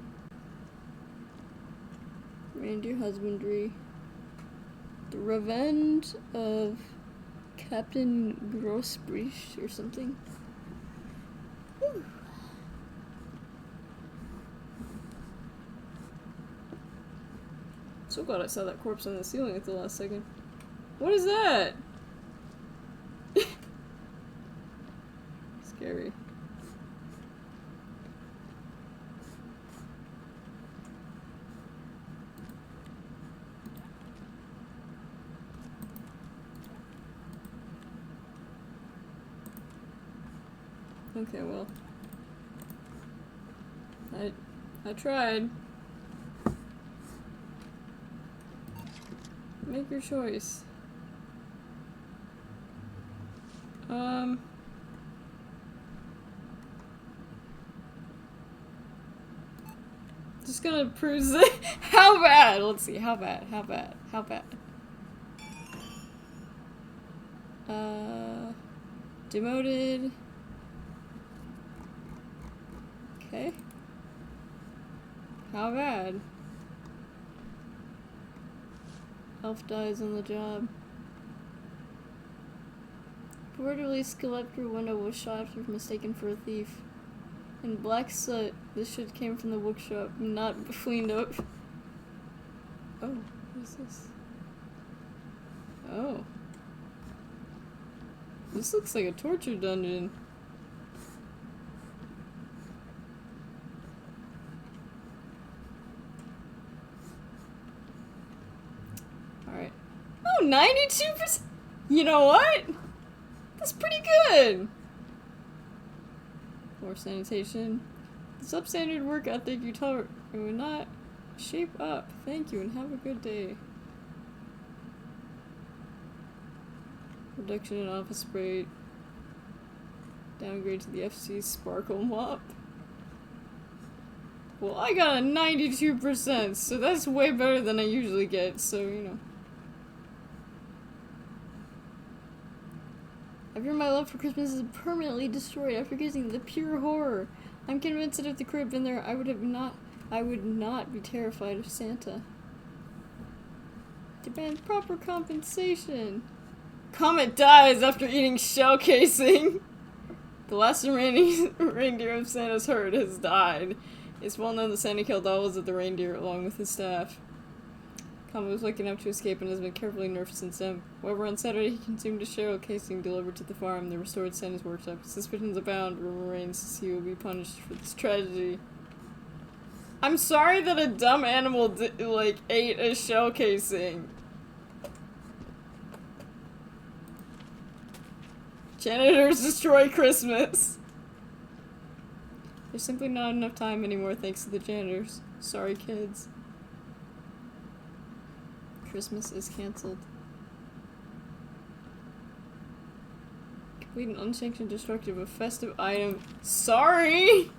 Reindeer husbandry. The Revenge of Captain Grosbrich or something. Whew. So glad I saw that corpse on the ceiling at the last second. What is that? Scary. Okay, well. I tried. Make your choice. Just gonna peruse it. How bad? Let's see, how bad? Demoted. Okay. How bad? Elf dies on the job. Reportedly, Skeletor window was shot after mistaken for a thief. In black soot, this shit came from the bookshop, not cleaned up. Oh, what is this? Oh. This looks like a torture dungeon. Alright. Oh, 92%! You know what? That's pretty good! More sanitation. The substandard work ethic you tolerate will not shape up. Thank you and have a good day. Reduction in office spray. Downgrade to the FC Sparkle Mop. Well, I got a 92%, so that's way better than I usually get, so, you know. I fear my love for Christmas is permanently destroyed after getting the pure horror. I'm convinced that if the crew had been there, I would not be terrified of Santa. Demand proper compensation. Comet dies after eating shell casing. The last remaining reindeer of Santa's herd has died. It's well known that Santa killed all of the reindeer along with his staff. Comet was lucky enough to escape and has been carefully nerfed since then. However, on Saturday he consumed a shell casing delivered to the farm that restored Santa's workshop. Suspicions abound. Rumor reigns he will be punished for this tragedy. I'm sorry that a dumb animal ate a shell casing. Janitors destroy Christmas. There's simply not enough time anymore thanks to the janitors. Sorry, kids. Christmas is cancelled. Complete an unsanctioned destructive of festive item. Sorry!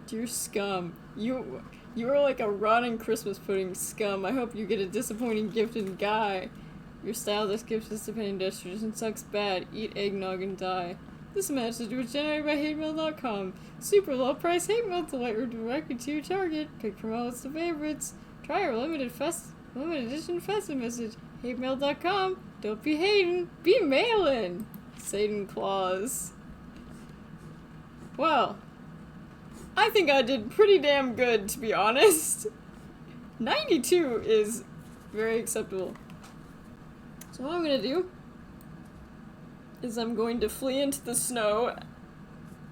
Dear scum. You are like a rotten Christmas pudding, scum. I hope you get a disappointing gift in Guy. Your stylish gift is depending gestures and sucks bad. Eat eggnog and die. This message was generated by hatemail.com. Super low price hate mail delivered directly to your target. Pick from all list of favorites. Try our limited edition festive message. Hatemail.com. Don't be hating. Be mailin'. Satan Claus. Well, I think I did pretty damn good, to be honest. 92 is very acceptable. So what I'm gonna do is I'm going to flee into the snow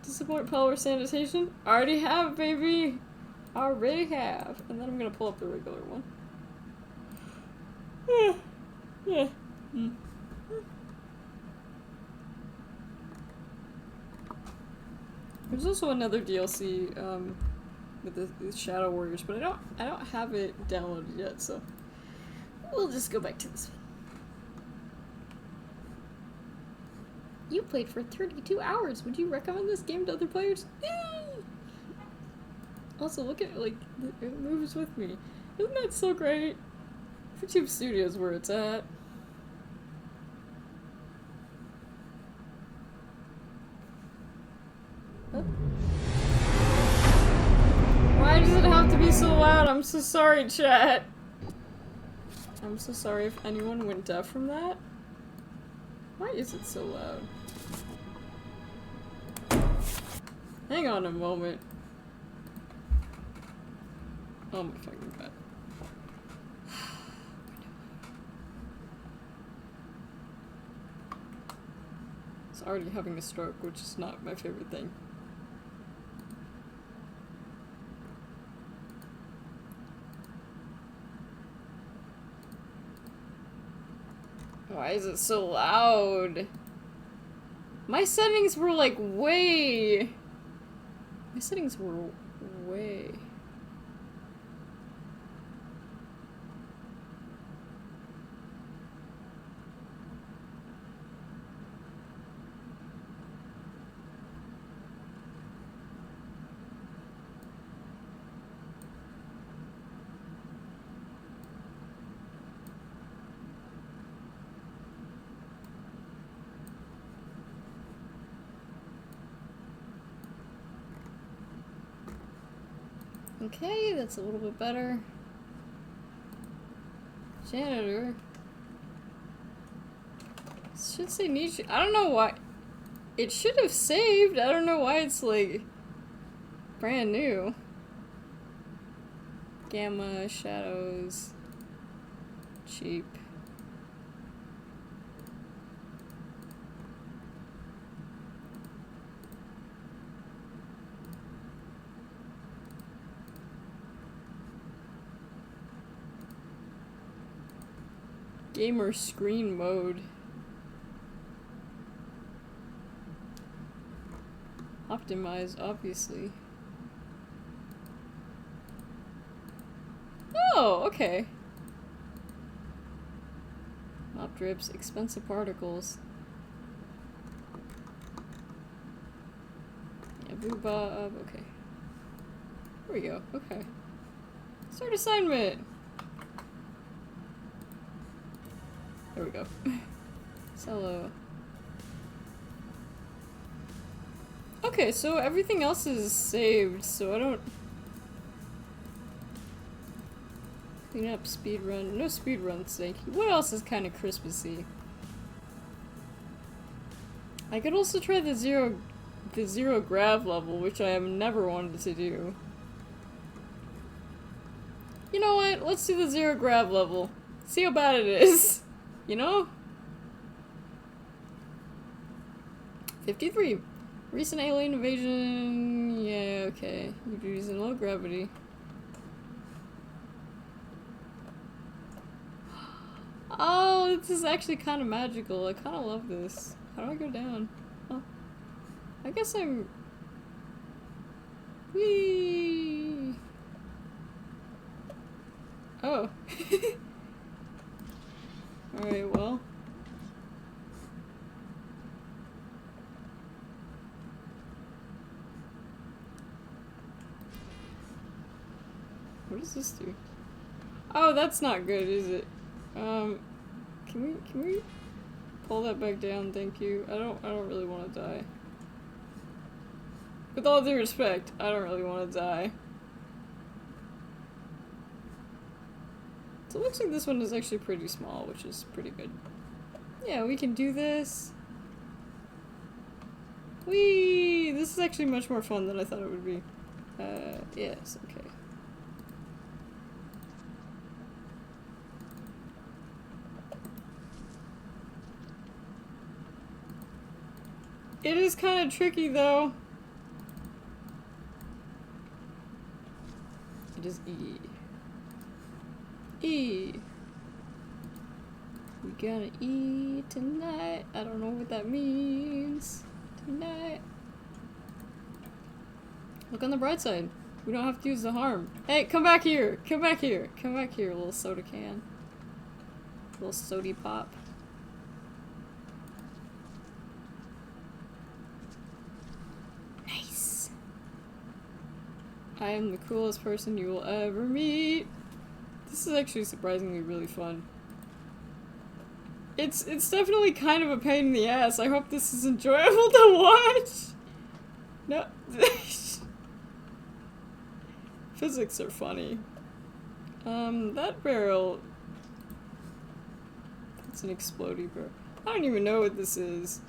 To support power sanitation? Already have, baby! Already have. And then I'm gonna pull up the regular one. Yeah. There's also another DLC with the Shadow Warriors, but I don't have it downloaded yet, so we'll just go back to this one. You played for 32 hours. Would you recommend this game to other players? Yay! Also, look at it moves with me. Isn't that so great? YouTube Studios where it's at. Huh? Why does it have to be so loud? I'm so sorry, chat. I'm so sorry if anyone went deaf from that. Why is it so loud? Hang on a moment. Oh my fucking god. It's already having a stroke, which is not my favorite thing. Why is it so loud? My settings were like way... My settings were way... Okay, that's a little bit better. Janitor. It should say Nicchiketto. I don't know why. It should have saved. I don't know why it's like brand new. Gamma, shadows, cheap. Gamer screen mode. Optimize, obviously. Oh, okay. Mop drips, expensive particles. Yeah, boobob, okay. Here we go, okay. Start assignment! There we go. Solo. Okay, so everything else is saved, so I don't... Clean up, speedrun. No speedruns, thank you. What else is kind of Christmassy? I could also try the Zero-Grav level, which I have never wanted to do. You know what? Let's do the Zero-Grav level. See how bad it is. You know? 53. Recent alien invasion. Yeah, okay. Your duties in low gravity. Oh, this is actually kind of magical. I kind of love this. How do I go down? Huh. I guess I'm... Whee! Oh. Alright, well. What does this do? Oh, that's not good, is it? Can we pull that back down? Thank you. I don't really want to die. With all due respect, I don't really want to die. So it looks like this one is actually pretty small, which is pretty good. Yeah, we can do this. Whee! This is actually much more fun than I thought it would be. Yes, okay. It is kind of tricky, though. is E? E. We gonna eat tonight. I don't know what that means. Tonight. Look on the bright side. We don't have to use the harm. Hey, come back here! Come back here! Come back here, little soda can. Little sody pop. Nice! I am the coolest person you will ever meet. This is actually surprisingly really fun. It's definitely kind of a pain in the ass. I hope this is enjoyable to watch. No. Physics are funny. That barrel... It's an explodey barrel. I don't even know what this is.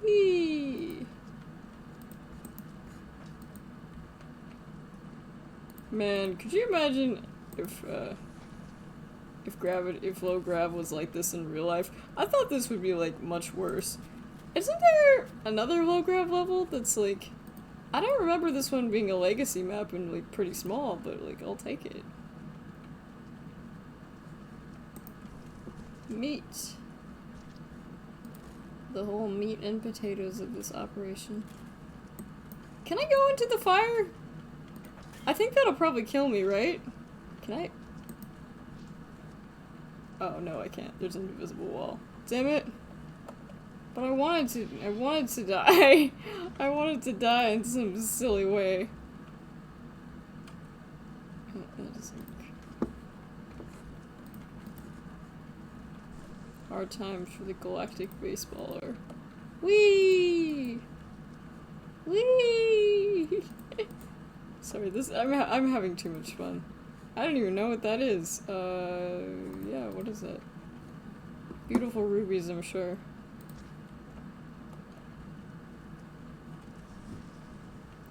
Whee! Man, could you imagine if low grav was like this in real life? I thought this would be like much worse. Isn't there another low grav level that's like, I don't remember this one being a legacy map and like pretty small, but like I'll take it. Meat. The whole meat and potatoes of this operation. Can I go into the fire? I think that'll probably kill me, right? Can I? Oh no, I can't. There's an invisible wall. Damn it. But I wanted to die. I wanted to die in some silly way. Oh, that doesn't work. Hard times for the galactic baseballer. Whee! Whee! Sorry, I'm having too much fun. I don't even know what that is. Yeah, what is that? Beautiful rubies, I'm sure.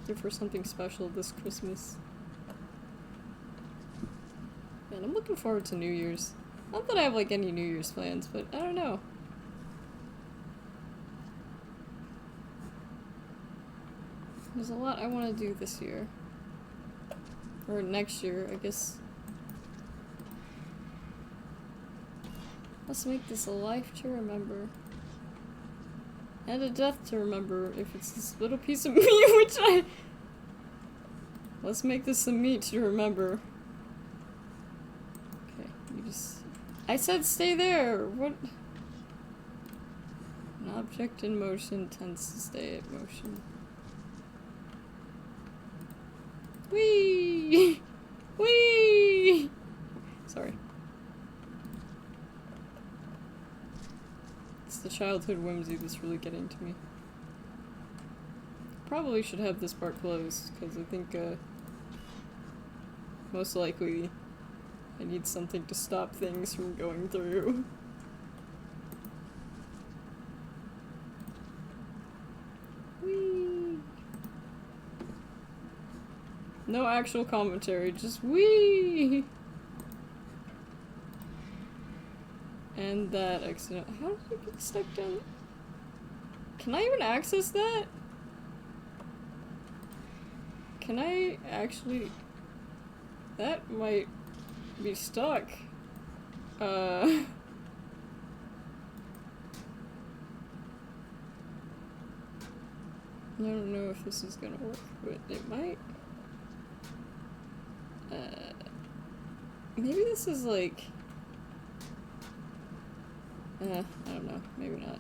Give her something special this Christmas. Man, I'm looking forward to New Year's. Not that I have like any New Year's plans, but I don't know. There's a lot I want to do this year. Or next year, I guess. Let's make this a life to remember. And a death to remember if it's this little piece of meat, which I... Let's make this some meat to remember. Okay, you just... I said stay there! What? An object in motion tends to stay at motion. Whee! Whee! Sorry. It's the childhood whimsy that's really getting to me. Probably should have this part closed, because I think, most likely I need something to stop things from going through. Whee! No actual commentary, just whee! And that accident. How did you get stuck down? Can I even access that? Can I actually... That might be stuck. I don't know if this is gonna work, but it might. Maybe this is like... I don't know. Maybe not.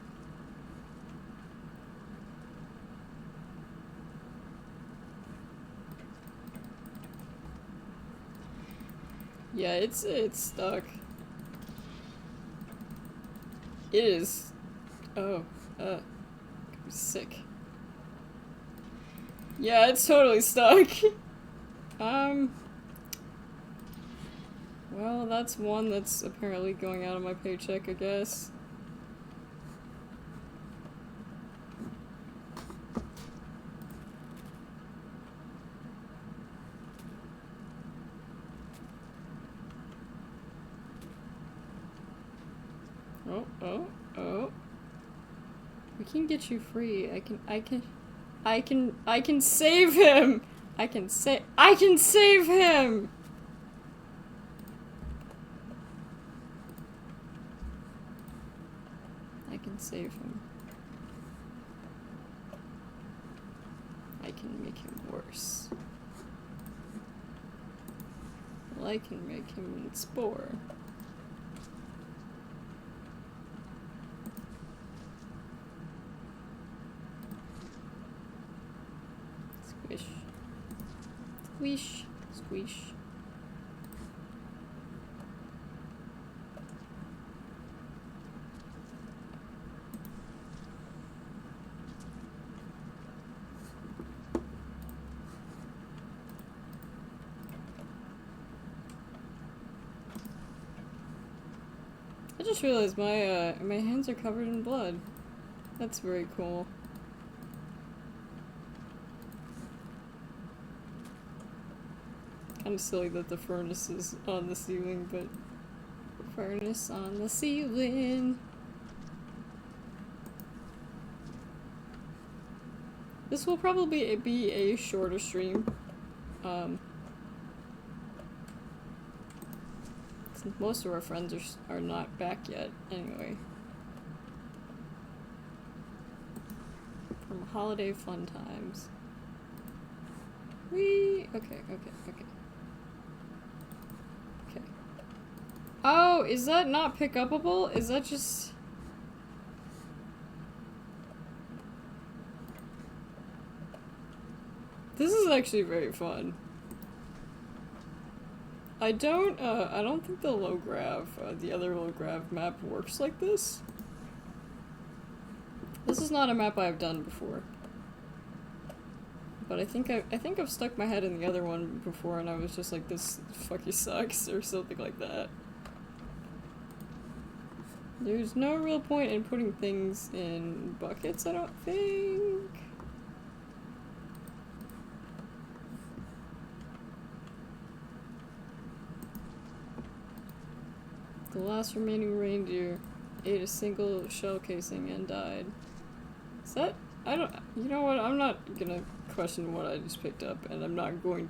Yeah, it's stuck. It is. Oh, I'm sick. Yeah, it's totally stuck. Well, that's one that's apparently going out of my paycheck, I guess. Oh. We can get you free. I can... I can save him! I can save him! I can save him. I can make him worse. Well, I can make him in spore. Squish. Squish. Squish. I just realized my hands are covered in blood. That's very cool. Kind of silly that the furnace is on the ceiling, but furnace on the ceiling. This will probably be a shorter stream. Since most of our friends are not back yet, anyway. From holiday fun times. Okay. Oh, is that not pick upable? Is that just... This is actually very fun. I don't think the low-grav, the other low-grav map works like this. This is not a map I've done before. But I think I've stuck my head in the other one before and I was just like, this fucking sucks, or something like that. There's no real point in putting things in buckets, I don't think. The last remaining reindeer ate a single shell casing and died. Is that... you know what, I'm not gonna question what I just picked up, and I'm not gonna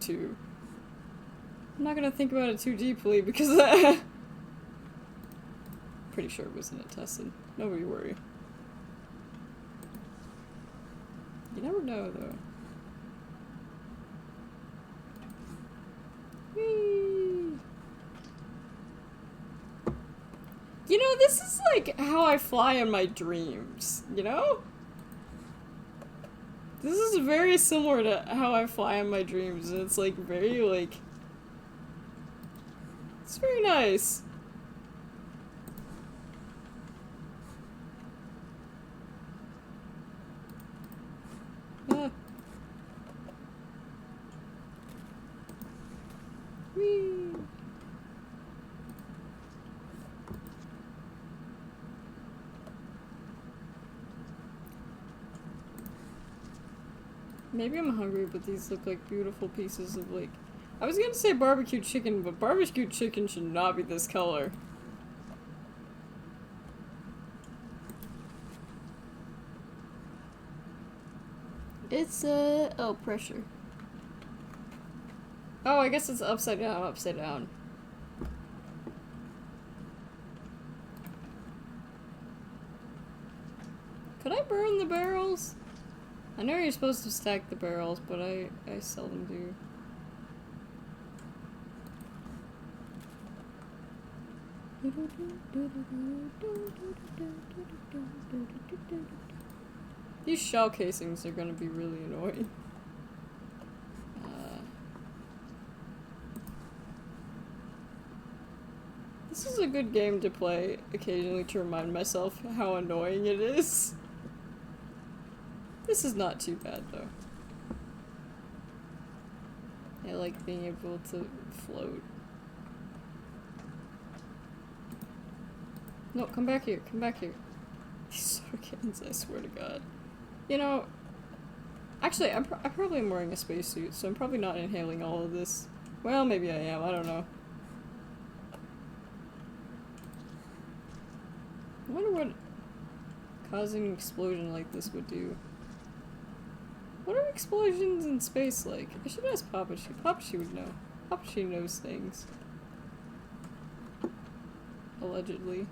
think about it too deeply, because pretty sure it wasn't attested. Nobody worry. You never know, though. Whee! You know, this is like how I fly in my dreams, you know? This is very similar to how I fly in my dreams, and it's like very like... It's very nice. Ah. Whee! Maybe I'm hungry, but these look like beautiful pieces of like... I was gonna say barbecue chicken, but barbecue chicken should not be this color. It's, oh, pressure. Oh, I guess it's upside down, upside down. Could I burn the barrels? I know you're supposed to stack the barrels, but I seldom do. These shell casings are gonna be really annoying. This is a good game to play occasionally to remind myself how annoying it is. This is not too bad, though. I like being able to float. No, come back here, come back here. These soda cans, I swear to God. You know, actually, I probably am wearing a spacesuit, so I'm probably not inhaling all of this. Well, maybe I am, I don't know. I wonder what causing an explosion like this would do. What explosions in space like? I should ask Papa. Papa would know. Papa knows things. Allegedly.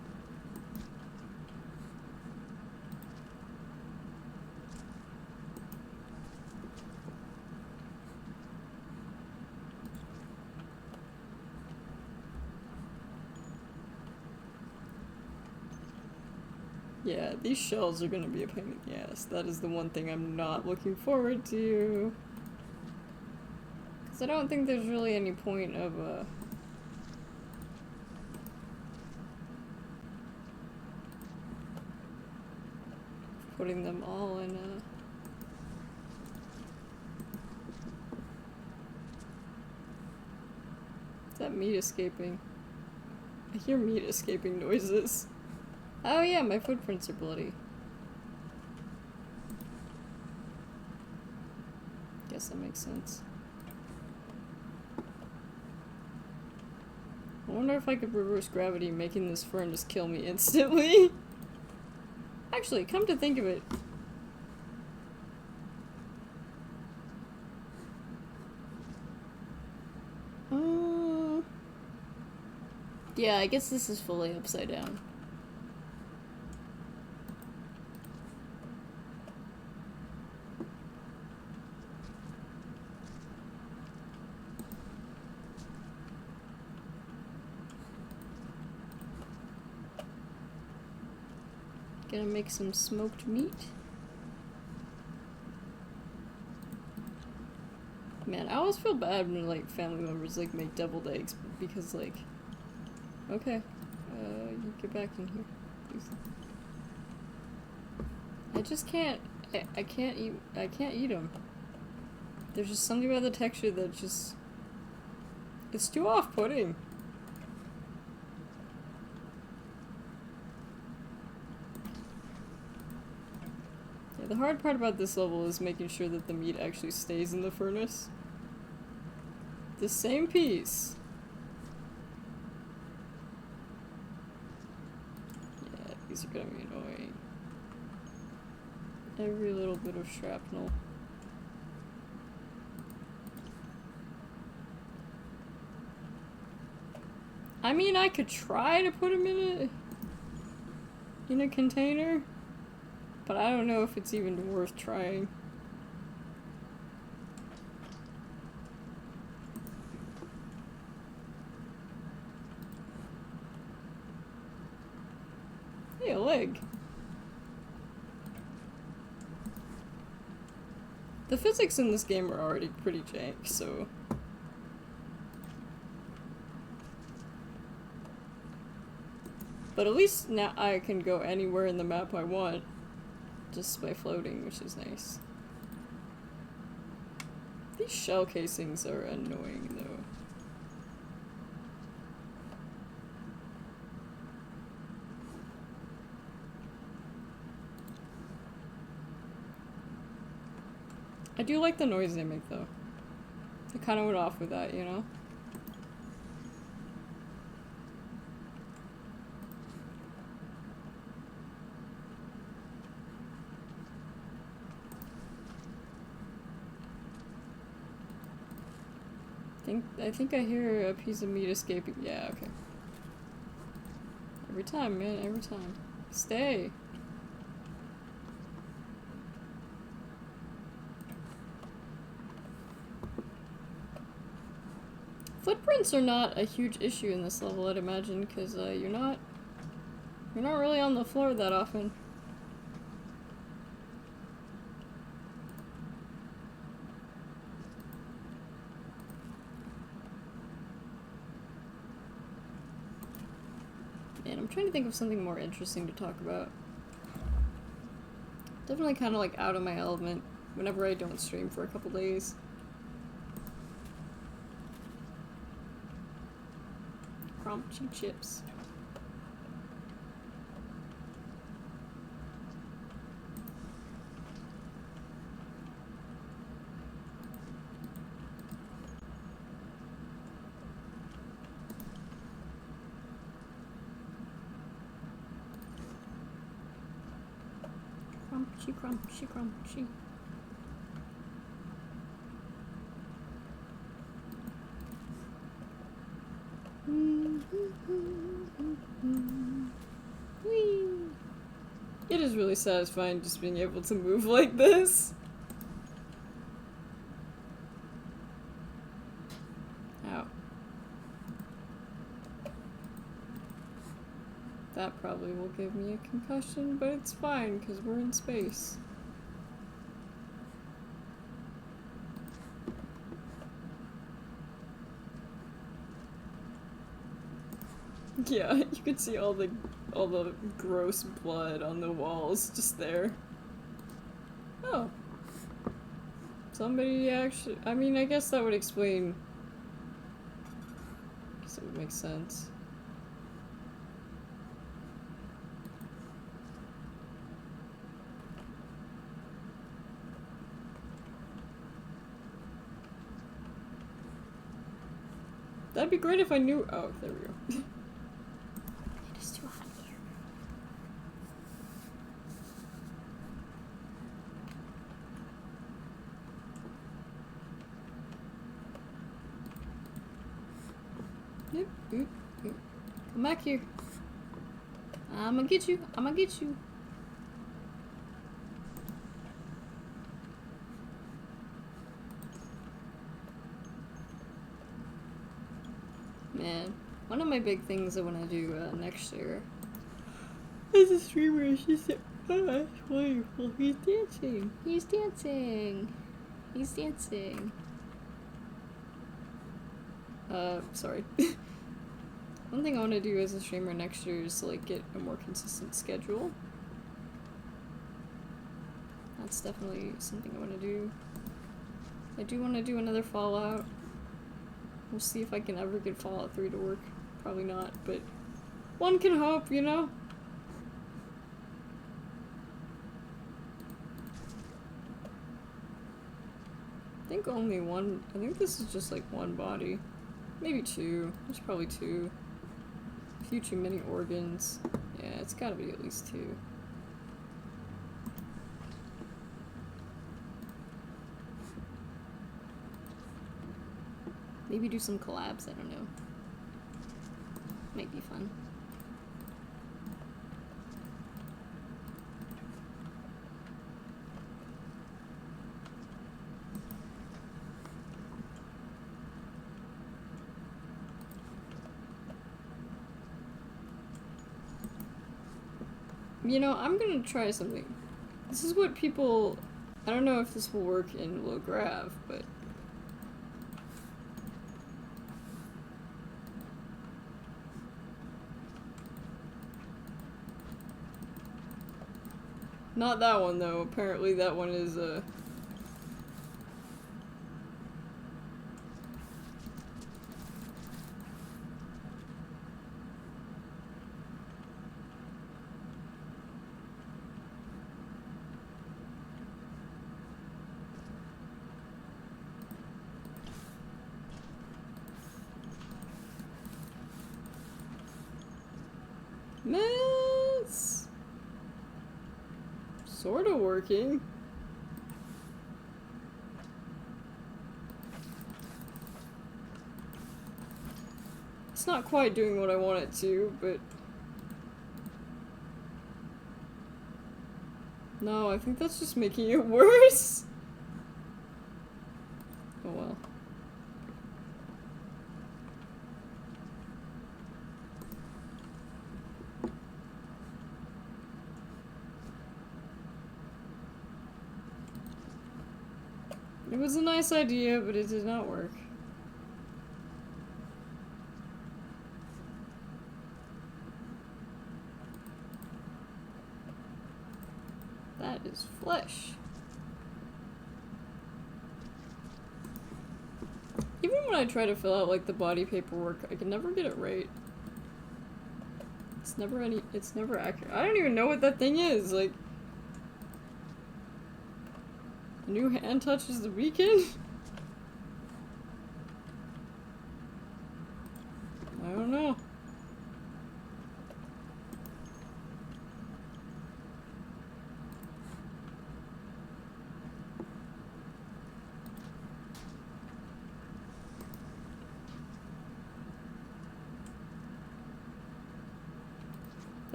Yeah, these shells are gonna be a pain in the ass. That is the one thing I'm not looking forward to. Because I don't think there's really any point of, putting them all in, Is that meat escaping? I hear meat escaping noises. Oh yeah, my footprints are bloody. Guess that makes sense. I wonder if I could reverse gravity, making this furnace kill me instantly. Actually, come to think of it. Yeah, I guess this is fully upside down. Gonna make some smoked meat. Man, I always feel bad when like family members like make deviled eggs because like, okay, you get back in here, please. I just can't. I can't eat them. There's just something about the texture that just. It's too off-putting. Yeah, the hard part about this level is making sure that the meat actually stays in the furnace. The same piece. Yeah, these are gonna be annoying. Every little bit of shrapnel. I mean, I could try to put them in a container, but I don't know if it's even worth trying. Hey, a leg. The physics in this game are already pretty jank, so... But at least now I can go anywhere in the map I want, just by floating, which is nice. These shell casings are annoying, though. I do like the noise they make, though. I kind of went off with that, you know? I think I hear a piece of meat escaping. Yeah, okay. Every time, man, every time. Stay. Footprints are not a huge issue in this level, I'd imagine, because you're not really on the floor that often. Man, I'm trying to think of something more interesting to talk about. Definitely kind of like out of my element whenever I don't stream for a couple days. Crunchy chips. Crunchy, crunchy, crunchy. Whee! It is really satisfying just being able to move like this. Ow. That probably will give me a concussion, but it's fine because we're in space. Yeah, you can see all the gross blood on the walls just there. Oh. Somebody actually, I mean, I guess that would explain. I guess it would make sense. That'd be great if I knew. Oh, there we go. It is too hot here. Yep, yep, yep. Come back here. I'ma get you. I'ma get you. Man, one of my big things I want to do next year is a streamer. She said, "Oh, that's wonderful. He's dancing. He's dancing. He's dancing." Sorry. One thing I want to do as a streamer next year is to, like, get a more consistent schedule. That's definitely something I want to do. I do want to do another Fallout. We'll see if I can ever get Fallout 3 to work. Probably not, but one can hope, you know? I think only one. I think this is just like one body. Maybe two. There's probably two. A few too many organs. Yeah, it's gotta be at least two. Maybe do some collabs, I don't know. Might be fun. You know, I'm gonna try something. This is what people... I don't know if this will work in Zero-Grav, but... Not that one, though. Apparently that one is, It's sort of working. It's not quite doing what I want it to, but... No, I think that's just making it worse. Oh well. It was a nice idea, but it did not work. That is flesh. Even when I try to fill out, like, the body paperwork, I can never get it right. It's never accurate. I don't even know what that thing is, like... A new hand touches the beacon? I don't know.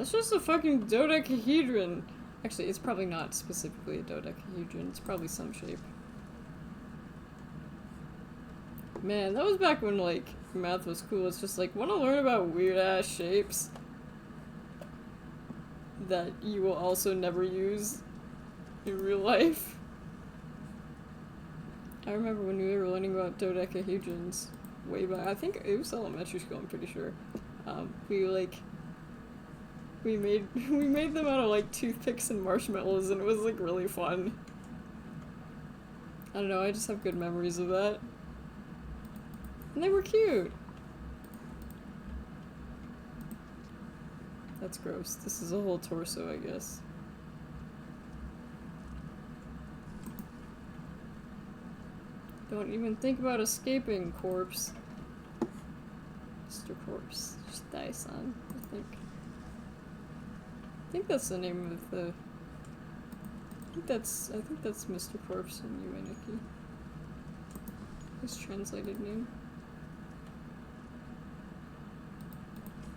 That's just a fucking dodecahedron. Actually, it's probably not specifically a dodecahedron. It's probably some shape. Man, that was back when, like, math was cool. It's just like, wanna learn about weird-ass shapes that you will also never use in real life? I remember when we were learning about dodecahedrons way back. I think it was elementary school, I'm pretty sure. We made them out of, like, toothpicks and marshmallows, and it was, like, really fun. I don't know, I just have good memories of that. And they were cute! That's gross. This is a whole torso, I guess. Don't even think about escaping, corpse. Mr. Corpse. Just die, son, I think. I think that's the name of the... I think that's Mr. Corpse in Ueniki. His translated name.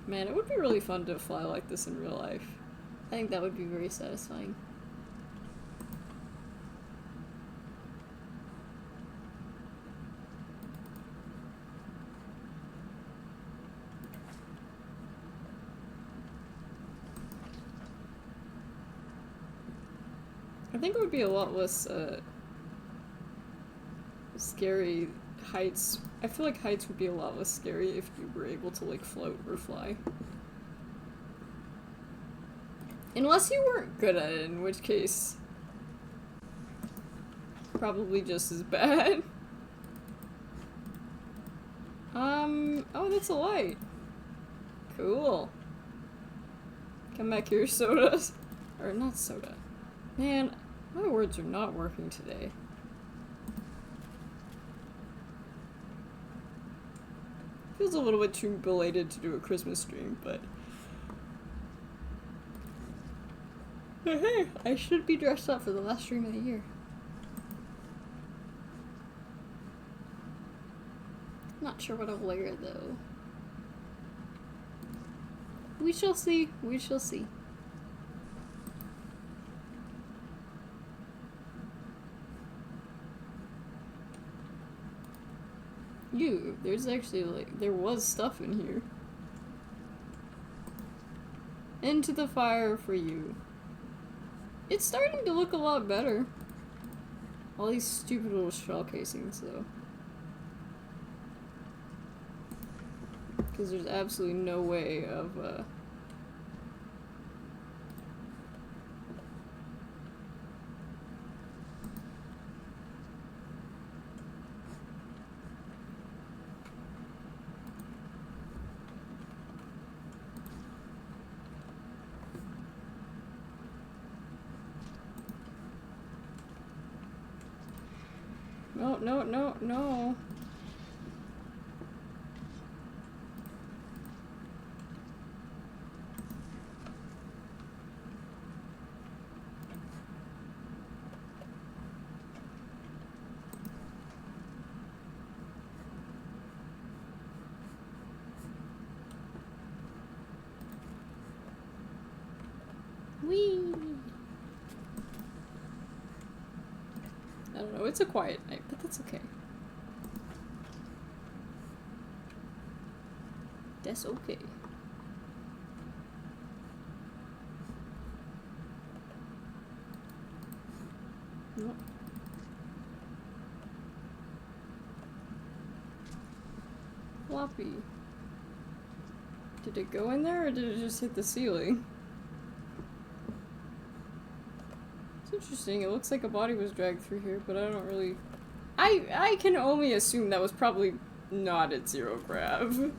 Man, it would be really fun to fly like this in real life. I think that would be very satisfying. I think it would be a lot less, scary heights. I feel like heights would be a lot less scary if you were able to, like, float or fly. Unless you weren't good at it, in which case... probably just as bad. Oh, that's a light. Cool. Come back here, sodas. Or not soda. Man, my words are not working today. Feels a little bit too belated to do a Christmas stream, but... hey, I should be dressed up for the last stream of the year. Not sure what I'll wear, though. We shall see. We shall see. There's actually, like, there was stuff in here. Into the fire for you. It's starting to look a lot better. All these stupid little shell casings, though. Because there's absolutely no way of, No, no, no, no. Whee! I don't know, it's a quiet night, but that's okay. That's okay. Nope. Floppy. Did it go in there or did it just hit the ceiling? It's interesting, it looks like a body was dragged through here, but I don't really... I can only assume that was probably not at Zero-Grav.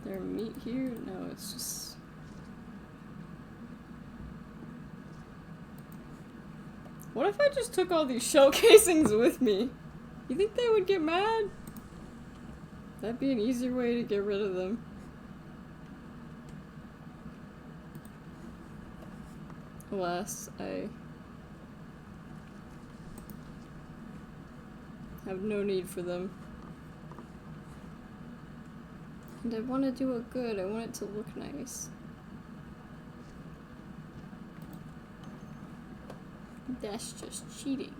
There meat here? No, it's just... What if I just took all these shell casings with me? You think they would get mad? That'd be an easier way to get rid of them. Alas, I have no need for them. And I want to do it good, I want it to look nice. That's just cheating.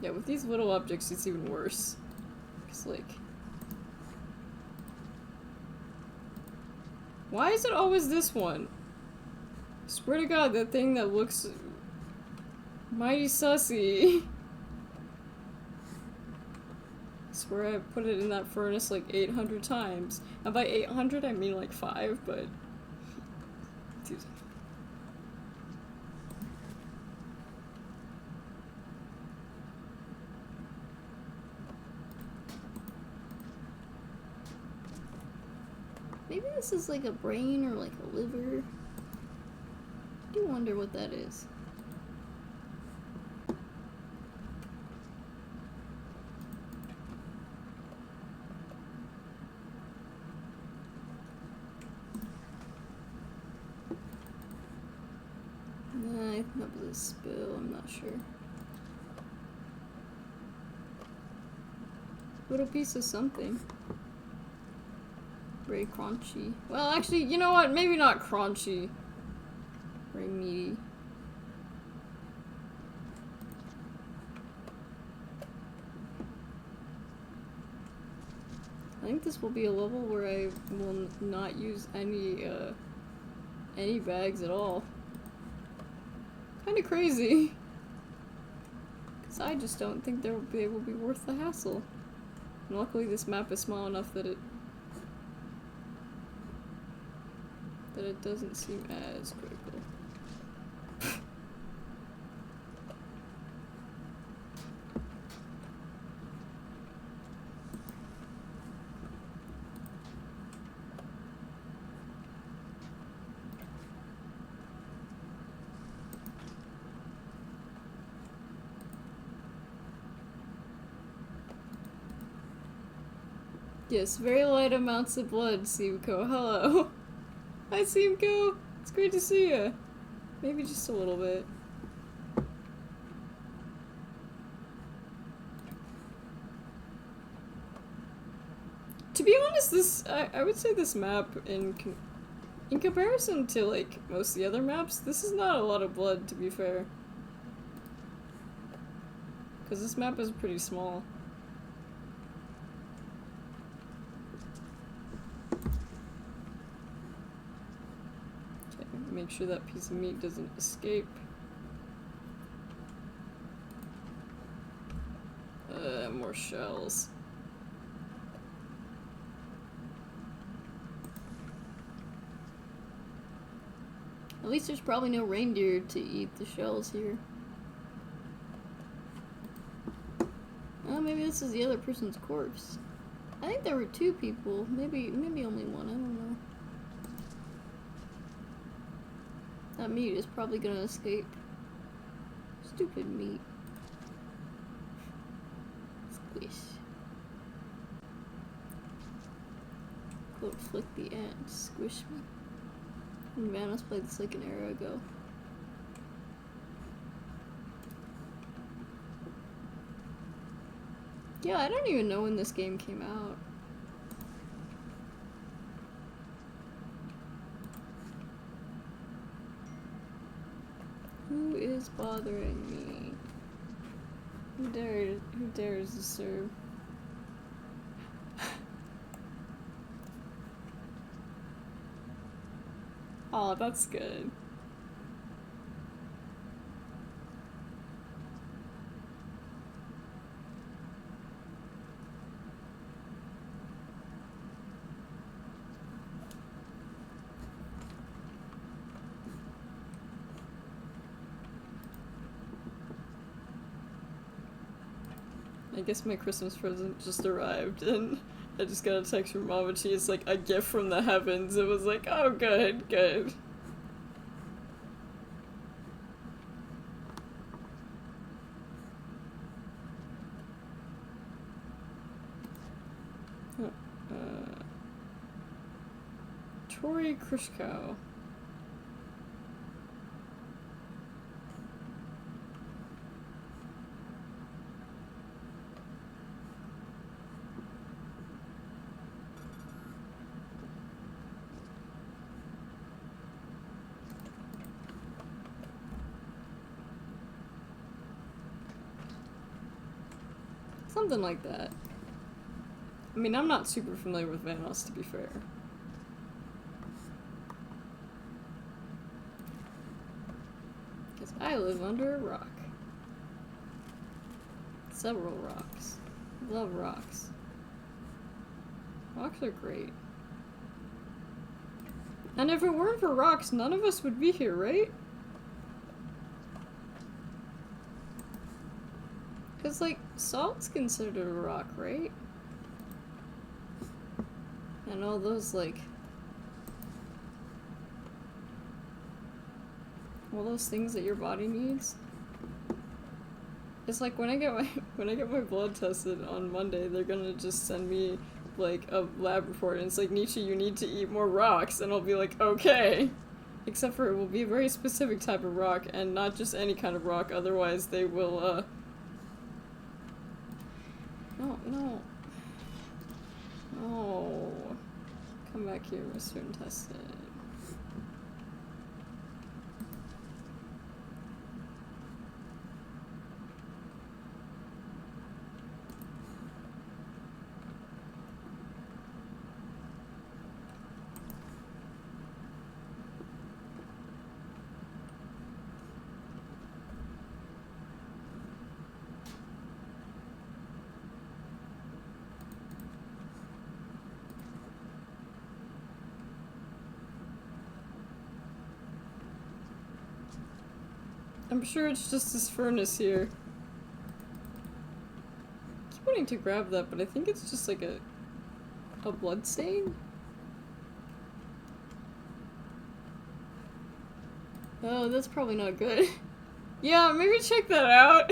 Yeah, with these little objects it's even worse. It's like... Why is it always this one? I swear to God, that thing that looks mighty sussy. I swear I put it in that furnace like 800 times. And by 800 I mean like 5, but... Maybe this is like a brain or like a liver. I do wonder what that is. Nah, I think that was a spill, I'm not sure. Little piece of something. Very crunchy. Well, actually, you know what? Maybe not crunchy. Very meaty. I think this will be a level where I will not use any bags at all. Kinda crazy. Because I just don't think they will be worth the hassle. And luckily this map is small enough that it doesn't seem as critical. Yes, very light amounts of blood, Simcoe. Hello. Hi, Simcoe. It's great to see you. Maybe just a little bit. To be honest, I would say this map in comparison to like most of the other maps, this is not a lot of blood, to be fair. Because this map is pretty small. Make sure that piece of meat doesn't escape. More shells. At least there's probably no reindeer to eat the shells here. Oh, maybe this is the other person's corpse. I think there were 2 people. Maybe only one. I don't know. That meat is probably gonna escape. Stupid meat. Squish. Quote, flick the ant. Squish me. And Vanos played this like an era ago. Yeah, I don't even know when this game came out. Who is bothering me? Who dares disturb? Oh, that's good. I guess my Christmas present just arrived, and I just got a text from Mom, and she is like, a gift from the heavens. It was like, oh, good, good. Tori Krishkow. Something like that. I mean, I'm not super familiar with Vanos, to be fair. Because I live under a rock. Several rocks. Love rocks. Rocks are great. And if it weren't for rocks, none of us would be here, right? Because, like, salt's considered a rock, right? And all those, like... all those things that your body needs. It's like when I get my blood tested on Monday, they're gonna just send me, like, a lab report, and it's like, Nietzsche, you need to eat more rocks, and I'll be like, okay! Except for it will be a very specific type of rock, and not just any kind of rock, otherwise they will, No. No. Come back here, Mr. Intestine. I'm sure it's just this furnace here. I keep wanting to grab that, but I think it's just like a blood stain? Oh, that's probably not good. Yeah, maybe check that out.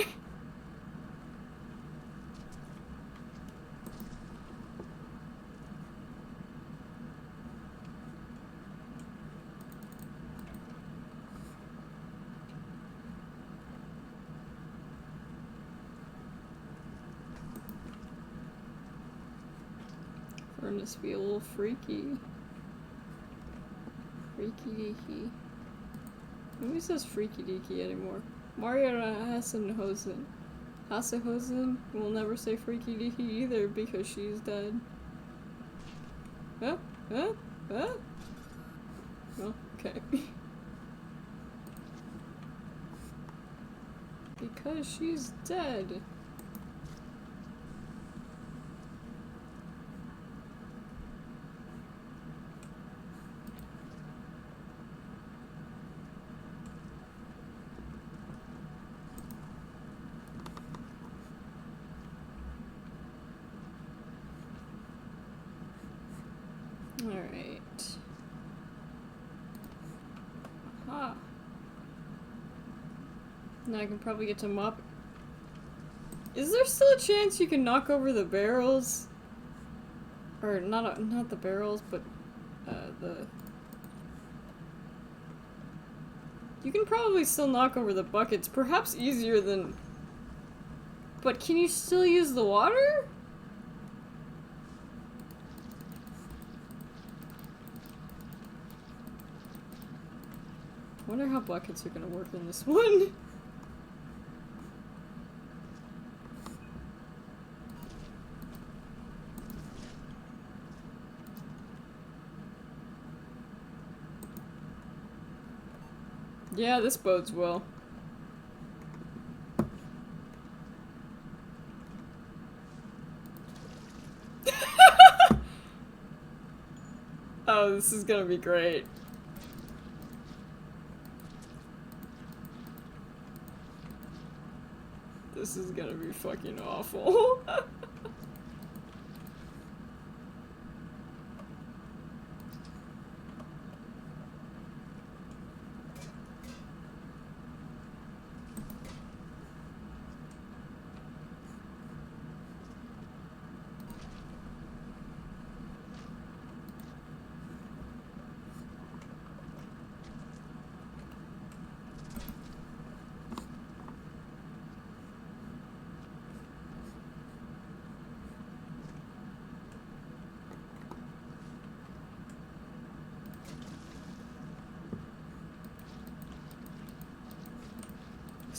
Furnace be a little freaky. Freaky deaky. Nobody says freaky deaky anymore. Mario Hassenhosen. Hassenhosen will never say freaky deaky either because she's dead. Huh? Huh? Huh? Well, okay. Because she's dead. Alright. Aha. Now I can probably get to mop. Is there still a chance you can knock over the barrels? Or not the barrels, but the... You can probably still knock over the buckets, perhaps easier than... But can you still use the water? I wonder how buckets are gonna work in this one. Yeah, this bodes well. Oh, this is gonna be great. This is gonna be fucking awful.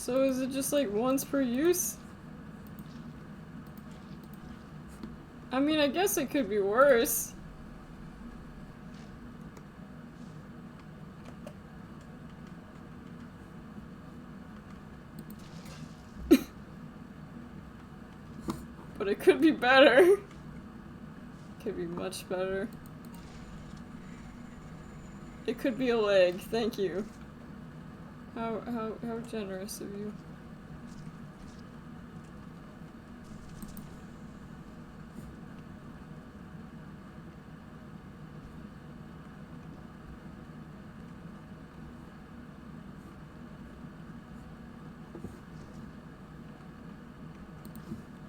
So is it just like once per use? I mean, I guess it could be worse. But it could be better. Could be much better. It could be a leg, thank you. How generous of you.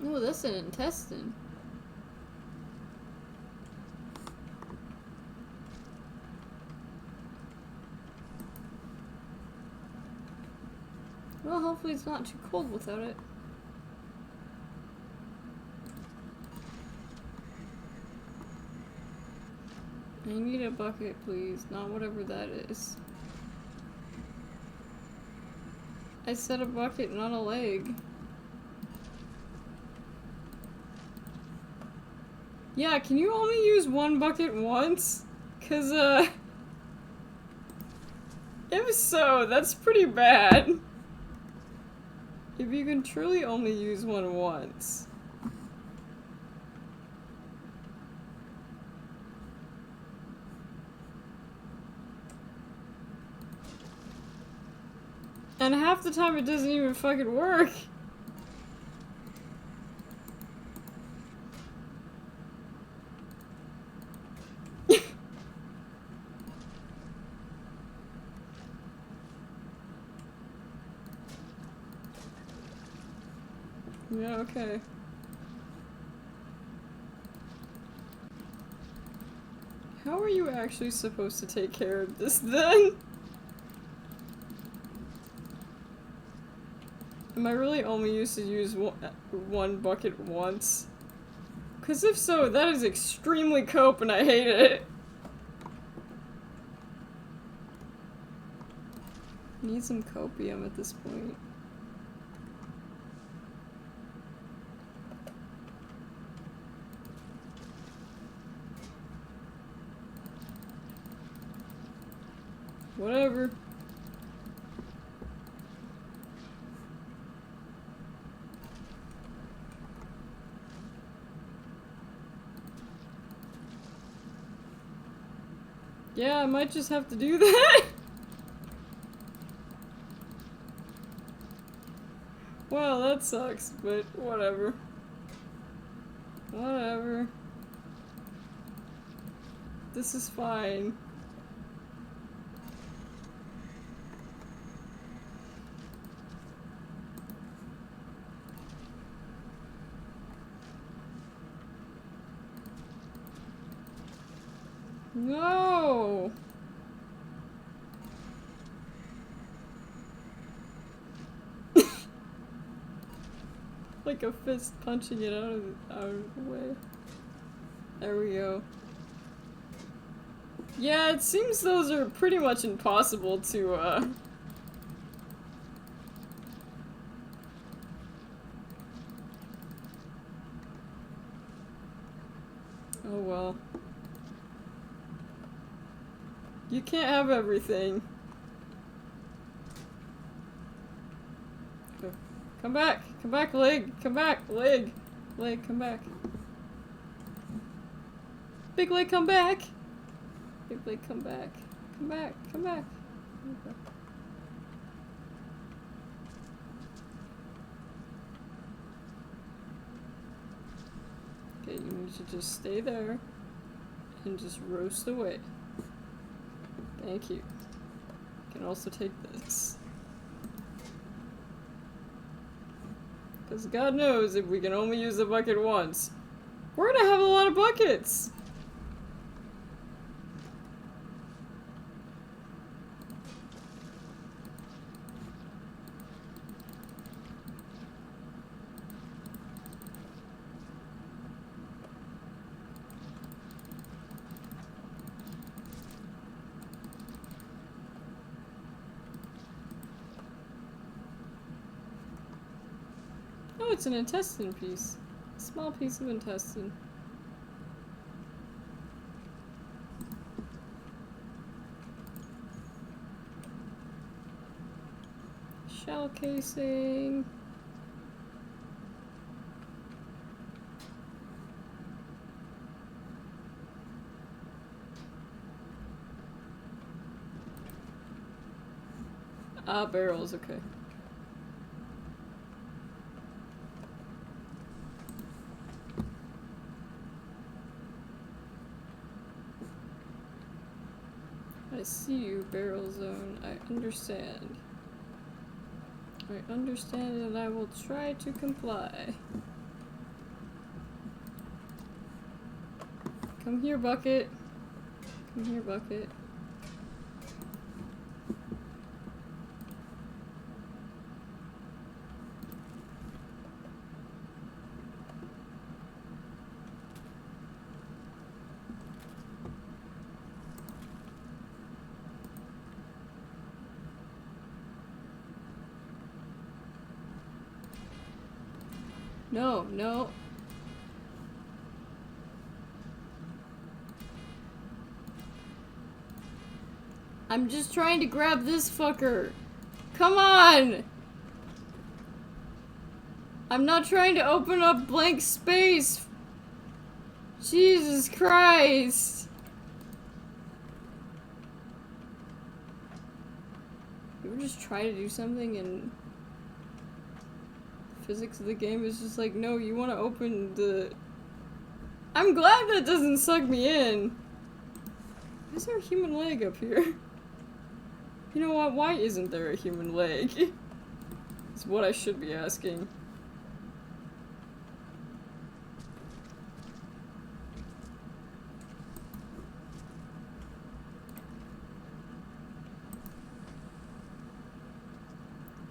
Oh, that's an intestine. Well, hopefully it's not too cold without it. I need a bucket, please. Not whatever that is. I said a bucket, not a leg. Yeah, can you only use one bucket once? 'Cause, if so, that's pretty bad. If you can truly only use one once. And half the time it doesn't even fucking work. Yeah, okay. How are you actually supposed to take care of this then? Am I really only used to use one bucket once? Because if so, that is extremely cope and I hate it. Need some copium at this point. Whatever. Yeah, I might just have to do that. Well, that sucks, but whatever. Whatever. This is fine. No! Like a fist punching it out of the way. There we go. Yeah, it seems those are pretty much impossible to, Oh well. You can't have everything. Come back! Come back, leg! Come back, leg! Leg, come back. Big leg, come back! Big leg, come back. Come back, come back. Okay. Okay, you need to just stay there and just roast away. Thank you. You can also take this. Because God knows if we can only use the bucket once, we're gonna have a lot of buckets! it's an intestine piece. A small piece of intestine. Shell casing. Ah, barrels, okay. I see you, barrel zone. I understand. I understand and I will try to comply. Come here, bucket. Come here, bucket. No, no. I'm just trying to grab this fucker. Come on! I'm not trying to open up blank space. Jesus Christ. You ever just try to do something and physics of the game is just like, no, you want to open the... I'm glad that doesn't suck me in. Why is there a human leg up here? You know what? Why isn't there a human leg? It's what I should be asking.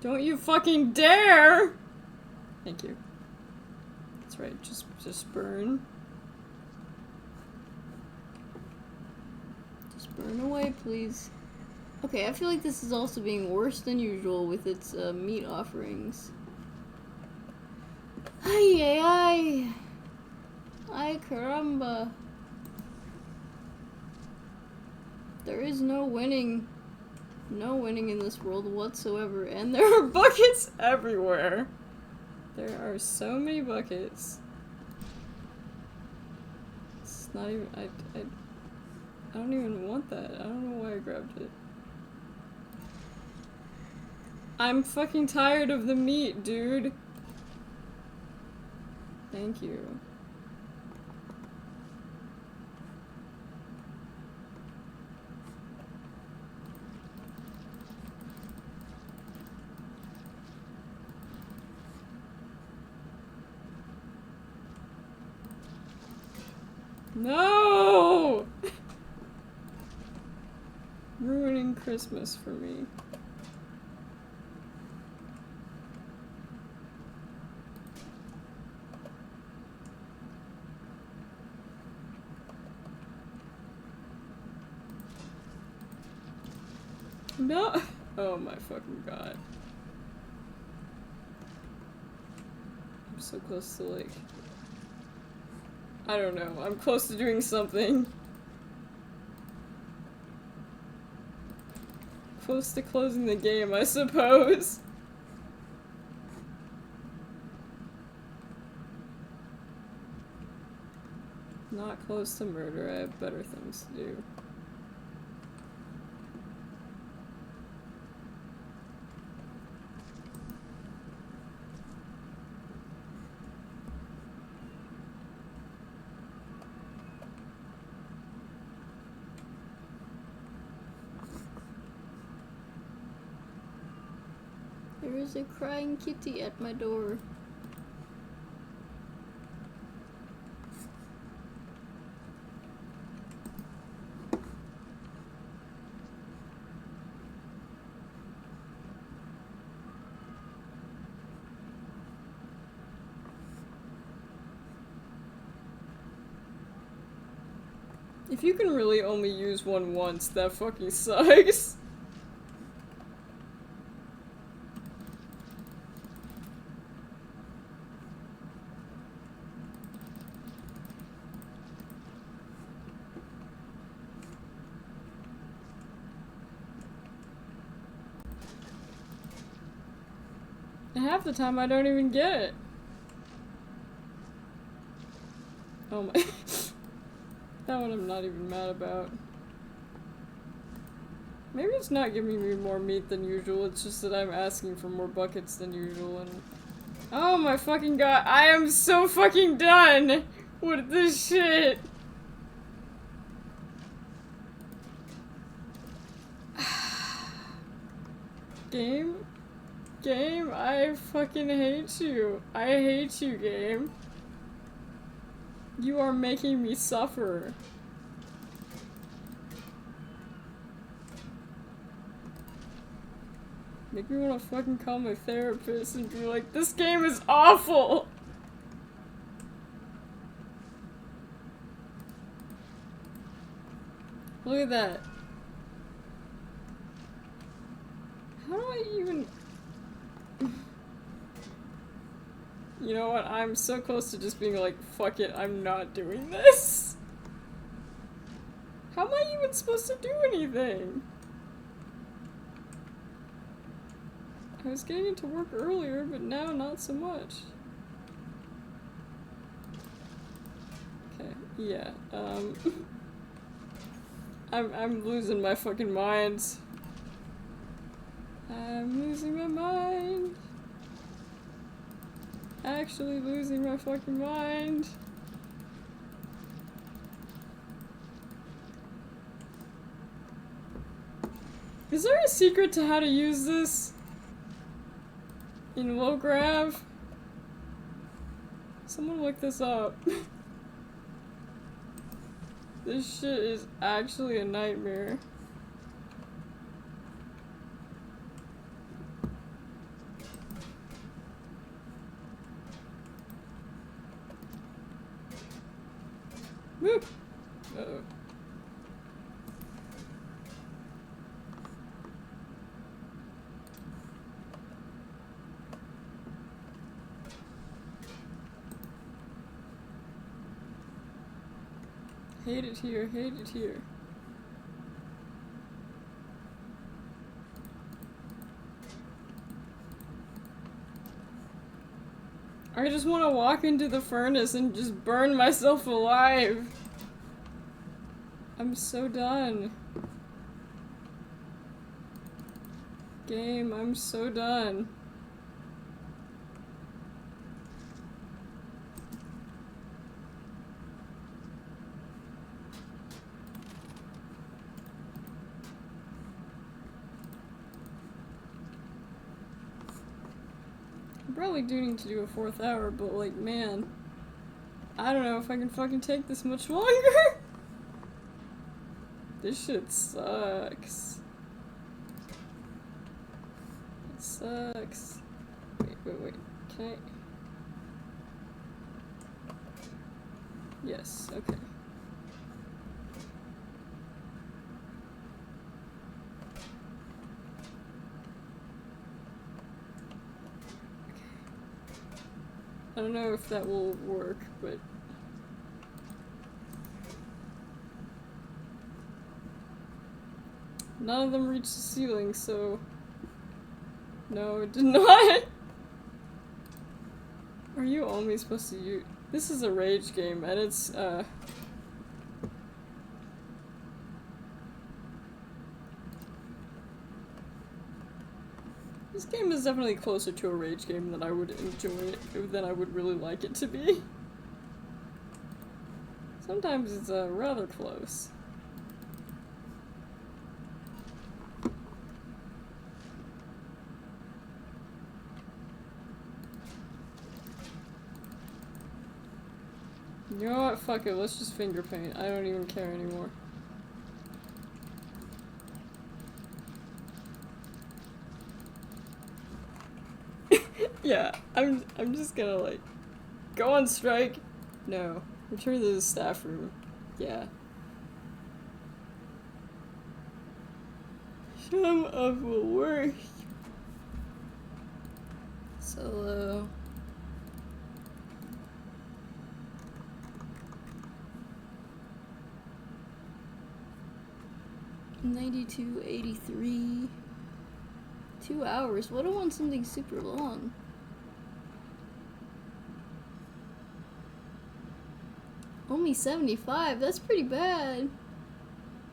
Don't you fucking dare! Thank you. That's right, just burn. Just burn away, please. Okay, I feel like this is also being worse than usual with its meat offerings. Ay, ay, ay. Ay, caramba. There is no winning. No winning in this world whatsoever, and there are buckets everywhere. There are so many buckets. It's not even, I don't even want that. I don't know why I grabbed it. I'm fucking tired of the meat, dude. Thank you. No! Ruining Christmas for me. No! Oh my fucking god. I'm so close to, like... I don't know. I'm close to doing something. Close to closing the game, I suppose. Not close to murder. I have better things to do. There is a crying kitty at my door. If you can really only use one once, that fucking sucks. And half the time I don't even get it. Oh my. That one I'm not even mad about. Maybe it's not giving me more meat than usual, it's just that I'm asking for more buckets than usual and... Oh my fucking god, I am so fucking done with this shit! Game? Game, I fucking hate you. I hate you, game. You are making me suffer. Make me wanna fucking call my therapist and be like, this game is awful! Look at that. How do I even... You know what? I'm so close to just being like, fuck it, I'm not doing this. How am I even supposed to do anything? I was getting into work earlier, but now not so much. Okay, yeah, I'm losing my fucking mind. I'm losing my mind. Actually losing my fucking mind. Is there a secret to how to use this? In low-grav? Someone look this up. This shit is actually a nightmare. Woo! Uh-oh. Hate it here, hate it here. I just want to walk into the furnace and just burn myself alive. I'm so done. Game, I'm so done. Probably do need to do a 4th hour, but like, man, I don't know if I can fucking take this much longer. This shit sucks. It sucks. Wait. Can I? Yes, okay. I don't know if that will work, but... None of them reached the ceiling, so... No, it did not! Are you only supposed to use... This is a rage game, and it's, This game is definitely closer to a rage game than I would enjoy it, than I would really like it to be. Sometimes it's, rather close. You know what? Fuck it, let's just finger paint. I don't even care anymore. Yeah, I'm just gonna like go on strike. No. Return to the staff room. Yeah. Some of will work. Solo. $92.83. 2 hours. What do I want something super long? only 75. That's pretty bad.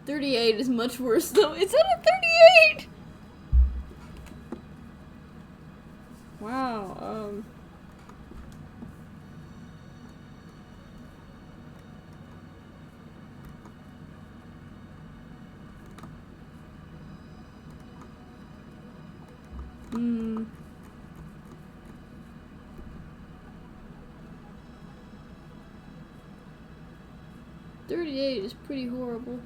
38 is much worse though. It's at a 38! Wow, Hmm. $38 is pretty horrible.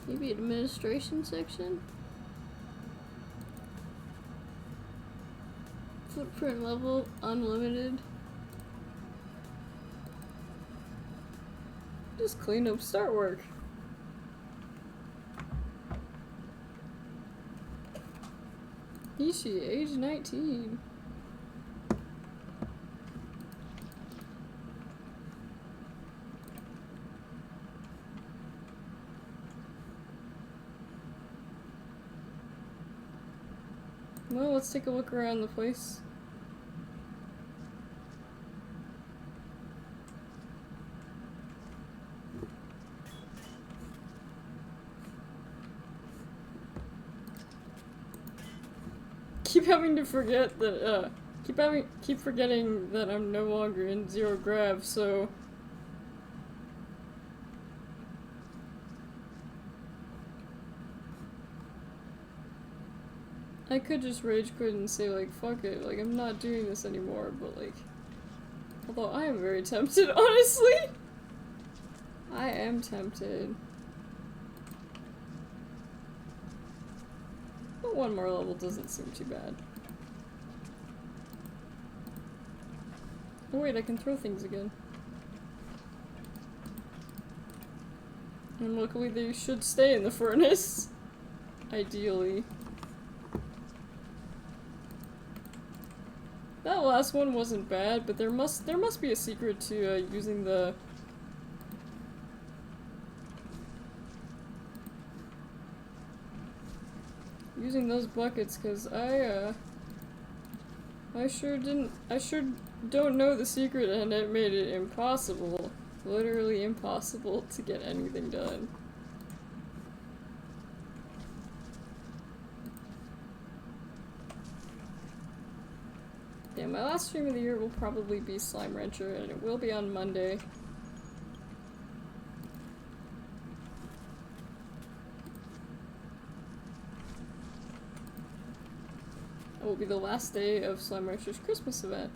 Maybe administration section? Footprint level unlimited. just clean up start work. Ishi, age 19. Well, let's take a look around the place. Keep having to forget that, keep forgetting that I'm no longer in Zero-Grav, so... I could just rage quit and say, like, fuck it, like, I'm not doing this anymore, but, like... Although I am very tempted, honestly! I am tempted. But one more level doesn't seem too bad. Oh wait, I can throw things again. And luckily they should stay in the furnace. Ideally. That last one wasn't bad, but there must be a secret to using the... using those buckets, cause I sure don't know the secret, and it made it impossible, literally impossible to get anything done. Yeah, my last stream of the year will probably be Slime Rancher, and it will be on Monday. It will be the last day of Slime Rancher's Christmas event.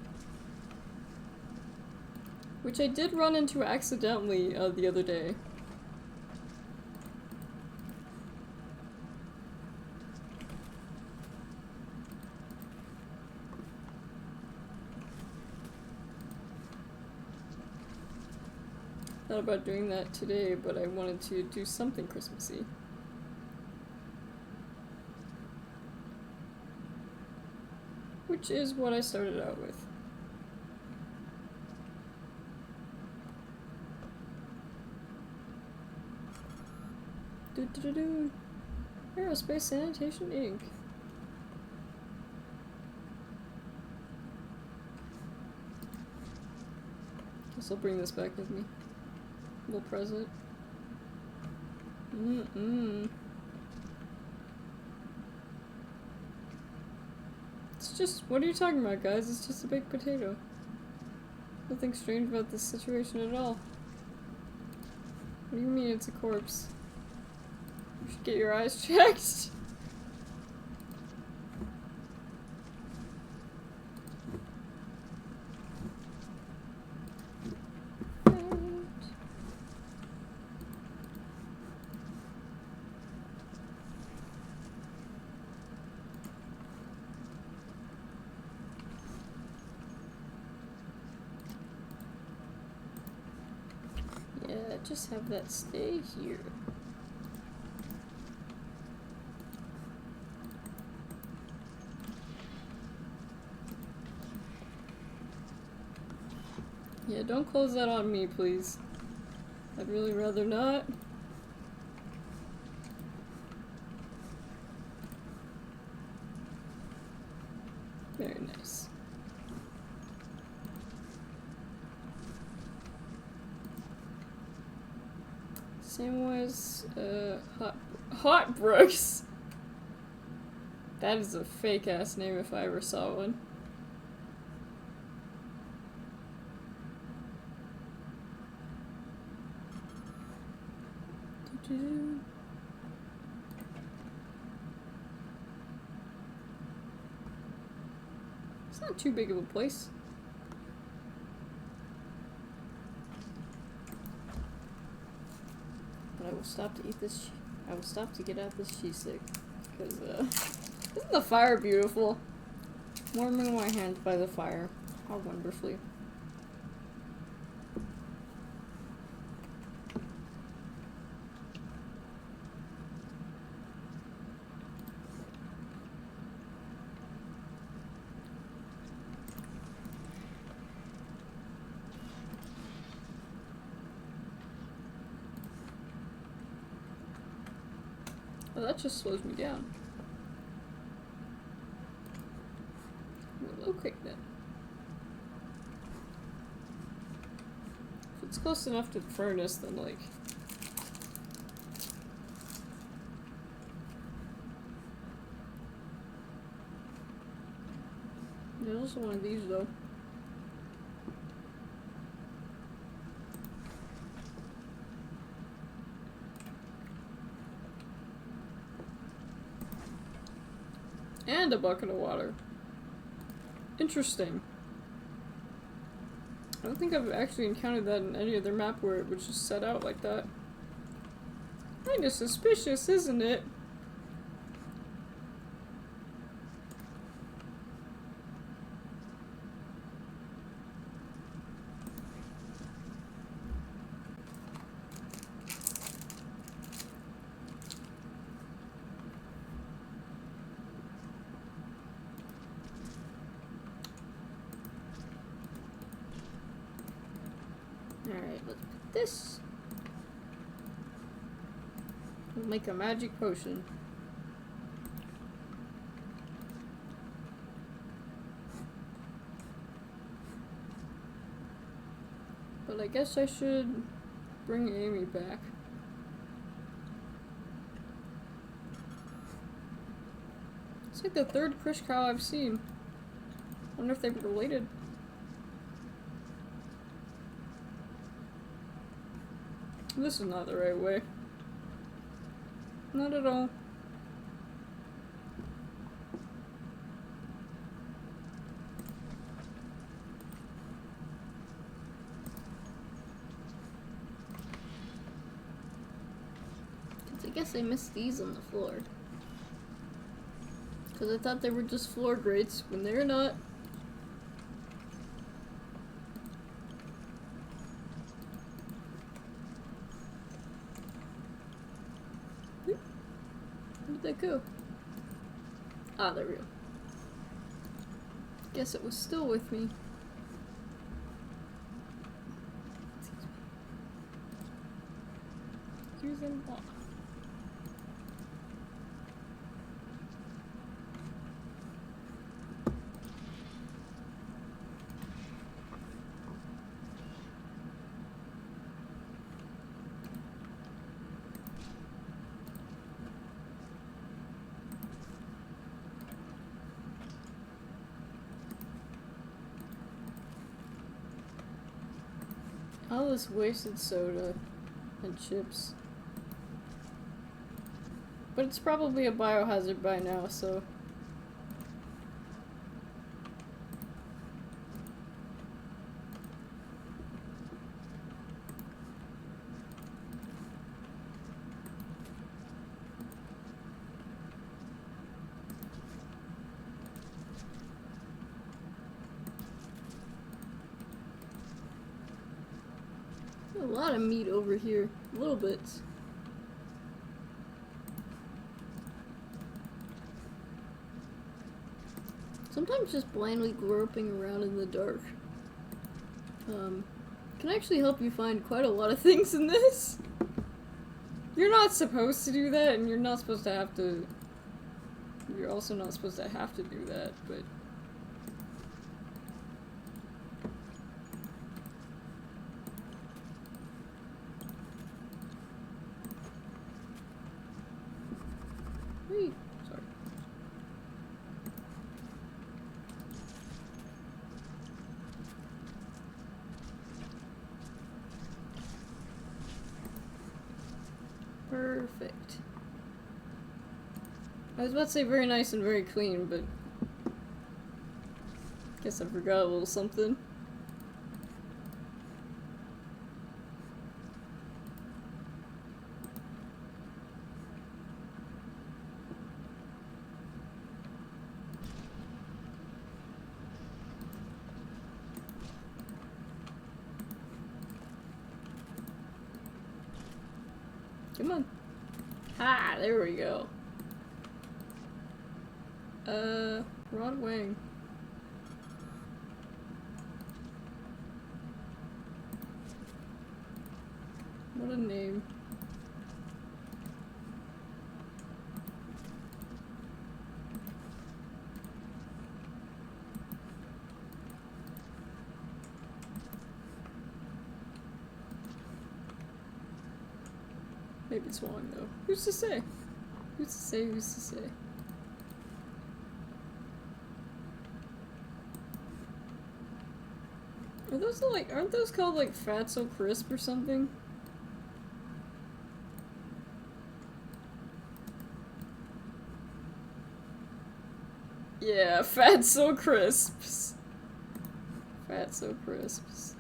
Which I did run into accidentally the other day. Thought about doing that today, but I wanted to do something Christmassy. Which is what I started out with. Do-do-do-do. Aerospace Sanitation Inc. Guess I'll bring this back with me. Little present. It's just, what are you talking about, guys? It's just a baked potato. Nothing strange about this situation at all. What do you mean it's a corpse? You should get your eyes checked. Just have that stay here. Yeah, don't close that on me, please. I'd really rather not. Samwise, Hot Brooks. That is a fake ass name if I ever saw one. It's not too big of a place. But I will stop to eat this. I will stop to get out this cheese stick because isn't the fire beautiful? Warming my hands by the fire. How wonderfully. Oh, that just slows me down. Okay then. If it's close enough to the furnace, then like... There's also one of these though. And a bucket of water. Interesting. I don't think I've actually encountered that in any other map where it was just set out like that. Kinda suspicious, isn't it? Alright, let's put this. We'll make a magic potion. But I guess I should bring Amy back. It's like the third Krish cow I've seen. I wonder if they're related. This is not the right way. Not at all. I guess I missed these on the floor. Because I thought they were just floor grates when they're not. Where'd that go? Ah, there we go. Guess it was still with me. Using block. All this wasted soda and chips. But it's probably a biohazard by now, so... A lot of meat over here. Little bits. Sometimes just blindly groping around in the dark can actually help you find quite a lot of things in this. You're not supposed to do that, and you're not supposed to have to... You're also not supposed to have to do that, but... Perfect. I was about to say very nice and very clean, but guess I forgot a little something. Come on. Ah, there we go. Rod Wang. What a name. Maybe it's wrong though. Who's to say? Who's to say? Who's to say? Are those like, aren't those called like Fatso Crisp or something? Yeah, Fatso Crisps. Fatso Crisps.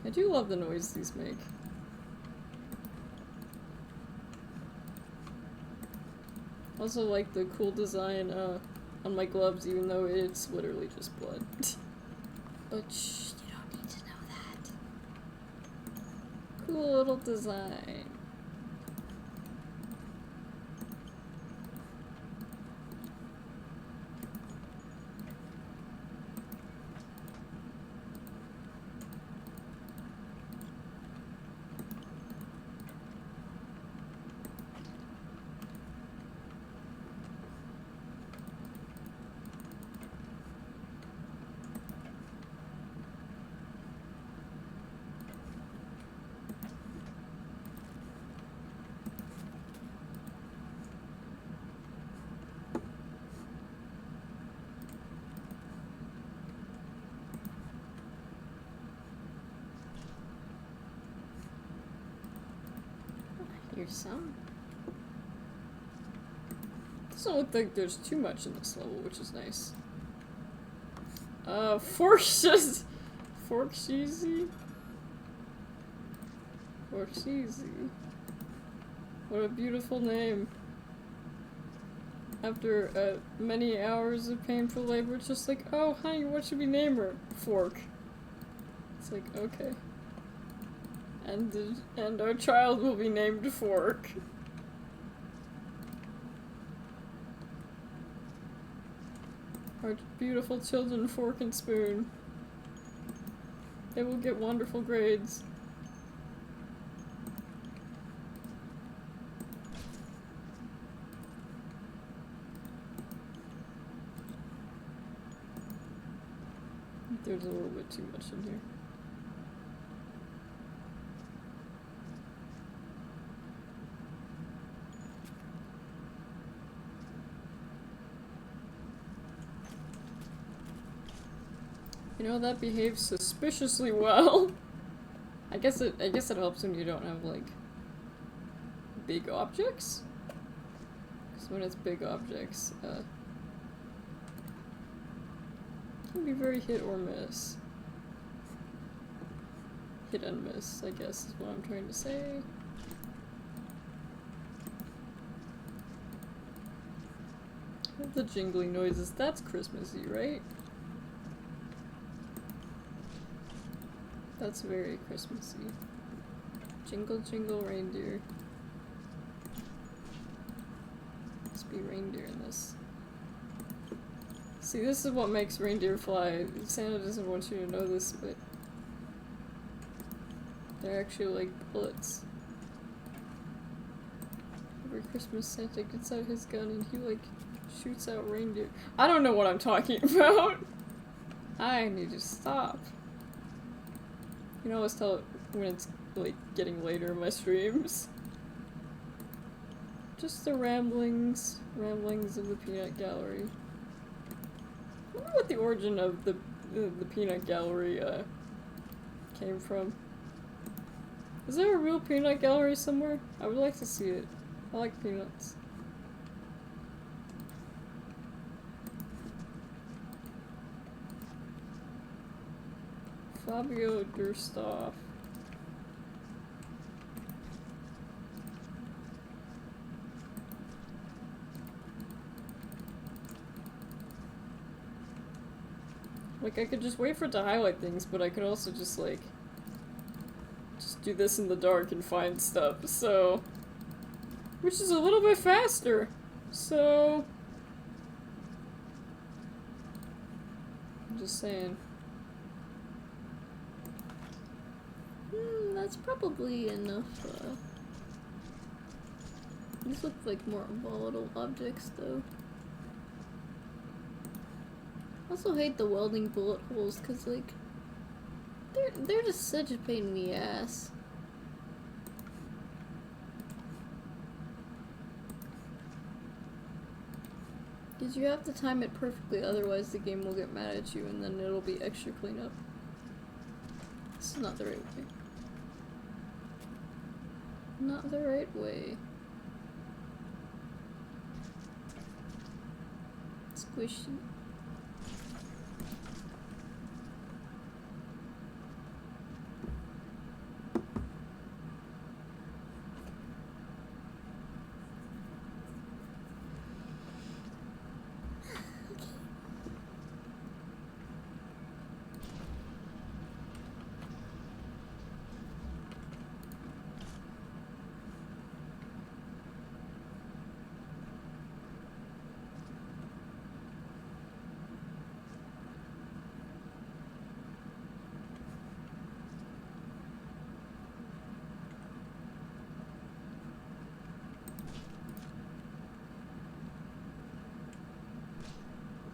I do love the noise these make. Also like the cool design on my gloves, even though it's literally just blood. But shh, you don't need to know that. Cool little design. Here's some. Doesn't look like there's too much in this level, which is nice. Forksheezy. Forksheezy. Forksheezy. What a beautiful name. After many hours of painful labor, it's just like, oh honey, what should we name her? Fork. It's like, okay. And our child will be named Fork. Our beautiful children, Fork and Spoon. They will get wonderful grades. There's a little bit too much in here. You know, that behaves suspiciously well. I guess it helps when you don't have like big objects. Because when it's big objects, can be very hit or miss. Hit and miss, I guess is what I'm trying to say. The jingling noises, that's Christmassy, right? That's very Christmassy. Jingle, jingle, reindeer. Must be reindeer in this. See, this is what makes reindeer fly. Santa doesn't want you to know this, but they're actually like bullets. Every Christmas, Santa gets out his gun and he like shoots out reindeer. I don't know what I'm talking about. I need to stop. You can always tell when it's like getting later in my streams. Just the ramblings of the peanut gallery. I wonder what the origin of the peanut gallery came from. Is there a real peanut gallery somewhere? I would like to see it. I like peanuts. Fabio Durstoff. Like, I could just wait for it to highlight things, but I could also just, like, just do this in the dark and find stuff, so... Which is a little bit faster, so... I'm just saying. That's probably enough, These look like more volatile objects, though. I also hate the welding bullet holes, cause, like, they're just such a pain in the ass. Because you have to time it perfectly, otherwise the game will get mad at you and then it'll be extra cleanup. This is not the right way. Not the right way. Squishy.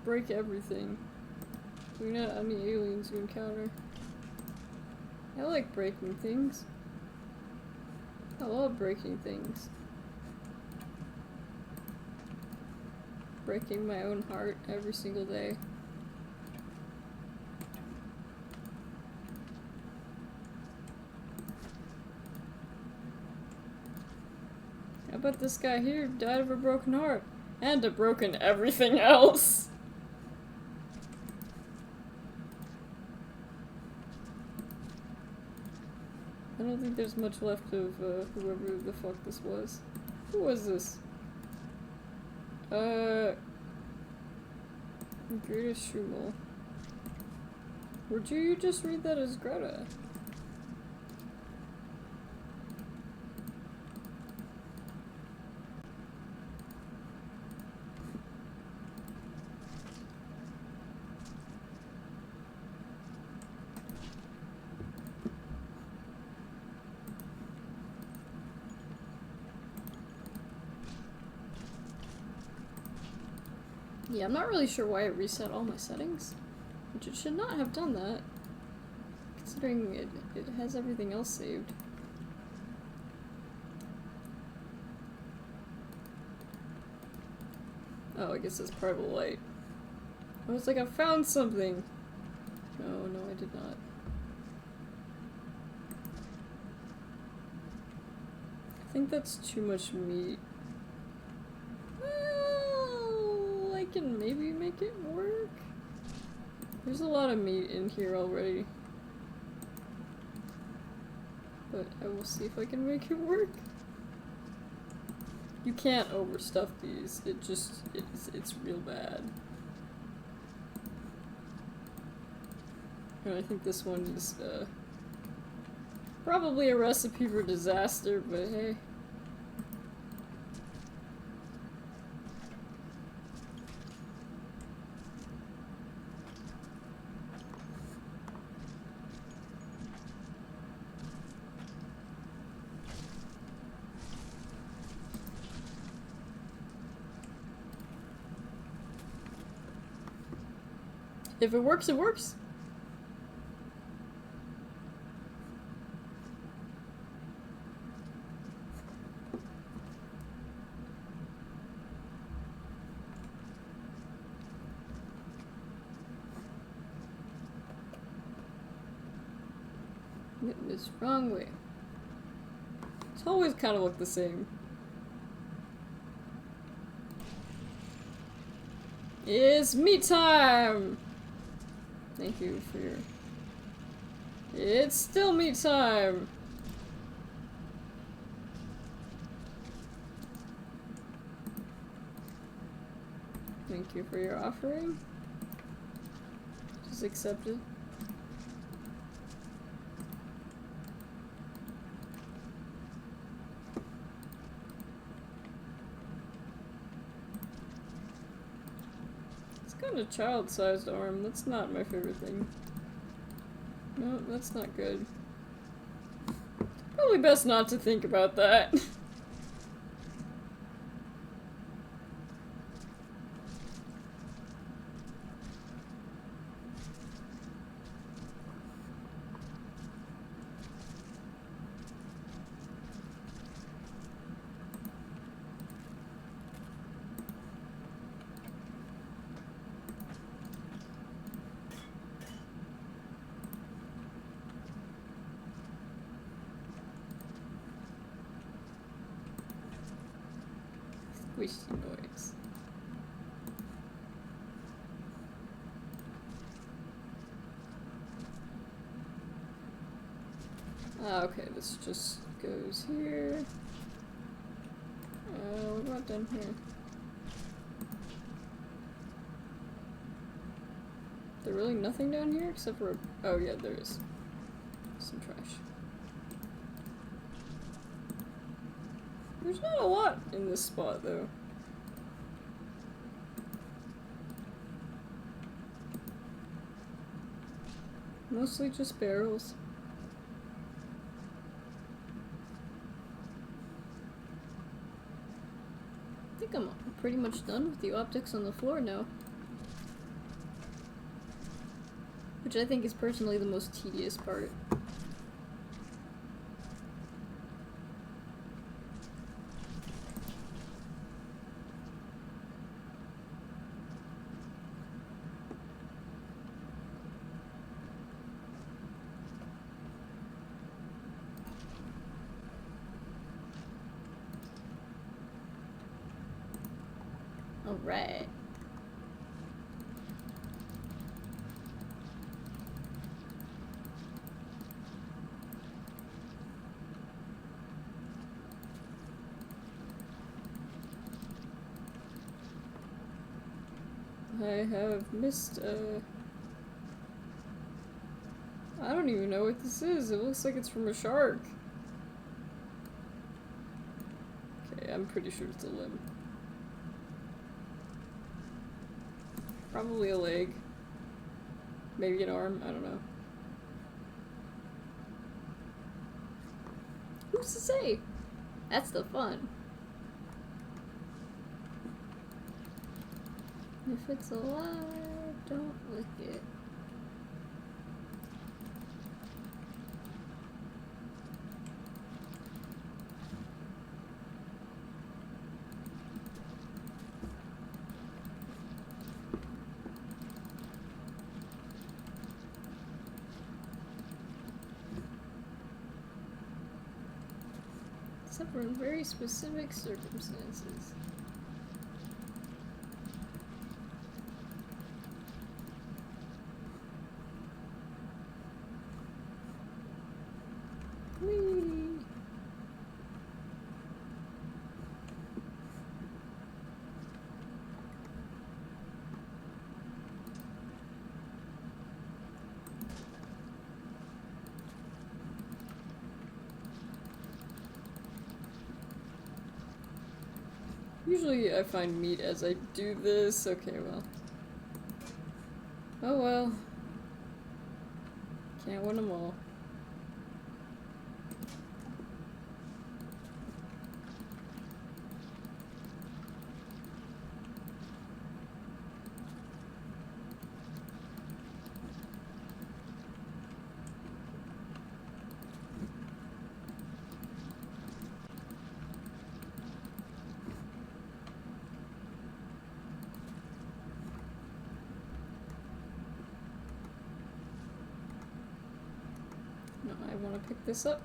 Break everything. Clean out any aliens you encounter. I like breaking things. I love breaking things. Breaking my own heart every single day. How about this guy here died of a broken heart? And a broken everything else! I don't think there's much left of whoever the fuck this was. Who was this? Greta Schumel. Would you just read that as Greta? Yeah, I'm not really sure why it reset all my settings, which it should not have done that, considering it has everything else saved. Oh, I guess it's private light. I was like, I found something! No, I did not. I think that's too much meat. I can maybe make it work. There's a lot of meat in here already. But I will see if I can make it work. You can't overstuff these. It's real bad. And I think this one is, probably a recipe for disaster, but hey. If it works, it works. This wrong way. It's always kind of look the same. It's meat time! Thank you for your... It's still meat time! Thank you for your offering. Just accepted. It's got a child-sized arm. That's not my favorite thing. No, that's not good. Probably best not to think about that. Squishy noise. Ah, okay, this just goes here. What about down here? There really nothing down here except for oh yeah, there is some trash. There's not a lot in this spot though. Mostly just barrels. I think I'm pretty much done with the optics on the floor now. Which I think is personally the most tedious part. Alright. I have missed, I don't even know what this is. It looks like it's from a shark. Okay, I'm pretty sure it's a limb. Probably a leg. Maybe an arm, I don't know. Who's to say? That's the fun. If it's alive, don't lick it. Except for in very specific circumstances. Whee! Usually I find meat as I do this. Okay, well. Oh well. Can't win them all. want to pick this up.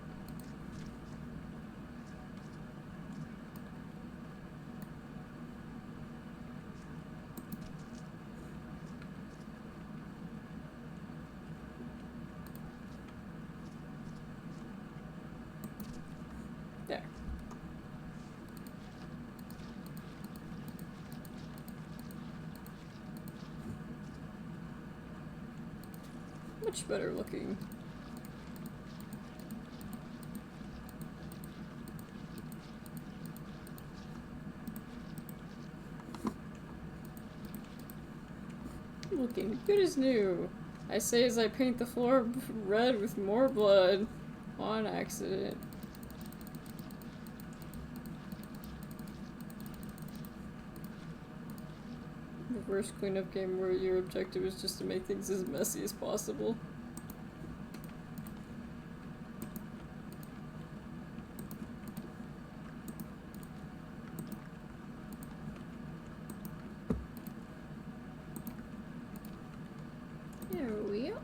There. Much better looking. Looking good as new. I say as I paint the floor red with more blood on accident. Reverse cleanup game where your objective is just to make things as messy as possible. There we go.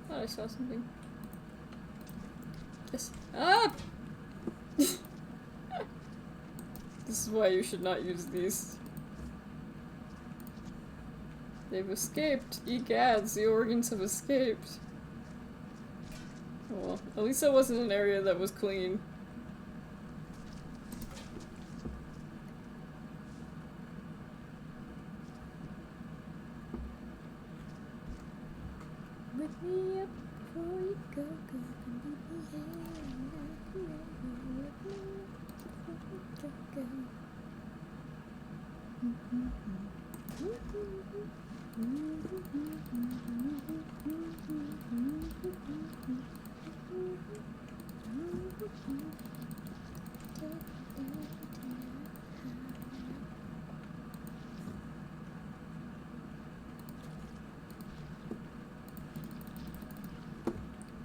Thought I saw something. Yes. Ah! This is why you should not use these. They've escaped. Egads, the organs have escaped. Oh well, at least that wasn't an area that was clean. Wake me up before you go, go, and leave me hanging like a rainbow. Wake me up before you go, go.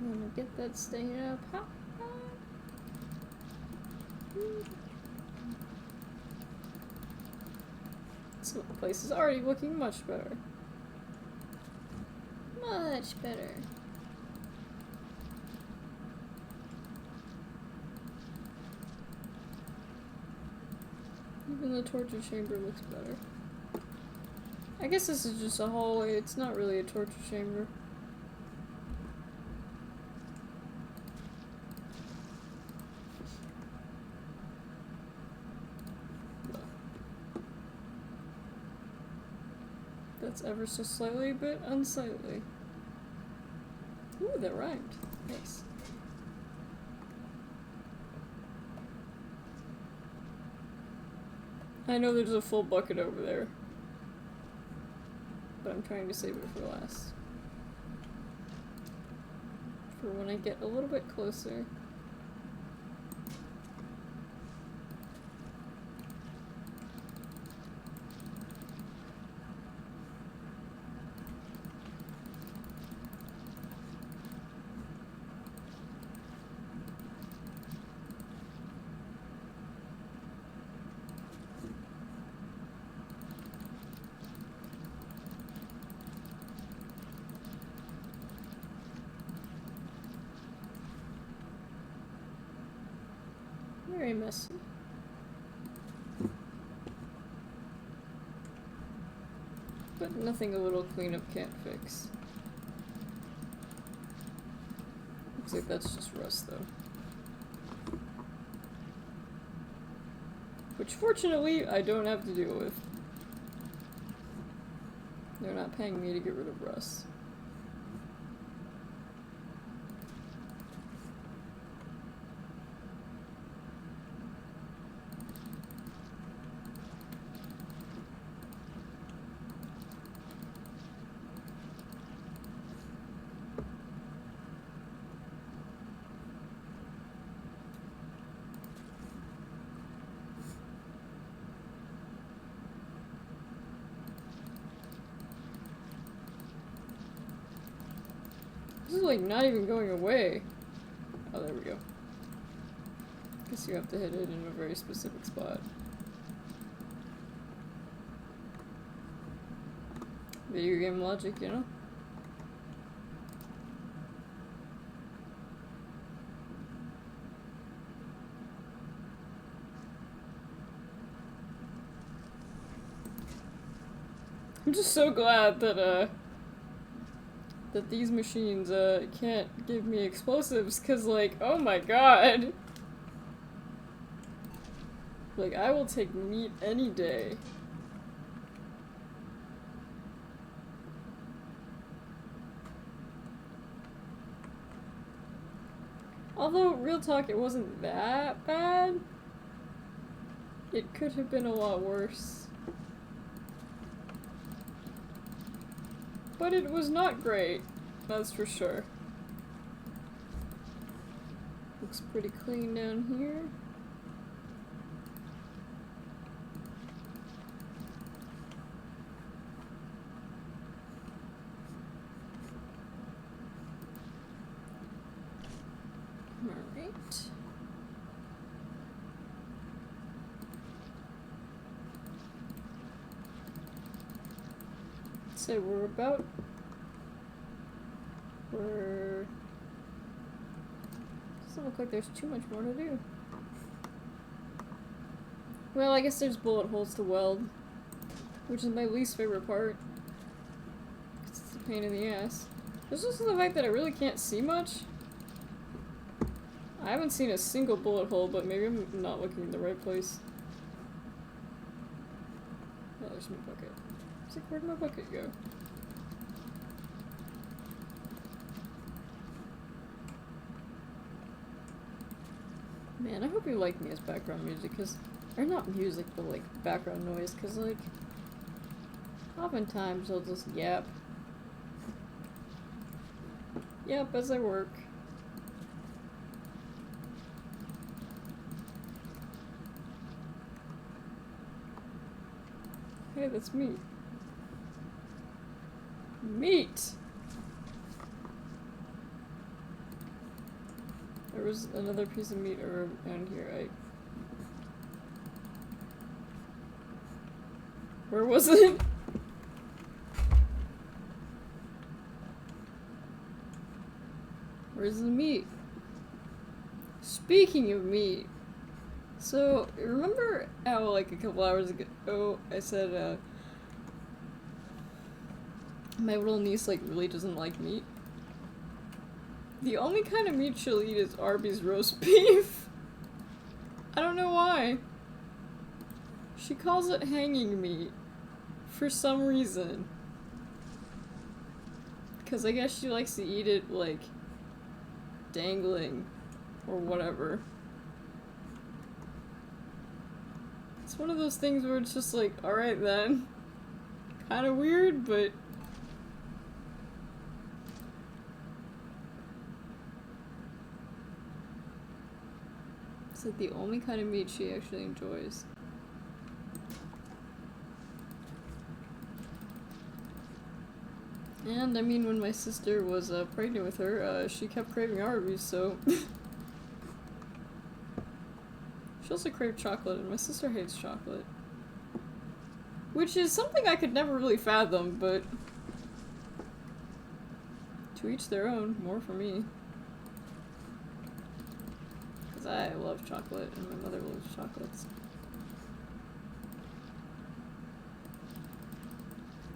I'm gonna get that stain up. Ha, ha. So the place is already looking much better. Much better. Even the torture chamber looks better. I guess this is just a hallway, it's not really a torture chamber. That's ever so slightly bit unsightly. Ooh, that rhymed. Nice. I know there's a full bucket over there, but I'm trying to save it for last. For when I get a little bit closer. Very messy. But nothing a little cleanup can't fix. Looks like that's just rust though. Which fortunately I don't have to deal with. They're not paying me to get rid of rust. This is like not even going away. Oh, there we go. Guess you have to hit it in a very specific spot. Video game logic, you know? I'm just so glad that these machines, can't give me explosives, cause like, oh my god! Like, I will take meat any day. Although, real talk, it wasn't that bad. It could have been a lot worse. But it was not great, that's for sure. Looks pretty clean down here. Alright. So doesn't look like there's too much more to do. Well, I guess there's bullet holes to weld, which is my least favorite part. It's a pain in the ass. There's also the fact that I really can't see much. I haven't seen a single bullet hole, but maybe I'm not looking in the right place. Oh, there's my bucket. It's like, where'd my bucket go? Man, I hope you like me as background music, cause, or not music, but like background noise, cause like, oftentimes I'll just yap. Yap as I work. Hey, that's meat. Meat! There was another piece of meat around here. Where was it? Where's the meat? Speaking of meat, so remember how like a couple hours ago I said my little niece like really doesn't like meat? The only kind of meat she'll eat is Arby's roast beef. I don't know why. She calls it hanging meat. For some reason. Because I guess she likes to eat it, like, dangling. Or whatever. It's one of those things where it's just like, alright then. Kinda weird, but... It's like the only kind of meat she actually enjoys. And I mean, when my sister was pregnant with her, she kept craving Arby's, so... She also craved chocolate, and my sister hates chocolate. Which is something I could never really fathom, but... To each their own, more for me. I love chocolate, and my mother loves chocolates.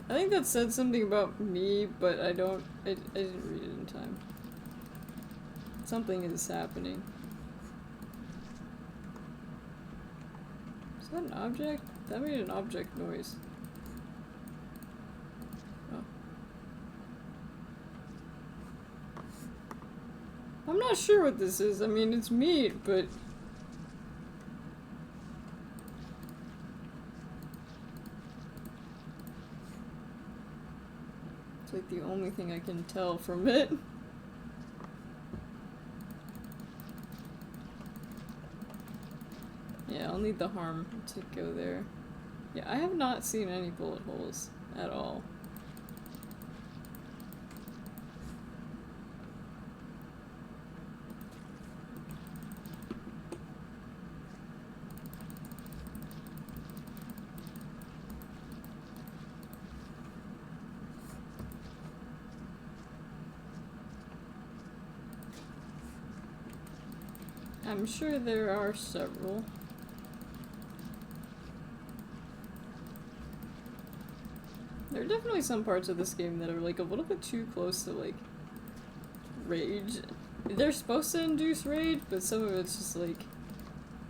I think that said something about me, but I didn't read it in time. Something is happening. Is that an object? That made an object noise. Oh. I'm not sure what this is. I mean, it's meat, but... It's like the only thing I can tell from it. Yeah, I'll need the harm to go there. Yeah, I have not seen any bullet holes at all. I'm sure there are several. There are definitely some parts of this game that are like a little bit too close to like rage. They're supposed to induce rage, but some of it's just like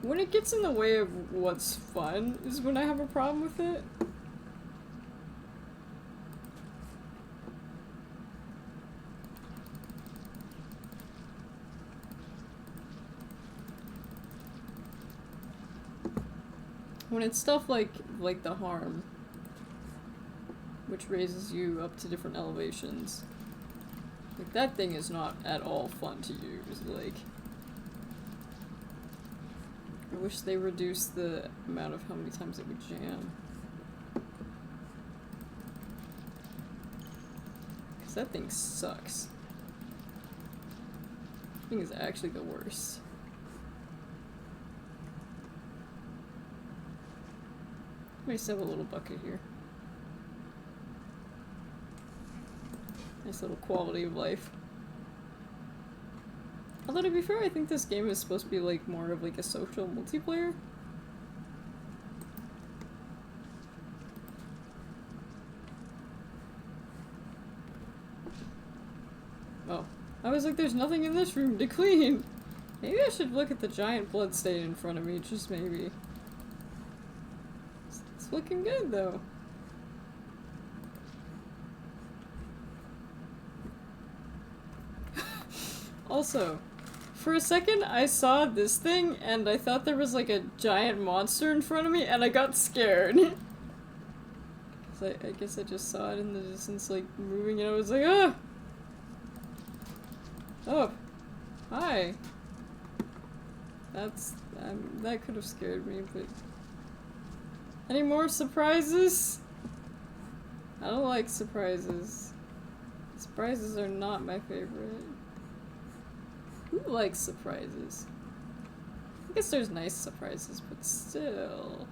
when it gets in the way of what's fun is when I have a problem with it. When it's stuff like the harm, which raises you up to different elevations. Like, that thing is not at all fun to use, like... I wish they reduced the amount of how many times it would jam. Cause that thing sucks. That thing is actually the worst. Nice to have a little bucket here. Nice little quality of life. Although to be fair, I think this game is supposed to be like more of like a social multiplayer. Oh. I was like, there's nothing in this room to clean! Maybe I should look at the giant blood stain in front of me, just maybe. It's looking good though. Also, for a second I saw this thing and I thought there was like a giant monster in front of me and I got scared. So I guess I just saw it in the distance like moving and I was like, ah! Oh. Hi. That's... that could have scared me, but... Any more surprises? I don't like surprises. Surprises are not my favorite. Who likes surprises? I guess there's nice surprises, but still.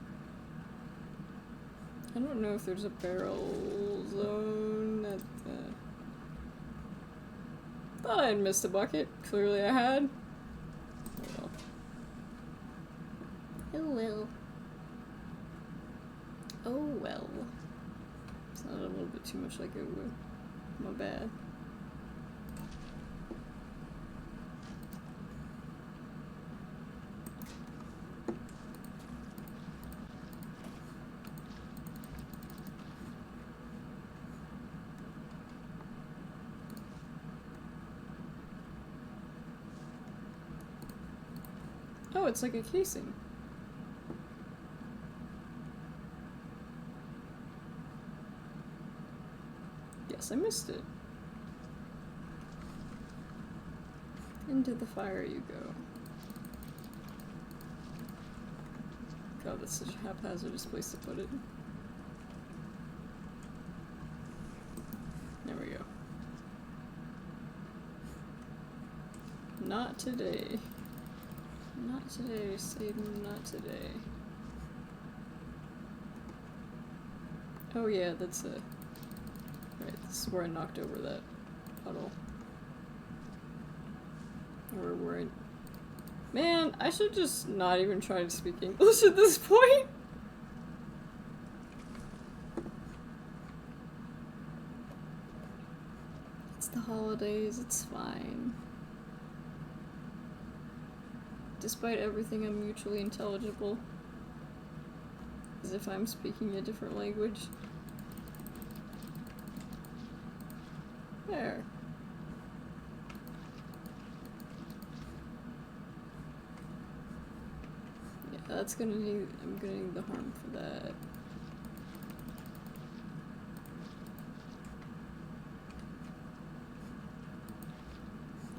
I don't know if there's a barrel zone at the... Thought I had missed a bucket. Clearly I had. Oh well. Oh well. Oh well. Sounded a little bit too much like it would. My bad. Oh, it's like a casing. Yes, I missed it. Into the fire you go. God, that's such a haphazardous place to put it. There we go. Not today. Not today, Satan, not today. Oh yeah, that's a... Right, this is where I knocked over that puddle. Or where I... Man, I should just not even try to speak English at this point! It's the holidays, it's fine. Despite everything, I'm mutually intelligible. As if I'm speaking a different language. There. Yeah, that's gonna need... I'm gonna need the harm for that.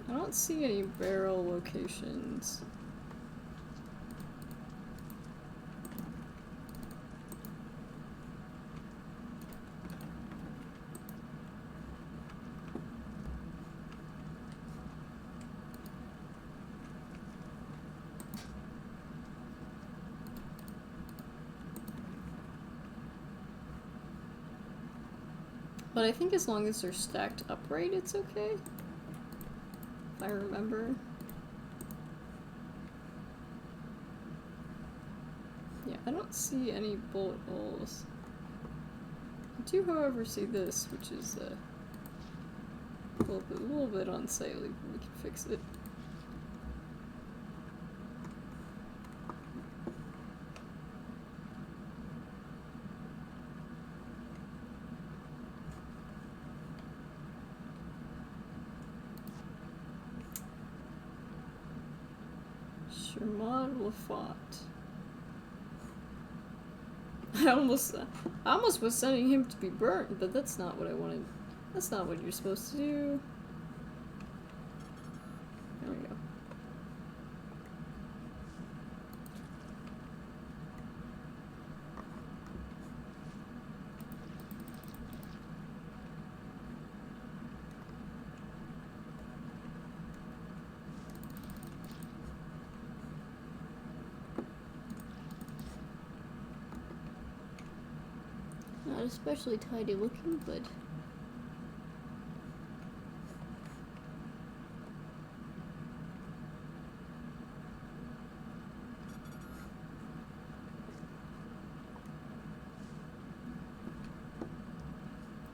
I don't see any barrel locations. But I think as long as they're stacked upright, it's okay. If I remember. I don't see any bullet holes. I do, however, see this, which is a little bit unsightly, but we can fix it. Shermod Lafont. I almost was sending him to be burnt, but that's not what I wanted. That's not what you're supposed to do. There we go. Not especially tidy looking, but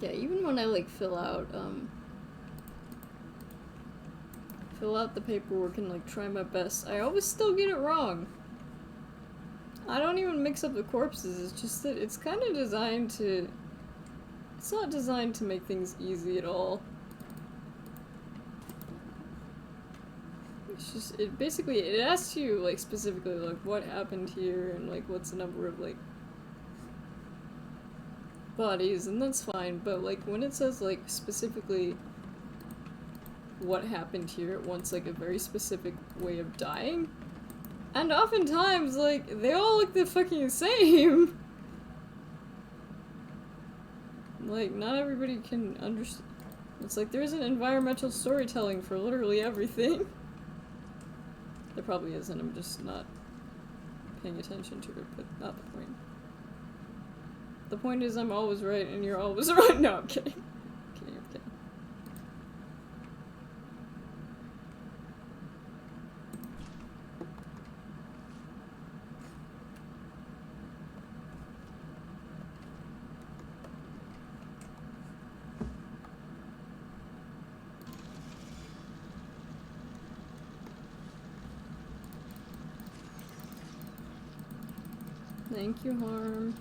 yeah, even when I like fill out the paperwork and like try my best, I always still get it wrong. I don't even mix up the corpses, it's just that it's kind of designed to... It's not designed to make things easy at all. It's just, it basically, it asks you, like, specifically, like, what happened here, and, like, what's the number of, like, bodies, and that's fine, but, like, when it says, like, specifically what happened here, it wants, like, a very specific way of dying. And oftentimes, like, they all look the fucking same. Like, not everybody can understand. It's like, there isn't environmental storytelling for literally everything. There probably isn't, I'm just not paying attention to it, but not the point. The point is I'm always right and you're always right. No, I'm kidding. I'm kidding, I'm kidding. Thank you, Harm.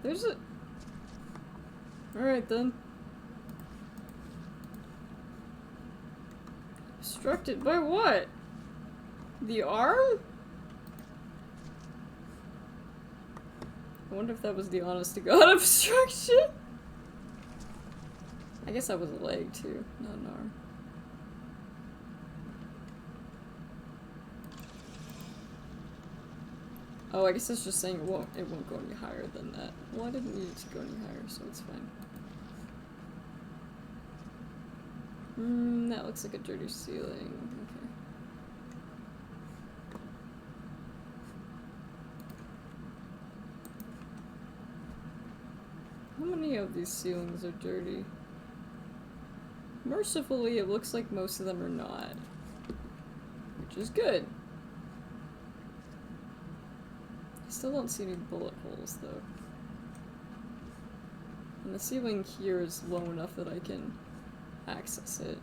There's a... Alright then. Obstructed by what? The arm? I wonder if that was the honest to God obstruction? I guess that was a leg too, not an arm. Oh, I guess that's just saying it won't go any higher than that. Well, I didn't need it to go any higher, so it's fine. That looks like a dirty ceiling. Okay. How many of these ceilings are dirty? Mercifully, it looks like most of them are not. Which is good. Still don't see any bullet holes though. And the ceiling here is low enough that I can access it.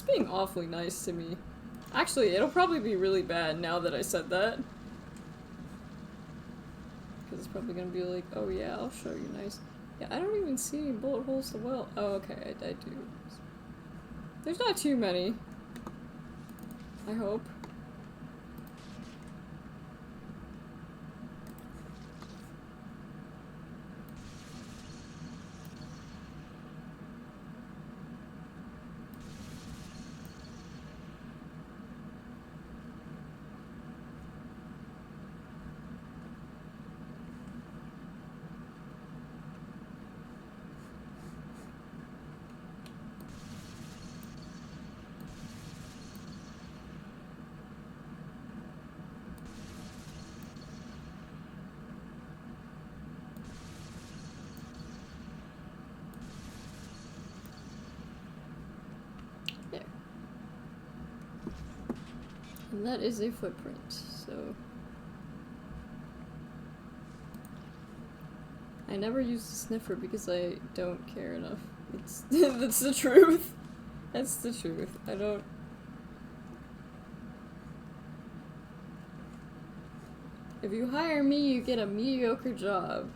Being awfully nice to me. Actually, it'll probably be really bad now that I said that. Because it's probably gonna be like, oh yeah, I'll show you nice. Yeah, I don't even see any bullet holes so well. Oh, okay, I do. There's not too many. I hope. And that is a footprint, so... I never use the sniffer because I don't care enough. It's that's the truth. That's the truth. I don't... If you hire me, you get a mediocre job.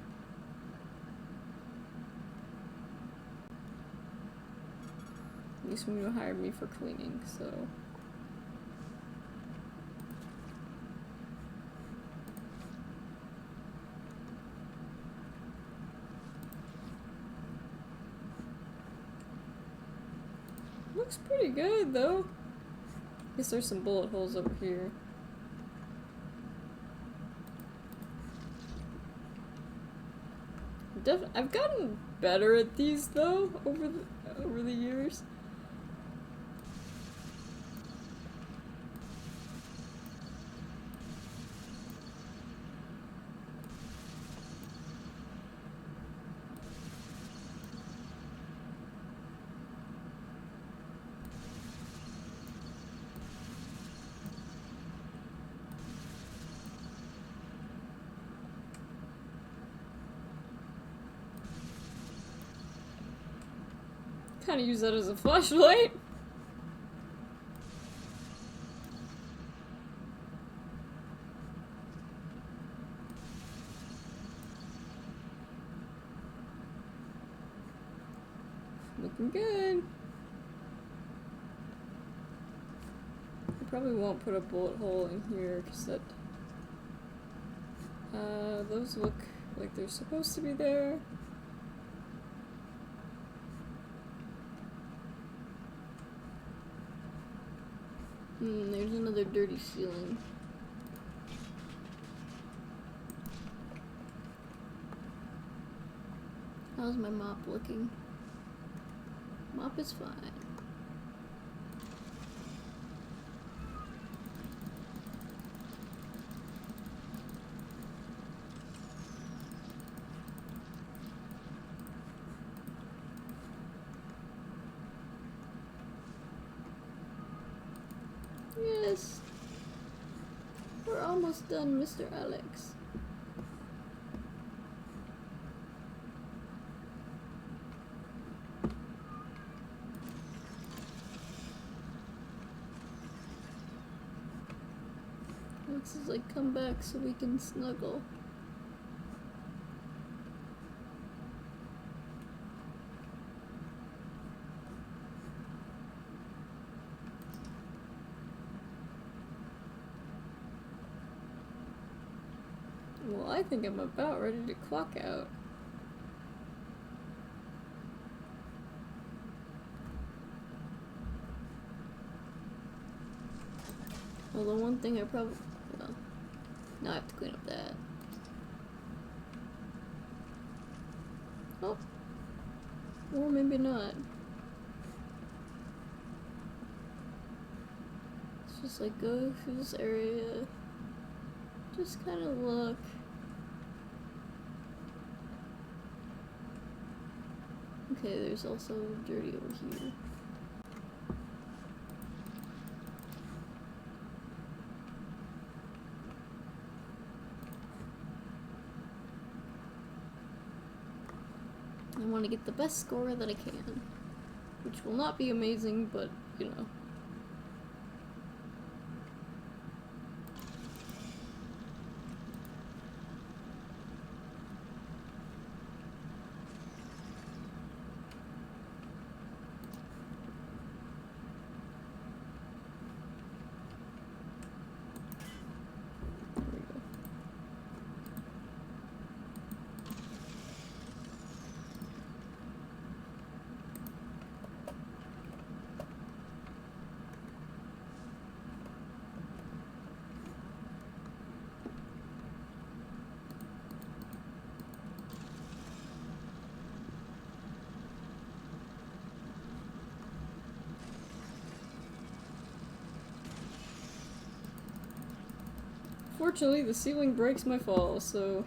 At least when you hire me for cleaning, so... Looks pretty good, though. Guess there's some bullet holes over here. I've gotten better at these, though, over the years. Kind of use that as a flashlight. Looking good. I probably won't put a bullet hole in here because that those look like they're supposed to be there. There's another dirty ceiling. How's my mop looking? Mop is fine. Yes. We're almost done, Mr. Alex. Alex is like, come back so we can snuggle. Well, I think I'm about ready to clock out. Although one thing I probably... well, now I have to clean up that. Oh. Or maybe not. It's just like go through this area. Just kind of look. Okay, there's also dirty over here. I want to get the best score that I can, which will not be amazing, but you know. Fortunately, the ceiling breaks my fall, so...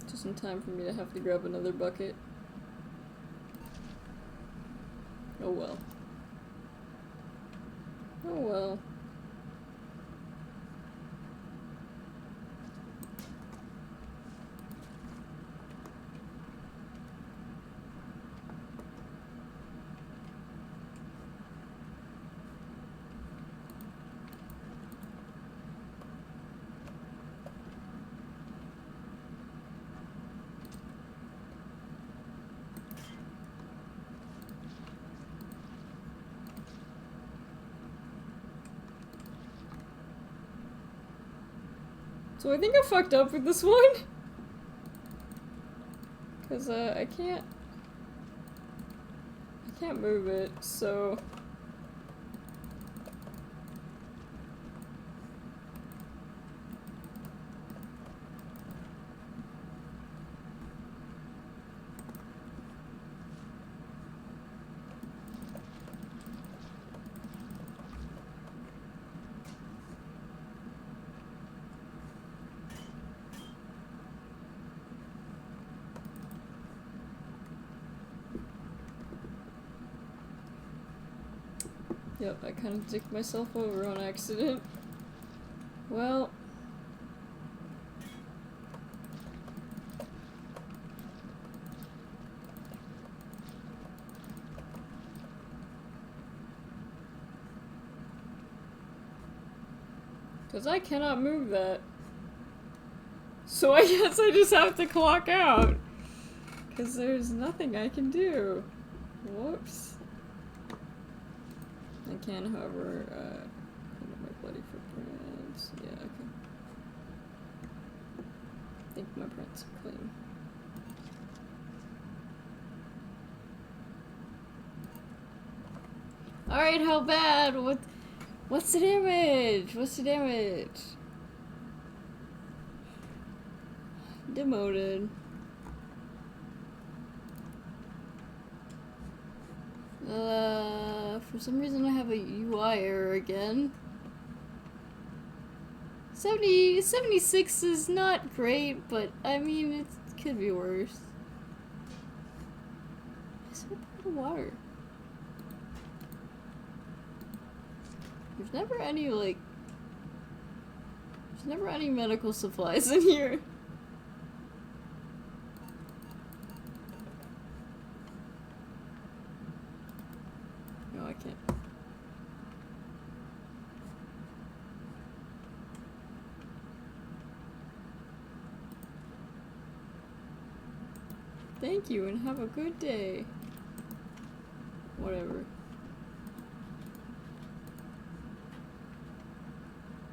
just in time for me to have to grab another bucket. Oh well. Oh well. So I think I fucked up with this one. Cause I can't move it, so yep, I kind of dicked myself over on accident. Well, because I cannot move that. So I guess I just have to clock out. Because there's nothing I can do. Whoops. I can, however, clean up my bloody footprints. Yeah, okay. I think my prints are clean. Alright, how bad? What's the damage? What's the damage? Demoted. For some reason I have a UI error again. 76 is not great, but I mean, it could be worse. Is there a pot of water? There's never any, like... There's never any medical supplies in here. No, I can't. Thank you and have a good day. Whatever.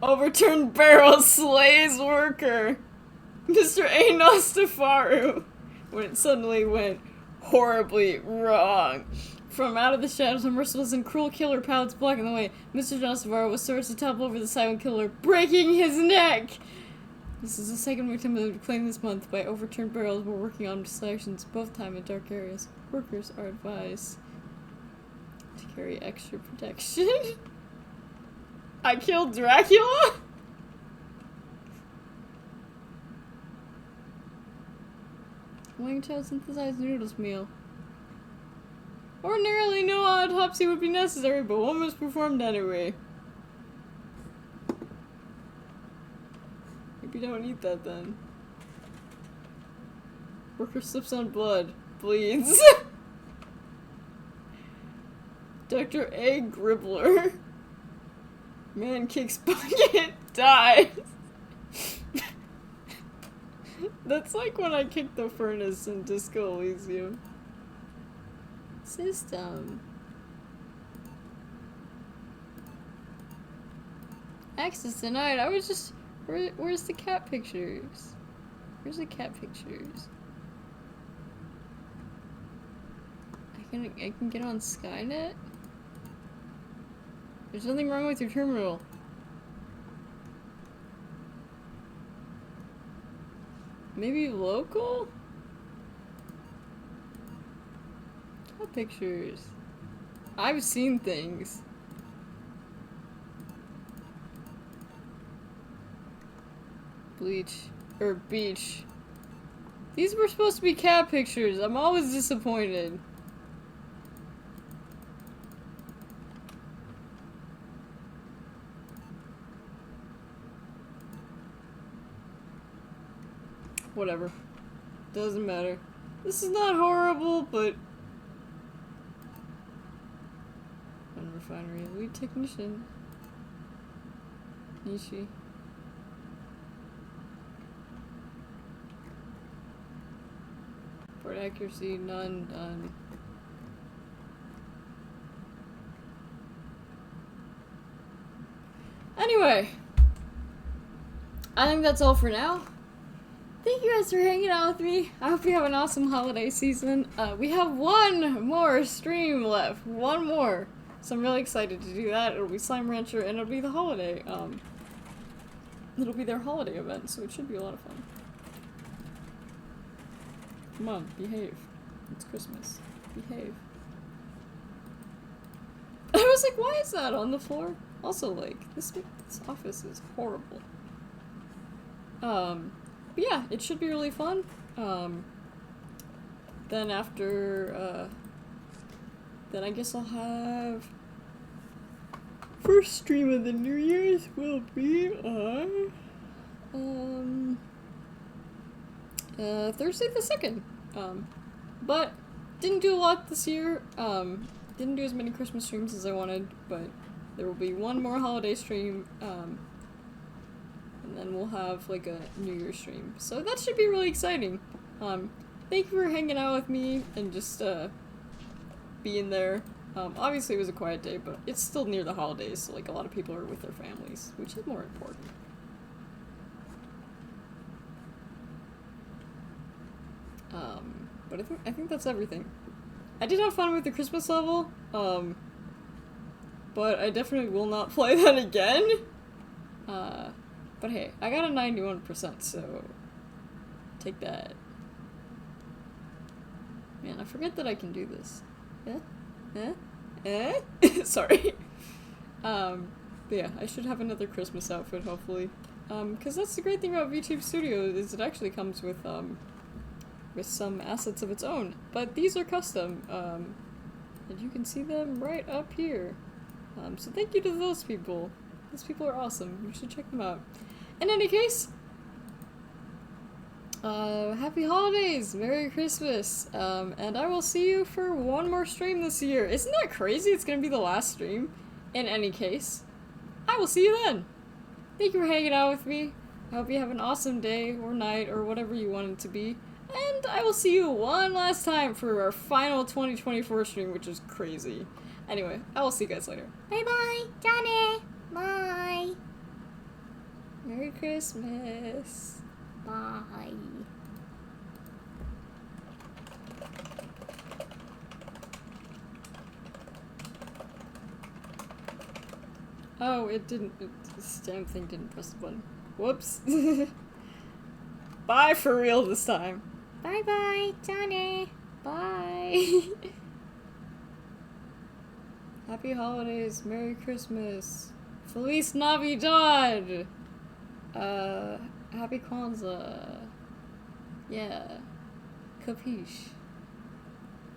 Overturned barrel slays worker. Mr. A. Nostafaru. When it suddenly went horribly wrong. From out of the shadows, a merciless and cruel killer pouts blocking the way. Mr. Nostafaru was forced to topple over the silent killer, breaking his neck. This is the second victim of the claim this month by overturned barrels. We're working on selections both time in dark areas. Workers are advised to carry extra protection. I killed Dracula? Wang-chow synthesized noodles meal. Ordinarily, no autopsy would be necessary, but one was performed anyway. Maybe don't eat that then. Worker slips on blood. Bleeds. Dr. A. Gribbler. Man kicks bucket. Dies. That's like when I kicked the furnace in Disco Elysium. System. Access denied. I was just... Where's the cat pictures? Where's the cat pictures? I can get on Skynet? There's nothing wrong with your terminal. Maybe local? Cat pictures. I've seen things. Bleach. Or beach. These were supposed to be cat pictures. I'm always disappointed. whatever. Doesn't matter. This is not horrible, but... Refinery lead technician. Nishi. Port accuracy, none, done. Anyway, I think that's all for now. Thank you guys for hanging out with me. I hope you have an awesome holiday season. We have one more stream left. One more. So I'm really excited to do that. It'll be Slime Rancher and it'll be the holiday. It'll be their holiday event, so it should be a lot of fun. Come on, behave. It's Christmas. Behave. I was like, why is that on the floor? Also, like, this office is horrible. But yeah, it should be really fun. Then after, then I guess I'll have... First stream of the New Year's will be on... Thursday the 2nd. But didn't do a lot this year. Didn't do as many Christmas streams as I wanted, but there will be one more holiday stream, and then we'll have like a New Year's stream. So that should be really exciting. Thank you for hanging out with me and just being there. Obviously it was a quiet day, but it's still near the holidays, so like a lot of people are with their families, which is more important. But I think that's everything. I did have fun with the Christmas level, but I definitely will not play that again. But hey, I got a 91%, so take that. Man, I forget that I can do this. Sorry. But yeah, I should have another Christmas outfit, hopefully. Cause that's the great thing about VTube Studio, is it actually comes with some assets of its own. But these are custom, and you can see them right up here. So thank you to those people. Those people are awesome. You should check them out. In any case, happy holidays, Merry Christmas, and I will see you for one more stream this year. Isn't that crazy? It's gonna be the last stream. In any case, I will see you then. Thank you for hanging out with me. I hope you have an awesome day or night or whatever you want it to be. And I will see you one last time for our final 2024 stream, which is crazy. Anyway, I will see you guys later. Bye bye, Johnny. Bye. Merry Christmas. Bye. Oh, this damn thing didn't press the button. Whoops. Bye for real this time. Bye bye, Johnny. Bye. Happy holidays, Merry Christmas, Feliz Navidad, Happy Kwanzaa, yeah, capiche.